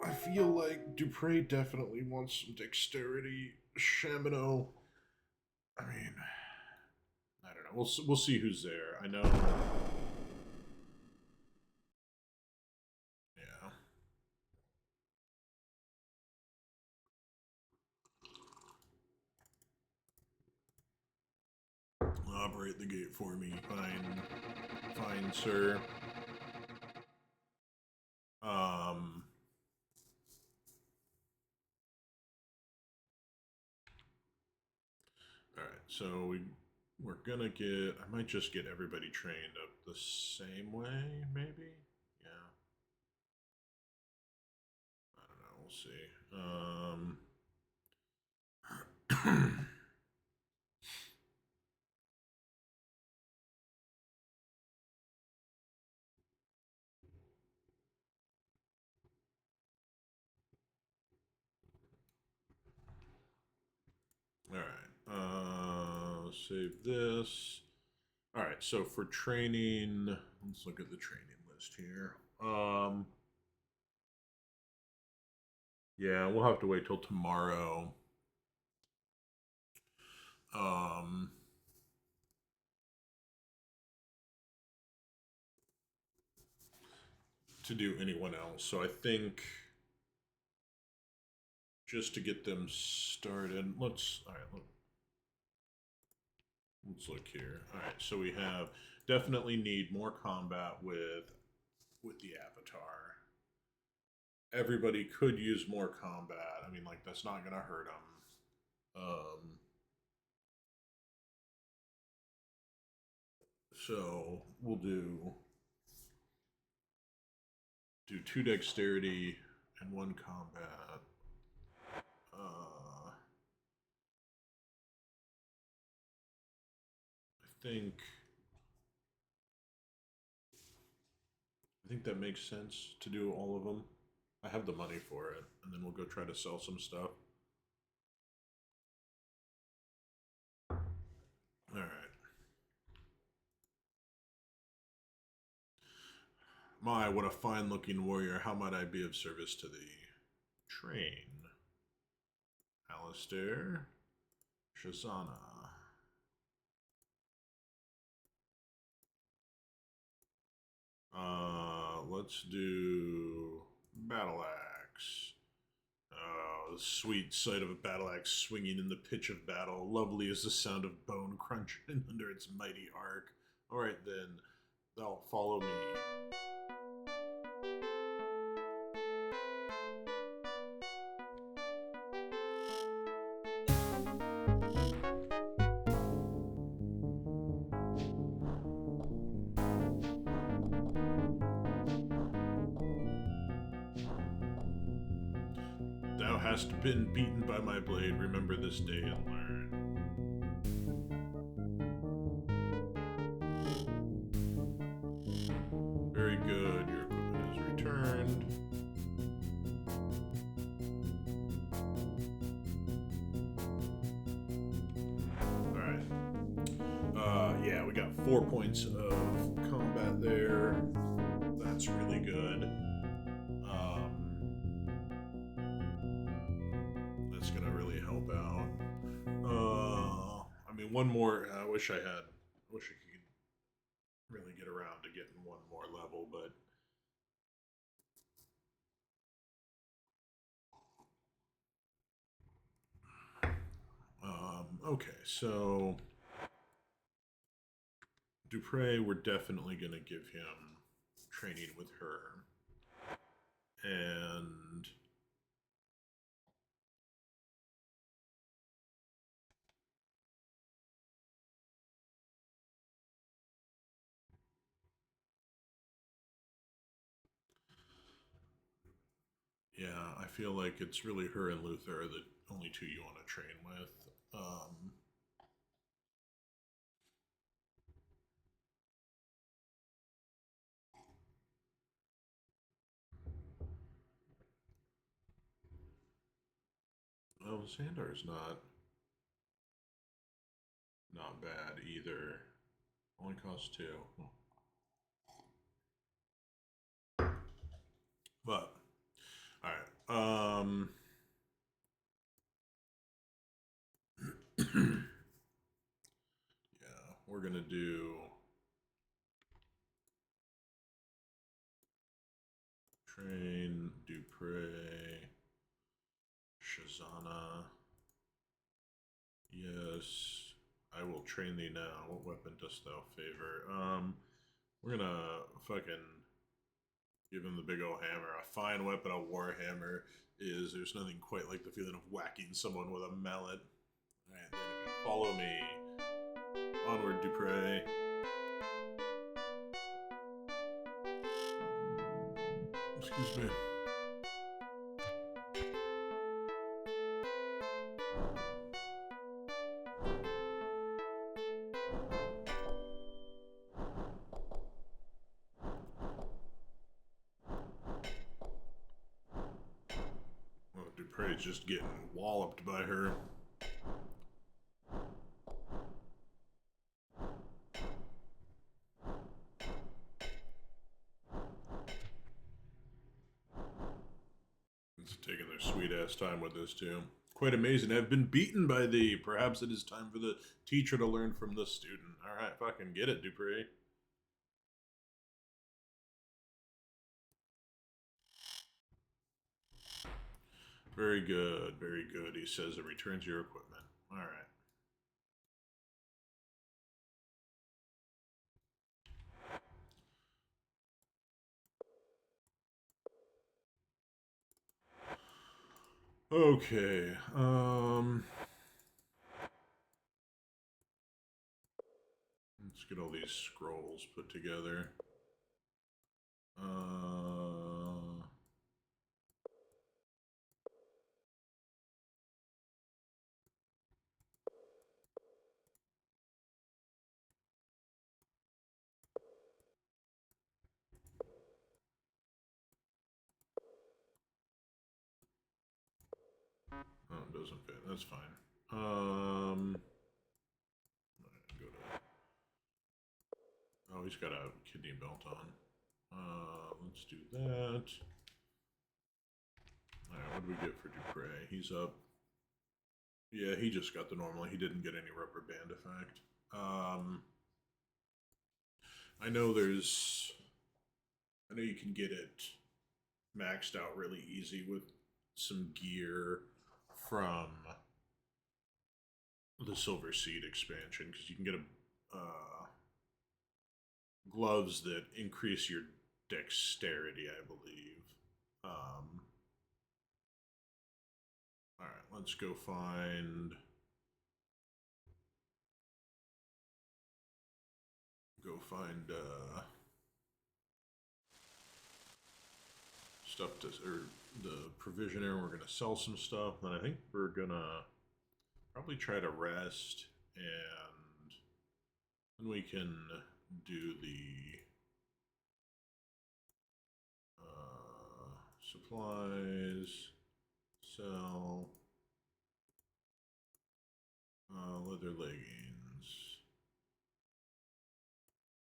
I feel like Dupre definitely wants some dexterity. Chamino, I mean, I don't know. We'll see who's there. I know. Yeah. Operate the gate for me. Fine, sir. Alright, so we're gonna get... I might just get everybody trained up the same way, maybe? Yeah. I don't know, we'll see. Alright, save this. Alright, so for training, let's look at the training list here. Yeah, we'll have to wait till tomorrow. To do anyone else. So I think just to get them started, let's look here. All right, so we have definitely need more combat with the Avatar. everybody could use more combat. I mean, like, that's not gonna hurt them. So we'll do 2 dexterity and 1 combat. I think that makes sense to do all of them. I have the money for it, and then we'll go try to sell some stuff. Alright. My, what a fine looking warrior. How might I be of service to thee? Train. Alistair. Shazana. Let's do battle axe. Oh, the sweet sight of a battle axe swinging in the pitch of battle. Lovely is the sound of bone crunching under its mighty arc. All right, then, thou follow me. Thou hast been beaten by my blade. Remember this day and learn. Very good. Your equipment is returned. Alright. Yeah, we got 4 points of combat there. That's really good. That's gonna really help out. I mean, one more. I wish I could really get around to getting one more level, but okay. So Dupre, we're definitely gonna give him training with her, and yeah, I feel like it's really her and Luther are the only two you want to train with. Oh, Xandar's not bad either. Only costs 2. But all right. Yeah, we're gonna do train Dupre, Shazana. Yes, I will train thee now. What weapon dost thou favor? We're gonna fucking give him the big old hammer. A fine weapon, a war hammer is. There's nothing quite like the feeling of whacking someone with a mallet. Alright, then if you follow me. Onward, Dupre. Excuse me. Oh, Dupre's just getting walloped by her. It's taking their sweet ass time with this too. Quite amazing. I've been beaten by thee. Perhaps it is time for the teacher to learn from the student. Alright, fucking get it, Dupre. Very good, very good. He says it returns your equipment. Alright. Okay. Let's get all these scrolls put together. Oh, it doesn't fit. That's fine. Go to. Oh, he's got a kidney belt on. Let's do that. Alright, what do we get for Dupre? He's up. Yeah, he just got the normal. He didn't get any rubber band effect. I know there's. I know you can get it maxed out really easy with some gear from the Silver Seed expansion because you can get gloves that increase your dexterity, I believe. All right, let's go find stuff to or the provisioner. We're gonna sell some stuff. Then I think we're gonna probably try to rest, and then we can do the supplies, sell, leather leggings.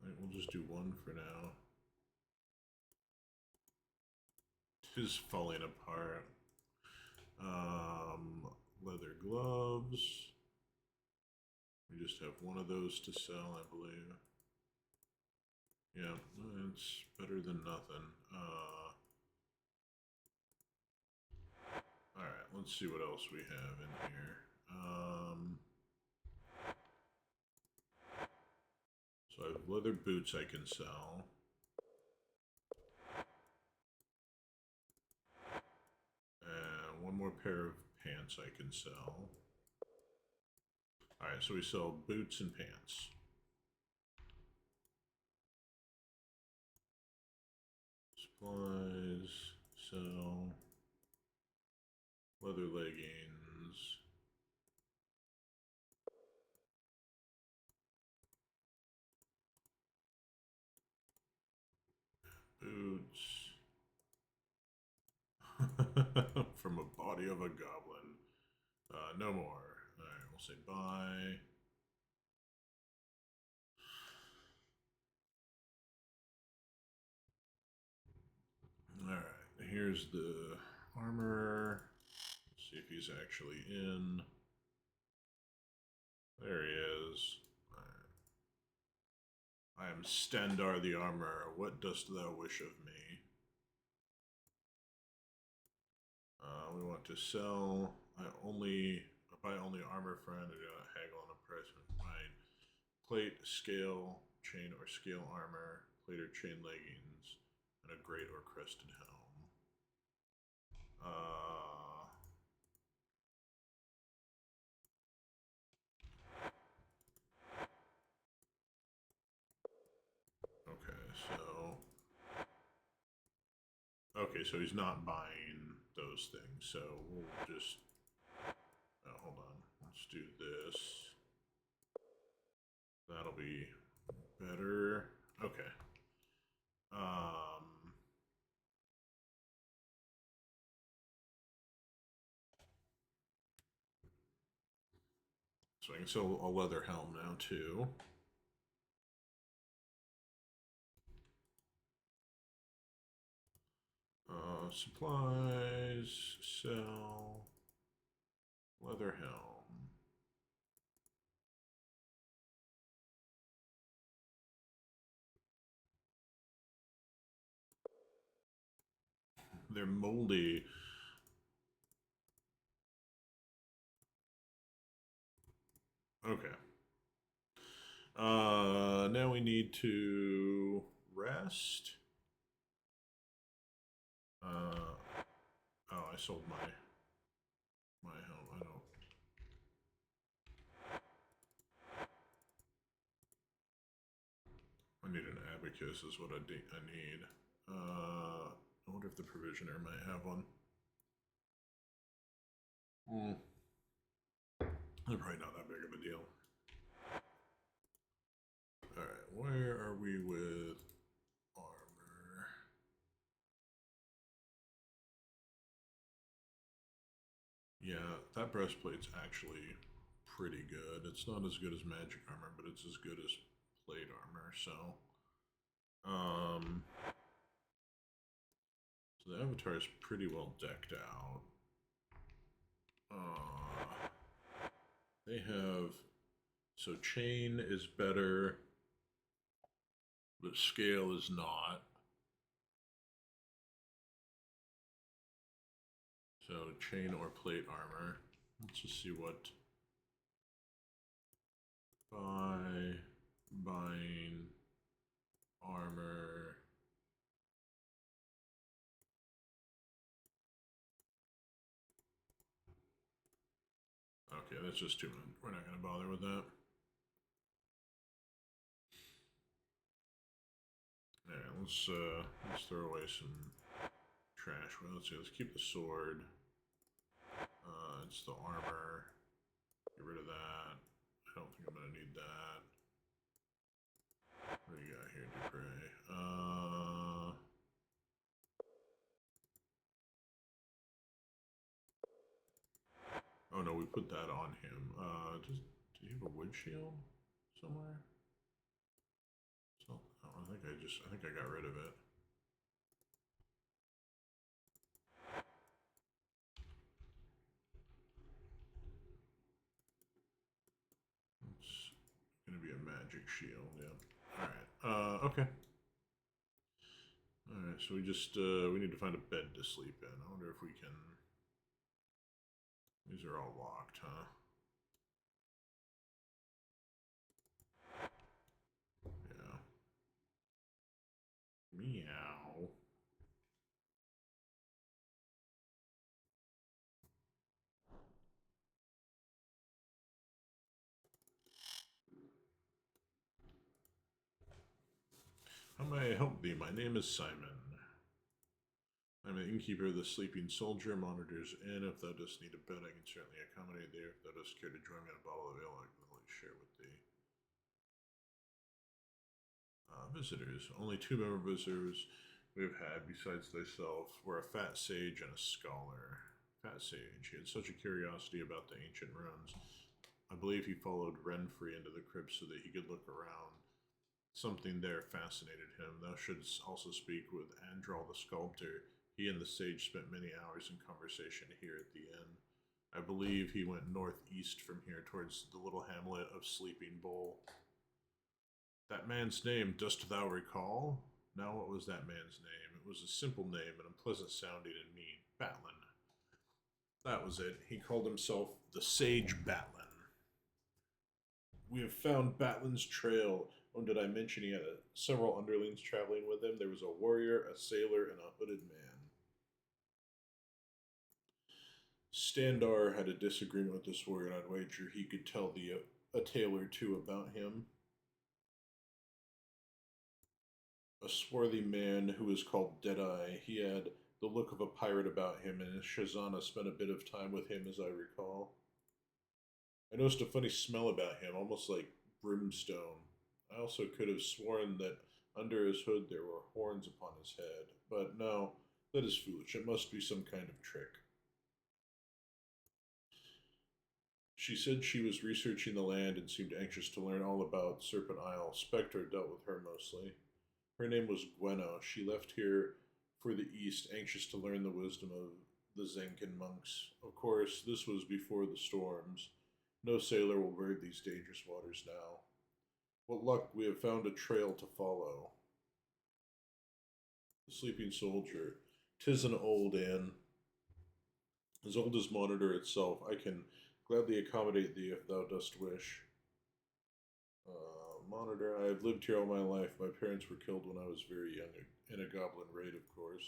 Alright, we'll just do one for now. It is falling apart. Leather gloves. We just have one of those to sell, I believe. Yeah, it's better than nothing. Alright, let's see what else we have in here. So I have leather boots I can sell. And one more pair of pants I can sell. Alright, so we sell boots and pants. Supplies, sell, leather leggings. Boots. From a body of a goblin. No more. Alright, we'll say bye. Alright, here's the armor. Let's see if he's actually in. There he is. I am Stendar the Armor. What dost thou wish of me? We want to sell. I buy only armor friend. I do not haggle on the price of mine. Plate, scale, chain or scale armor, plate or chain leggings, and a great or crested helm. Okay, so he's not buying those things. So we'll just. Oh, hold on. Let's do this. That'll be better. Okay. So I can sell a leather helm now too. Supplies, sell, leather helm. They're moldy. Okay. Now we need to rest. Oh, I sold my My helm, I don't. I need an abacus is what I need. I wonder if the provisioner might have one. They're probably not that big of a deal. Alright, where are we with armor? Yeah, that breastplate's actually pretty good. It's not as good as magic armor, but it's as good as plate armor, so so the avatar is pretty well decked out. They have, so chain is better, but scale is not. So chain or plate armor. Let's just see what buying armor. Okay, that's just too much. We're not gonna bother with that. Alright, let's throw away some trash. Well, let's see, let's keep the sword. It's the armor. Get rid of that. I don't think I'm gonna need that. What do you got here, Dupre? Oh no, we put that on him. Did he have a wood shield somewhere? So, oh, I think I got rid of it. It's gonna be a magic shield, yeah. Alright, okay. Alright, so we need to find a bed to sleep in. I wonder if we can... These are all locked, huh? Yeah. Meow. How may I help thee? My name is Simon. I'm an innkeeper of the Sleeping Soldier, monitors inn. If thou dost need a bed, I can certainly accommodate thee. If thou dost care to join me in a bottle of ale, I can gladly share with thee. Visitors. Only 2 member visitors we have had, besides thyself, were a fat sage and a scholar. Fat sage. He had such a curiosity about the ancient ruins. I believe he followed Renfrey into the crypt so that he could look around. Something there fascinated him. Thou shouldst also speak with Andral the sculptor. He and the sage spent many hours in conversation here at the inn. I believe he went northeast from here towards the little hamlet of Sleeping Bowl. That man's name, dost thou recall? Now what was that man's name? It was a simple name and unpleasant sounding and mean. Batlin. That was it. He called himself the Sage Batlin. We have found Batlin's trail. Oh, did I mention he had several underlings traveling with him? There was a warrior, a sailor, and a hooded man. Standar had a disagreement with this warrior, and I'd wager he could tell a tale or two about him. A swarthy man who was called Deadeye. He had the look of a pirate about him, and Shazana spent a bit of time with him, as I recall. I noticed a funny smell about him, almost like brimstone. I also could have sworn that under his hood there were horns upon his head, but no, that is foolish. It must be some kind of trick. She said she was researching the land and seemed anxious to learn all about Serpent Isle. Spectre dealt with her mostly. Her name was Gweno. She left here for the east, anxious to learn the wisdom of the Zenkin monks. Of course, this was before the storms. No sailor will brave these dangerous waters now. What luck, we have found a trail to follow. The Sleeping Soldier. 'Tis an old inn, as old as Monitor itself. I can gladly accommodate thee if thou dost wish. Monitor, I have lived here all my life. My parents were killed when I was very young, in a goblin raid, of course.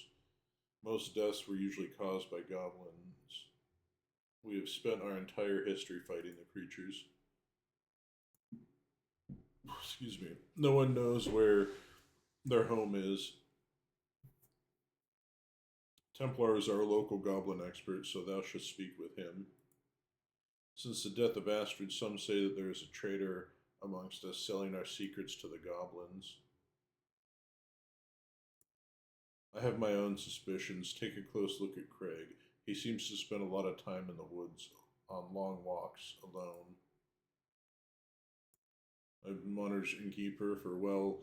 Most deaths were usually caused by goblins. We have spent our entire history fighting the creatures. Excuse me. No one knows where their home is. Templar is our local goblin expert, so thou shouldst speak with him. Since the death of Astrid, some say that there is a traitor amongst us selling our secrets to the goblins. I have my own suspicions. Take a close look at Craig. He seems to spend a lot of time in the woods on long walks alone. I've been Monitor's innkeeper for, well,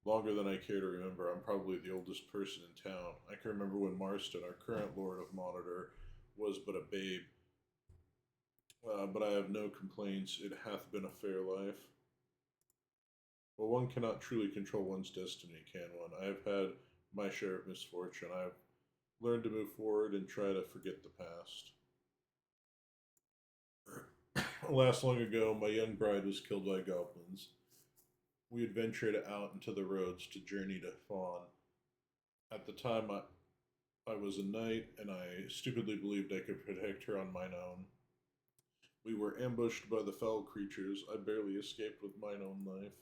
longer than I care to remember. I'm probably the oldest person in town. I can remember when Marston, our current Lord of Monitor, was but a babe. But I have no complaints. It hath been a fair life. Well, one cannot truly control one's destiny, can one? I have had my share of misfortune. I have learned to move forward and try to forget the past. Alas, long ago, my young bride was killed by goblins. We had ventured out into the roads to journey to Fawn. At the time, I was a knight, and I stupidly believed I could protect her on mine own. We were ambushed by the foul creatures. I barely escaped with mine own life.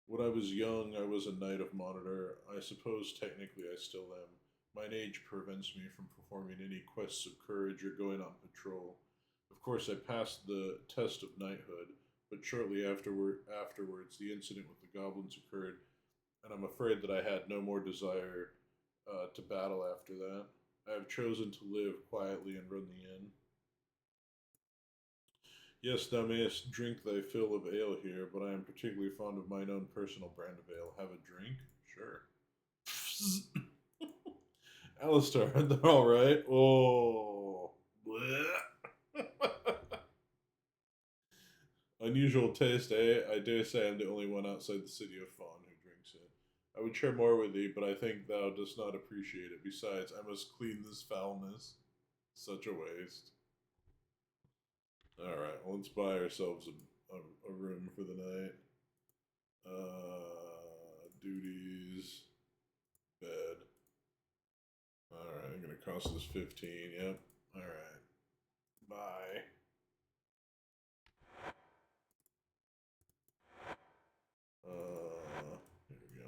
When I was young, I was a knight of Monitor. I suppose technically I still am. Mine age prevents me from performing any quests of courage or going on patrol. Of course, I passed the test of knighthood, but shortly afterwards, the incident with the goblins occurred, and I'm afraid that I had no more desire to battle after that. I have chosen to live quietly and run the inn. Yes, thou mayest drink thy fill of ale here, but I am particularly fond of mine own personal brand of ale. Have a drink? Sure. Alistair, they're alright. Oh. Unusual taste, eh? I dare say I'm the only one outside the city of Fawn who drinks it. I would share more with thee, but I think thou dost not appreciate it. Besides, I must clean this foulness. Such a waste. Alright, well, let's buy ourselves a room for the night. Duties. Bed. Alright, gonna cost us 15, yep. Alright. Bye. Here we go.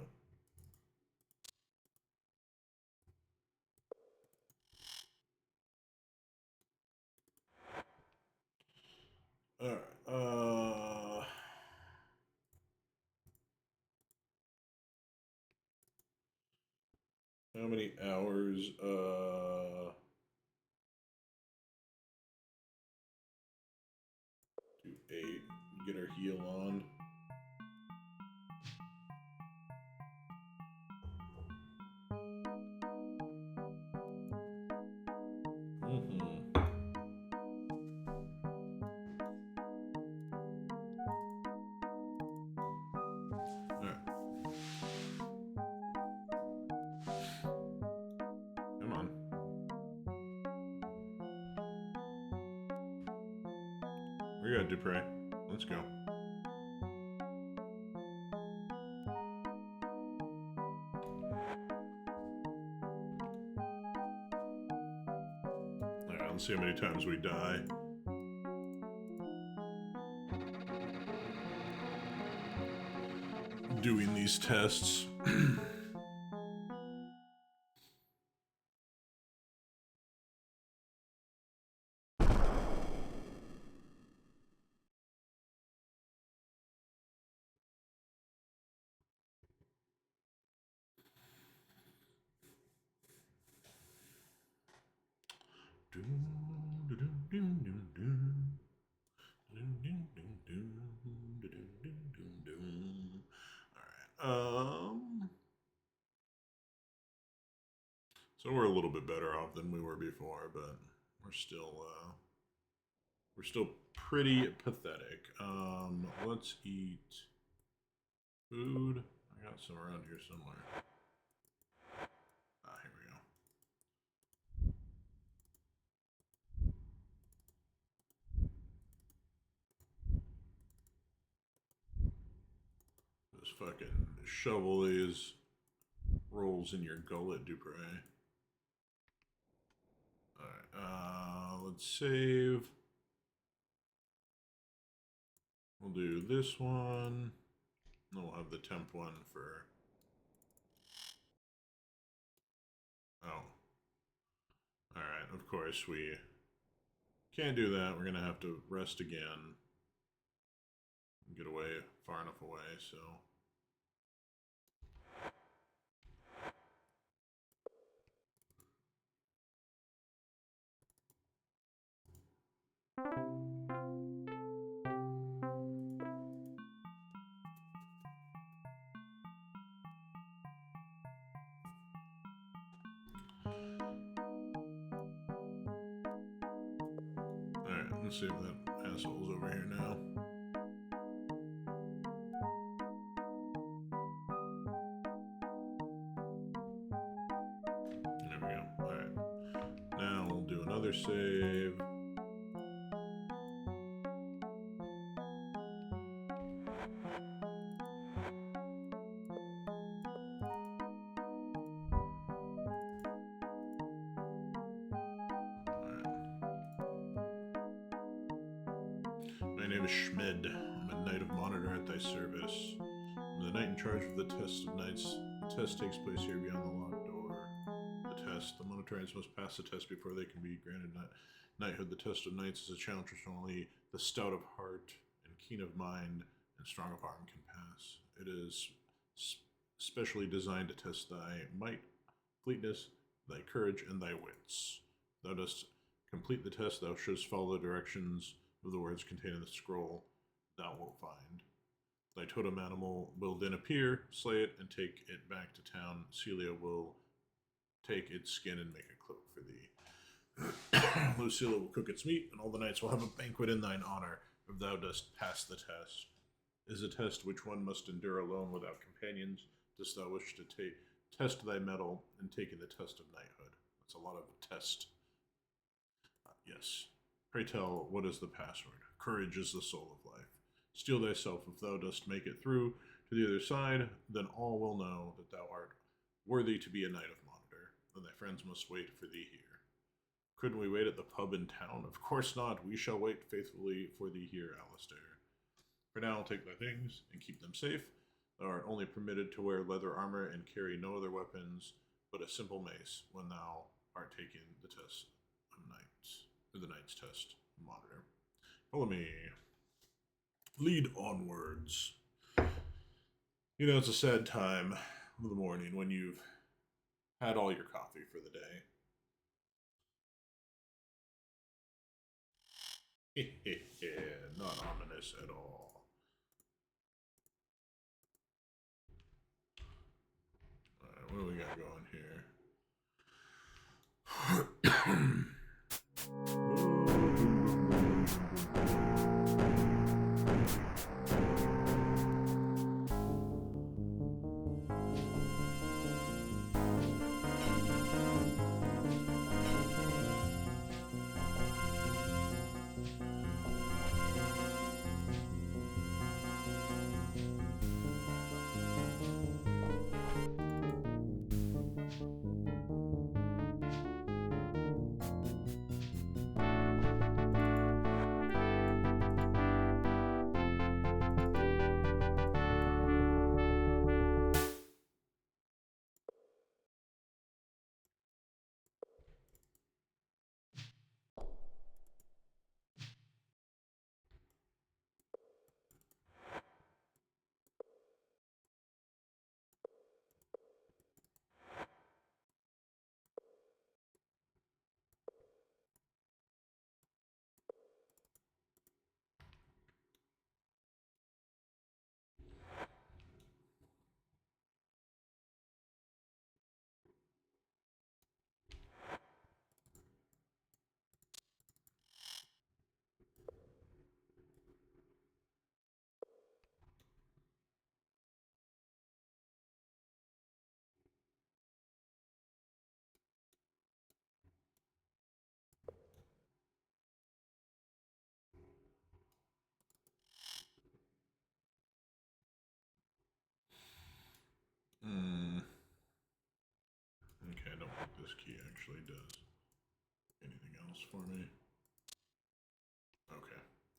Alright, how many hours, do 8, get our heal on. Alright. Come on. We're good, Dupre. Let's go. Alright, let's see how many times we die. Doing these tests. So we're a little bit better off than we were before, but we're still pretty pathetic. Let's eat food. I got some around here somewhere. Ah, here we go. Just fucking shovel these rolls in your gullet, Dupre. Alright, let's save. We'll do this one. And we'll have the temp one for... Oh. Alright, of course we can't do that. We're going to have to rest again. Get away far enough away, so... Alright, let's see if that asshole's over here now. There we go. Alright. Now we'll do another save. My name is Schmed. I'm a knight of monitor at thy service. I'm the knight in charge of the test of knights. The test takes place here beyond the locked door. The Monetarians must pass the test before they can be granted knighthood. The test of knights is a challenge which only the stout of heart and keen of mind and strong of arm can pass. It is specially designed to test thy might, fleetness, thy courage, and thy wits. Thou dost complete the test, thou shouldst follow the directions of the words contained in the scroll thou wilt find. Thy totem animal will then appear, slay it, and take it back to town. Celia will take its skin and make a cloak for thee. Lucilla will cook its meat, and all the knights will have a banquet in thine honor, if thou dost pass the test. It is a test which one must endure alone without companions. Dost thou wish to test thy mettle and take in the test of knighthood? That's a lot of test. Yes. Pray tell, what is the password? Courage is the soul of life. Steel thyself. If thou dost make it through to the other side, then all will know that thou art worthy to be a knight of monitor, and thy friends must wait for thee here. Couldn't we wait at the pub in town? Of course not. We shall wait faithfully for thee here, Alistair. For now, take thy things and keep them safe. Thou art only permitted to wear leather armor and carry no other weapons but a simple mace when thou art taking the test of knights, or the knight's test monitor. Follow me. Lead onwards. You know, it's a sad time of the morning when you've had all your coffee for the day. Not ominous at all. Alright, what do we got going here? Okay, I don't think this key actually does anything else for me.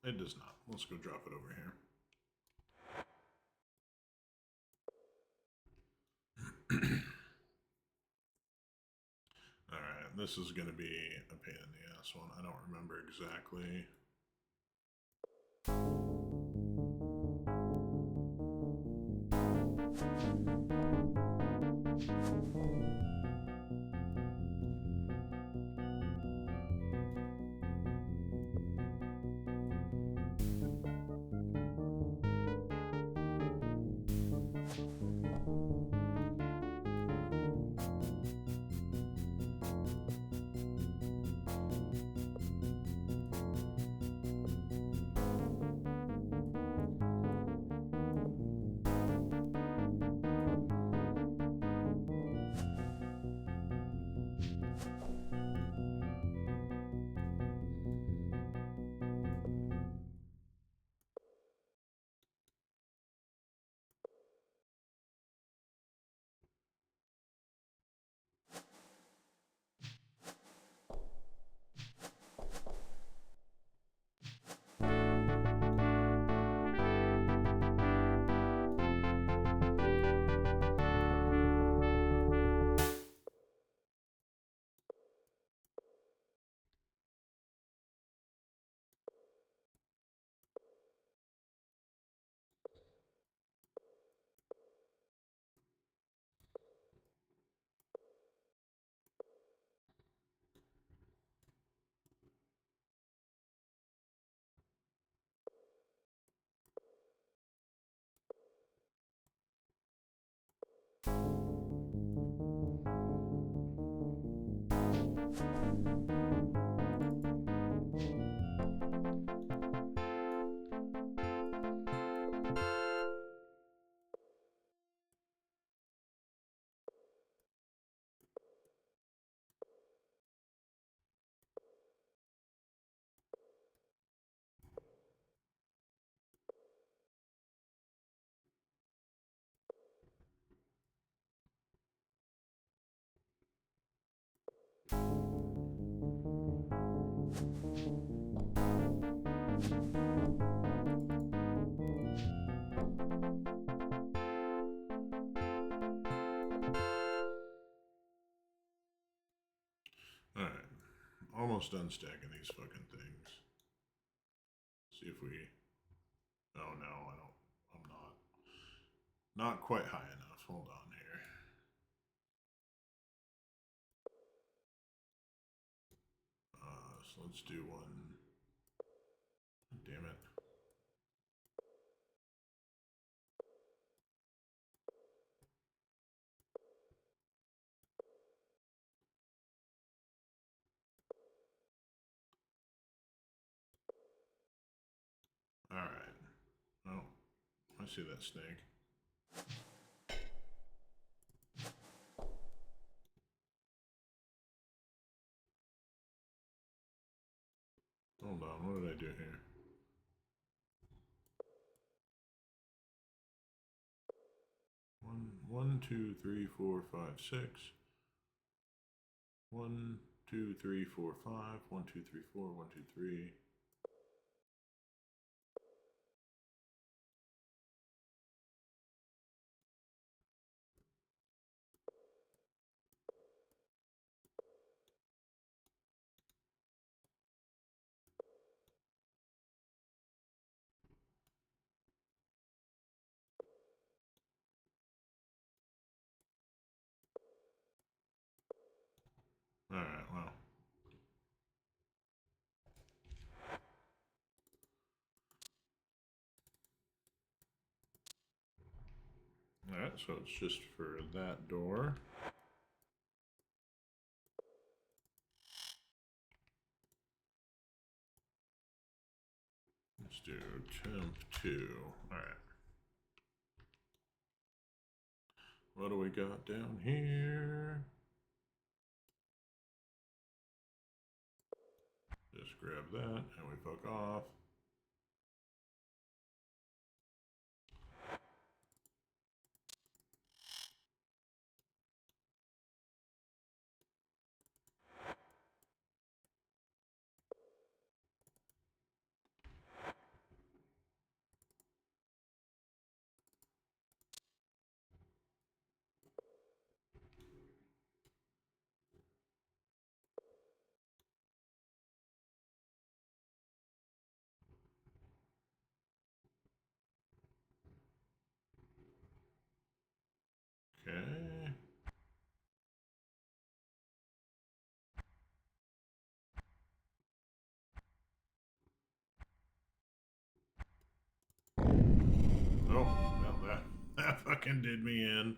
It does not. Let's go drop it over here. Alright, this is going to be a pain in the ass one. I don't remember exactly. Alright. Almost done stacking these fucking things. See if we... Oh no, I don't... I'm not. Not quite high enough. Hold on here. So let's do one. Damn it. Alright. Oh, I see that snake. Hold on, what did I do here? One, two, three, four, five, six. 1, 2, 3, 4, 5. 1, 2, 3, 4. 1, 2, 3. Alright, well. Alright, so it's just for that door. Let's do temp 2. Alright. What do we got down here? Just grab that and we fuck off. fucking did me in.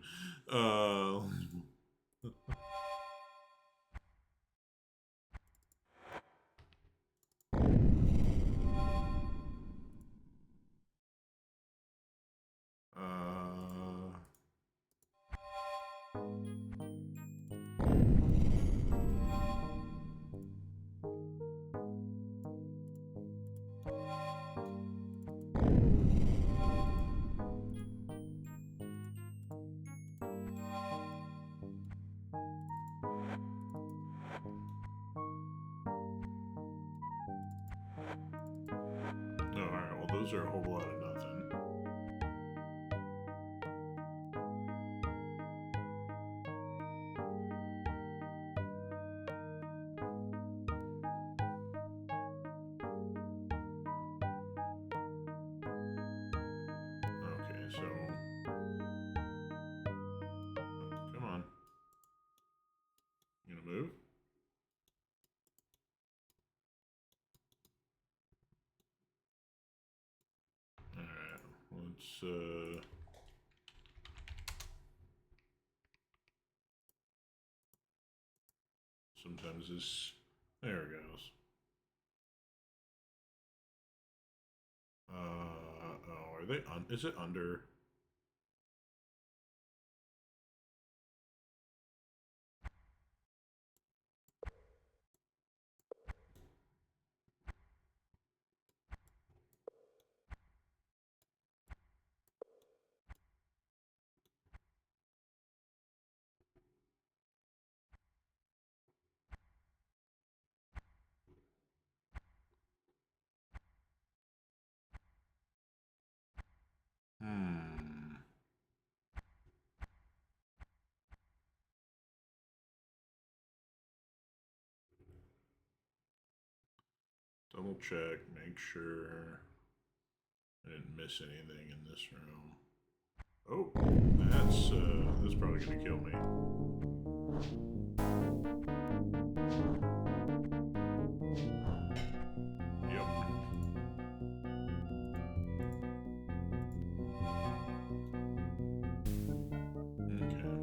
Alright, well, those are a whole lot of nothing. Okay, so... Come on. You gonna move? Alright, let's, sometimes this... There it goes. Oh, are they is it under? Hmm. Double check, make sure I didn't miss anything in this room. Oh, that's probably gonna kill me. Yep. Okay.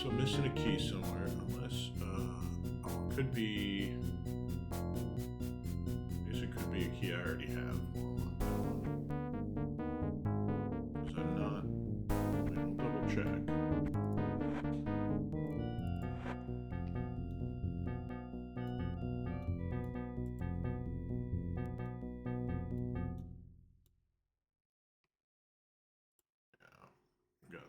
So missing a key somewhere, unless, oh, it could be, I guess it could be a key I already have. Because I'm not, I'll double check. Yeah, got,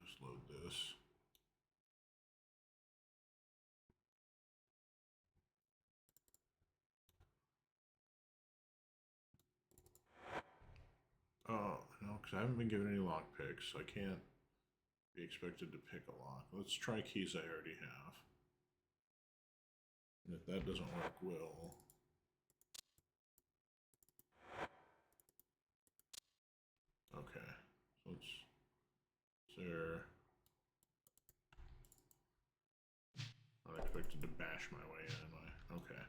just load this. Oh, no, because I haven't been given any lock picks, so I can't be expected to pick a lock. Let's try keys I already have. And if that doesn't work, we'll... Okay, so let's... Is there... Not expected to bash my way in, am I? Okay.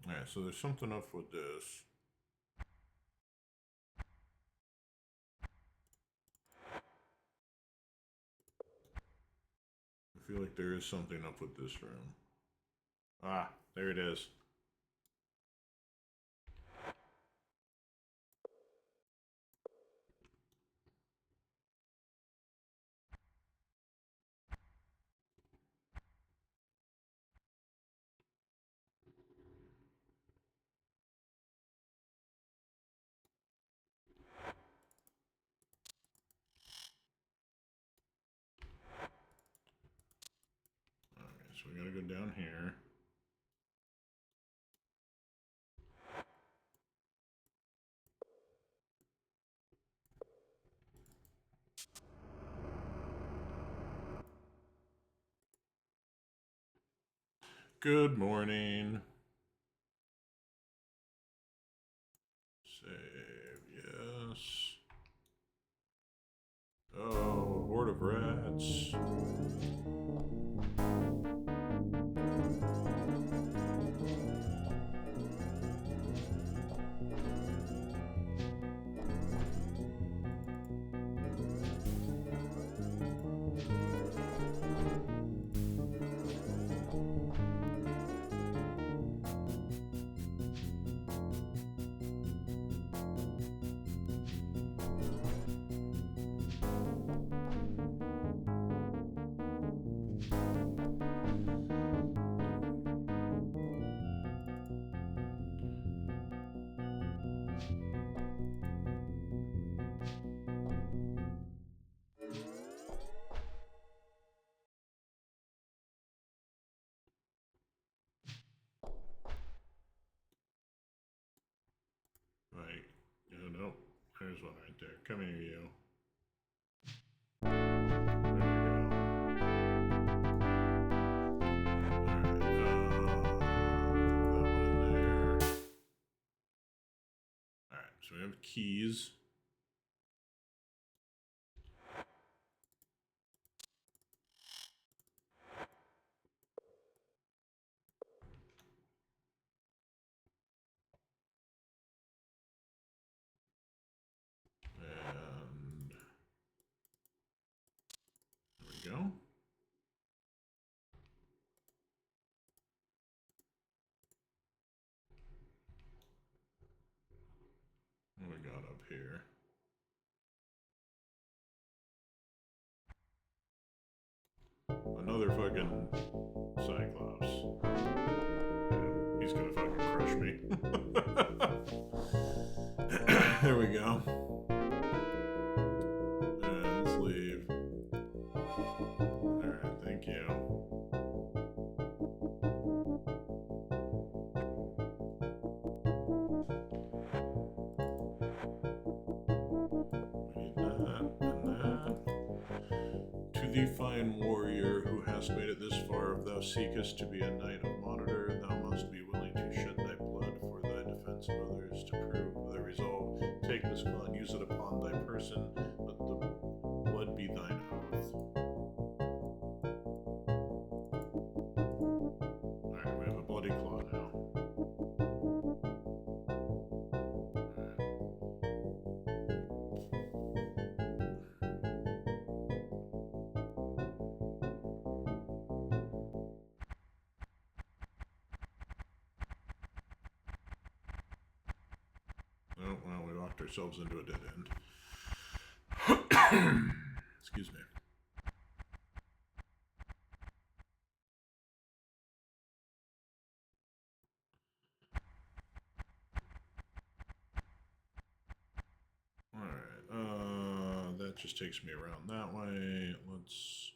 Alright, so there's something up with this. I feel like there is something up with this room. Ah, there it is. Alright, so we gotta go down here. Good morning. Save, yes. Oh, a horde of rats. Right. Oh, no. There's one right there. Come here, you. There we go. Alright, that one in there. Alright, so we have keys. And there we go. What we got up here? Another fucking Cyclops. Yeah, he's gonna fucking crush me. There we go. Let's leave. Alright, thank you. Need that and that. To thee, fine warrior, who hast made it this far, if thou seekest to be a knight of Monitor, thou must be willing to shed thy blood for thy defense of others, to prove thy resolve. Take this claw and use it upon thy person, let the blood be thine oath. Alright, we have a bloody claw now. Oh, well, we locked ourselves into a dead end. Excuse me. Alright, that just takes me around that way. Let's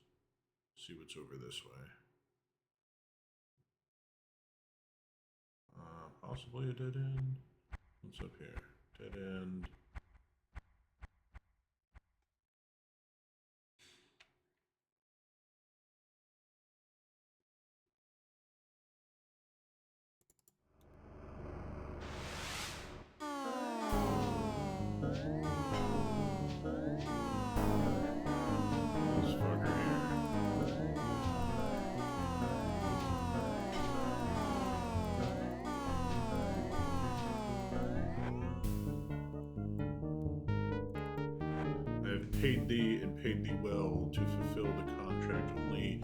see what's over this way. Possibly a dead end. What's up here? Dead end. This fucker here. I have paid thee and paid thee well to fulfill the contract. Only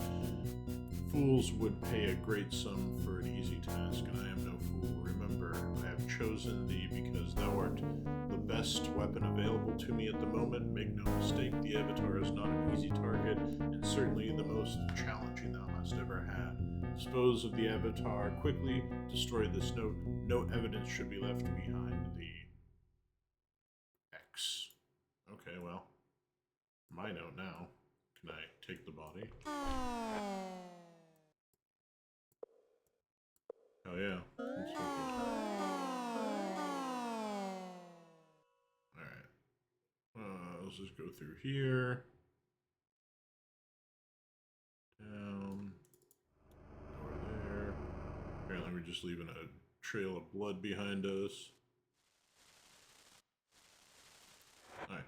fools would pay a great sum for an easy task, and I am no fool. Remember, I have chosen thee because thou art the best weapon available to me at the moment. Make no mistake, the Avatar is not an easy target, and certainly the most challenging thou hast ever had. Dispose of the Avatar quickly, destroy this note. No evidence should be left behind thee. X. Okay, well, my note now. Can I take the body? Oh yeah. Let's Alright. Let's just go through here. Down. Door there. we're just leaving a trail of blood behind us. Alright.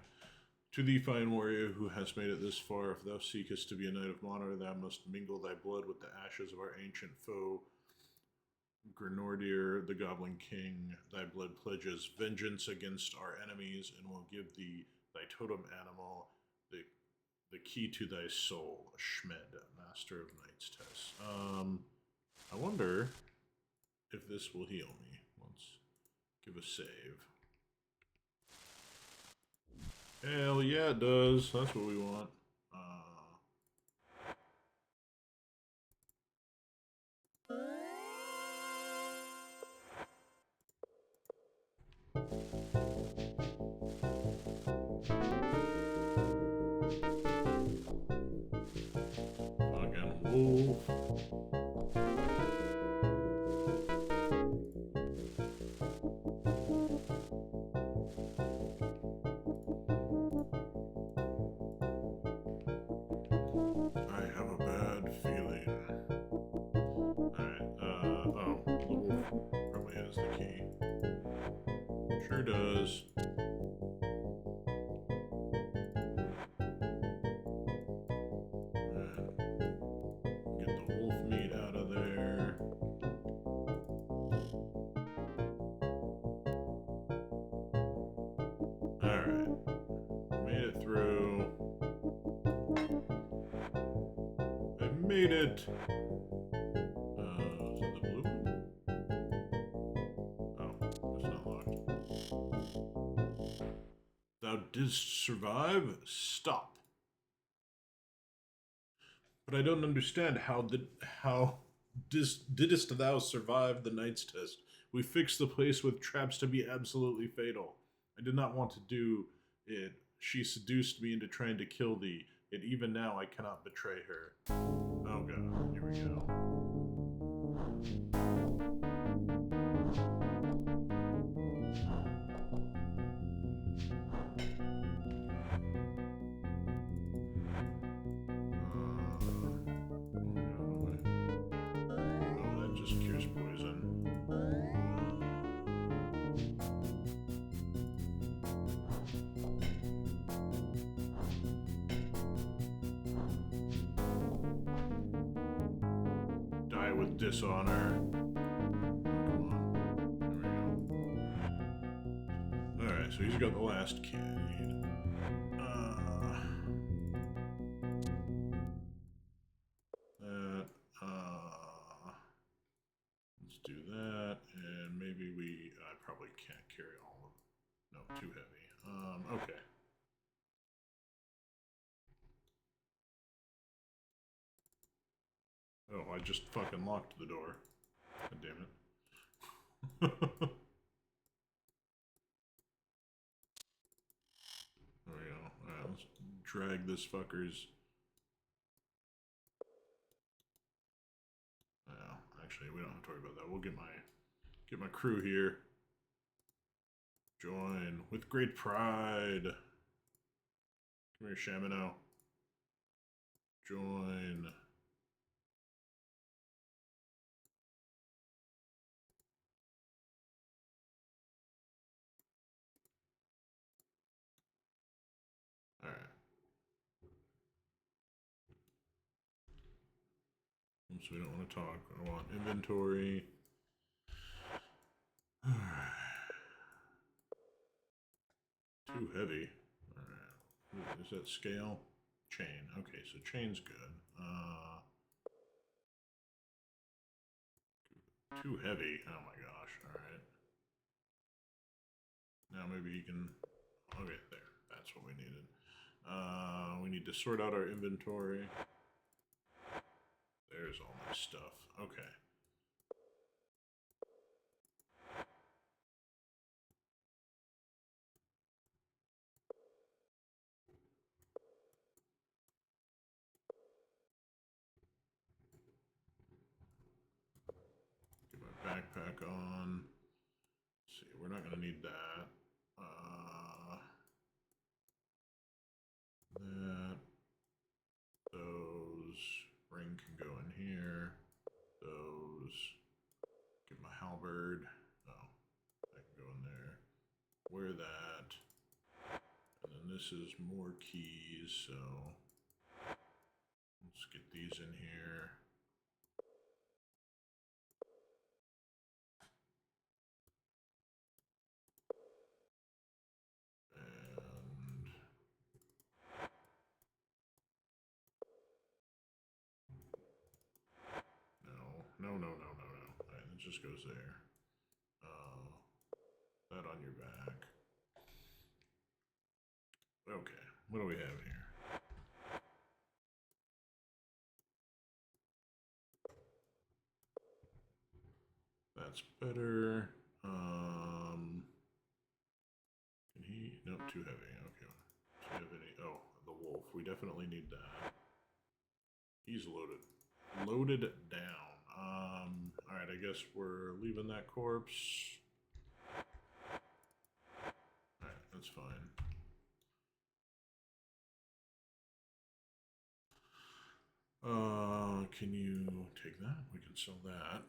To thee, fine warrior, who hast made it this far, if thou seekest to be a knight of honor, thou must mingle thy blood with the ashes of our ancient foe, Grenordir, the Goblin King. Thy blood pledges vengeance against our enemies, and will give thee thy totem animal, the key to thy soul, Shmed, master of Knight's Test. I wonder if this will heal me. Let's give a save. Hell yeah, it does. That's what we want. Fucking wolf. I have a bad feeling. Alright, oh, the wolf probably has the key. Sure does. Get the wolf meat out of there. Alright. Made it through. I made it! Is it the blue one? Oh, it's not locked. Thou didst survive? Stop. But I don't understand how didst thou survive the Knight's Test? We fixed the place with traps to be absolutely fatal. I did not want to do it. She seduced me into trying to kill thee, and even now I cannot betray her. Oh god, here we go. Oh, that just cures poison. Die with dishonor. Come on. There we go. Alright, so he's got the last key I need. Let's do that, and maybe I probably can't carry all of them. No, too heavy. Okay. Oh, I just fucking locked the door. God damn it. There we go. Alright, let's drag this fucker's... Well, actually, we don't have to worry about that. We'll get my crew here. Join with great pride. Come here, Shamino. Join. Alright. Oops, we don't want to talk. I want inventory. Too heavy. Alright. Is that scale? Chain. Okay, so chain's good. Too heavy. Oh my gosh. Alright. Now maybe you can... Okay, there. That's what we needed. We need to sort out our inventory. There's all my stuff. Okay. Get my backpack on. Let's see, we're not going to need that. That. Those. Ring can go in here. Those halberd. Oh, I can go in there. Wear that. And then this is more keys, so let's get these in here. No. Alright, it just goes there. That on your back. Okay, what do we have here? That's better. Can he? Nope, too heavy. Okay. Too heavy. Oh, the wolf. We definitely need that. He's loaded. Loaded down. Alright, I guess we're leaving that corpse. Alright, that's fine. Can you take that? We can sell that.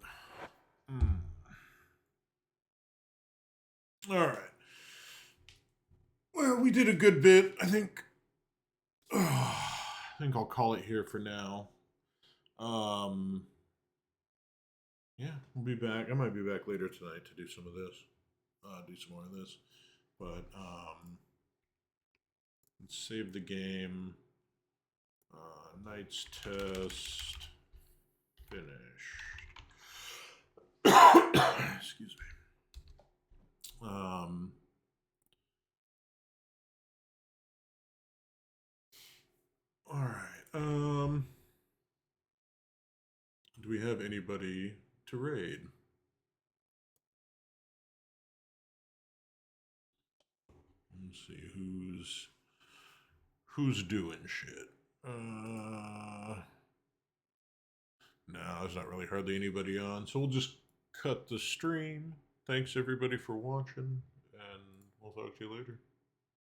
Alright. Well, we did a good bit. I think I'll call it here for now. Yeah, we'll be back. I might be back later tonight to do some of this. Do some more of this. But let's save the game. Knight's test. Finish. Excuse me. All right. Do we have anybody to raid? Let's see who's doing shit. No, there's not really hardly anybody on, so we'll just cut the stream. Thanks everybody for watching, and we'll talk to you later.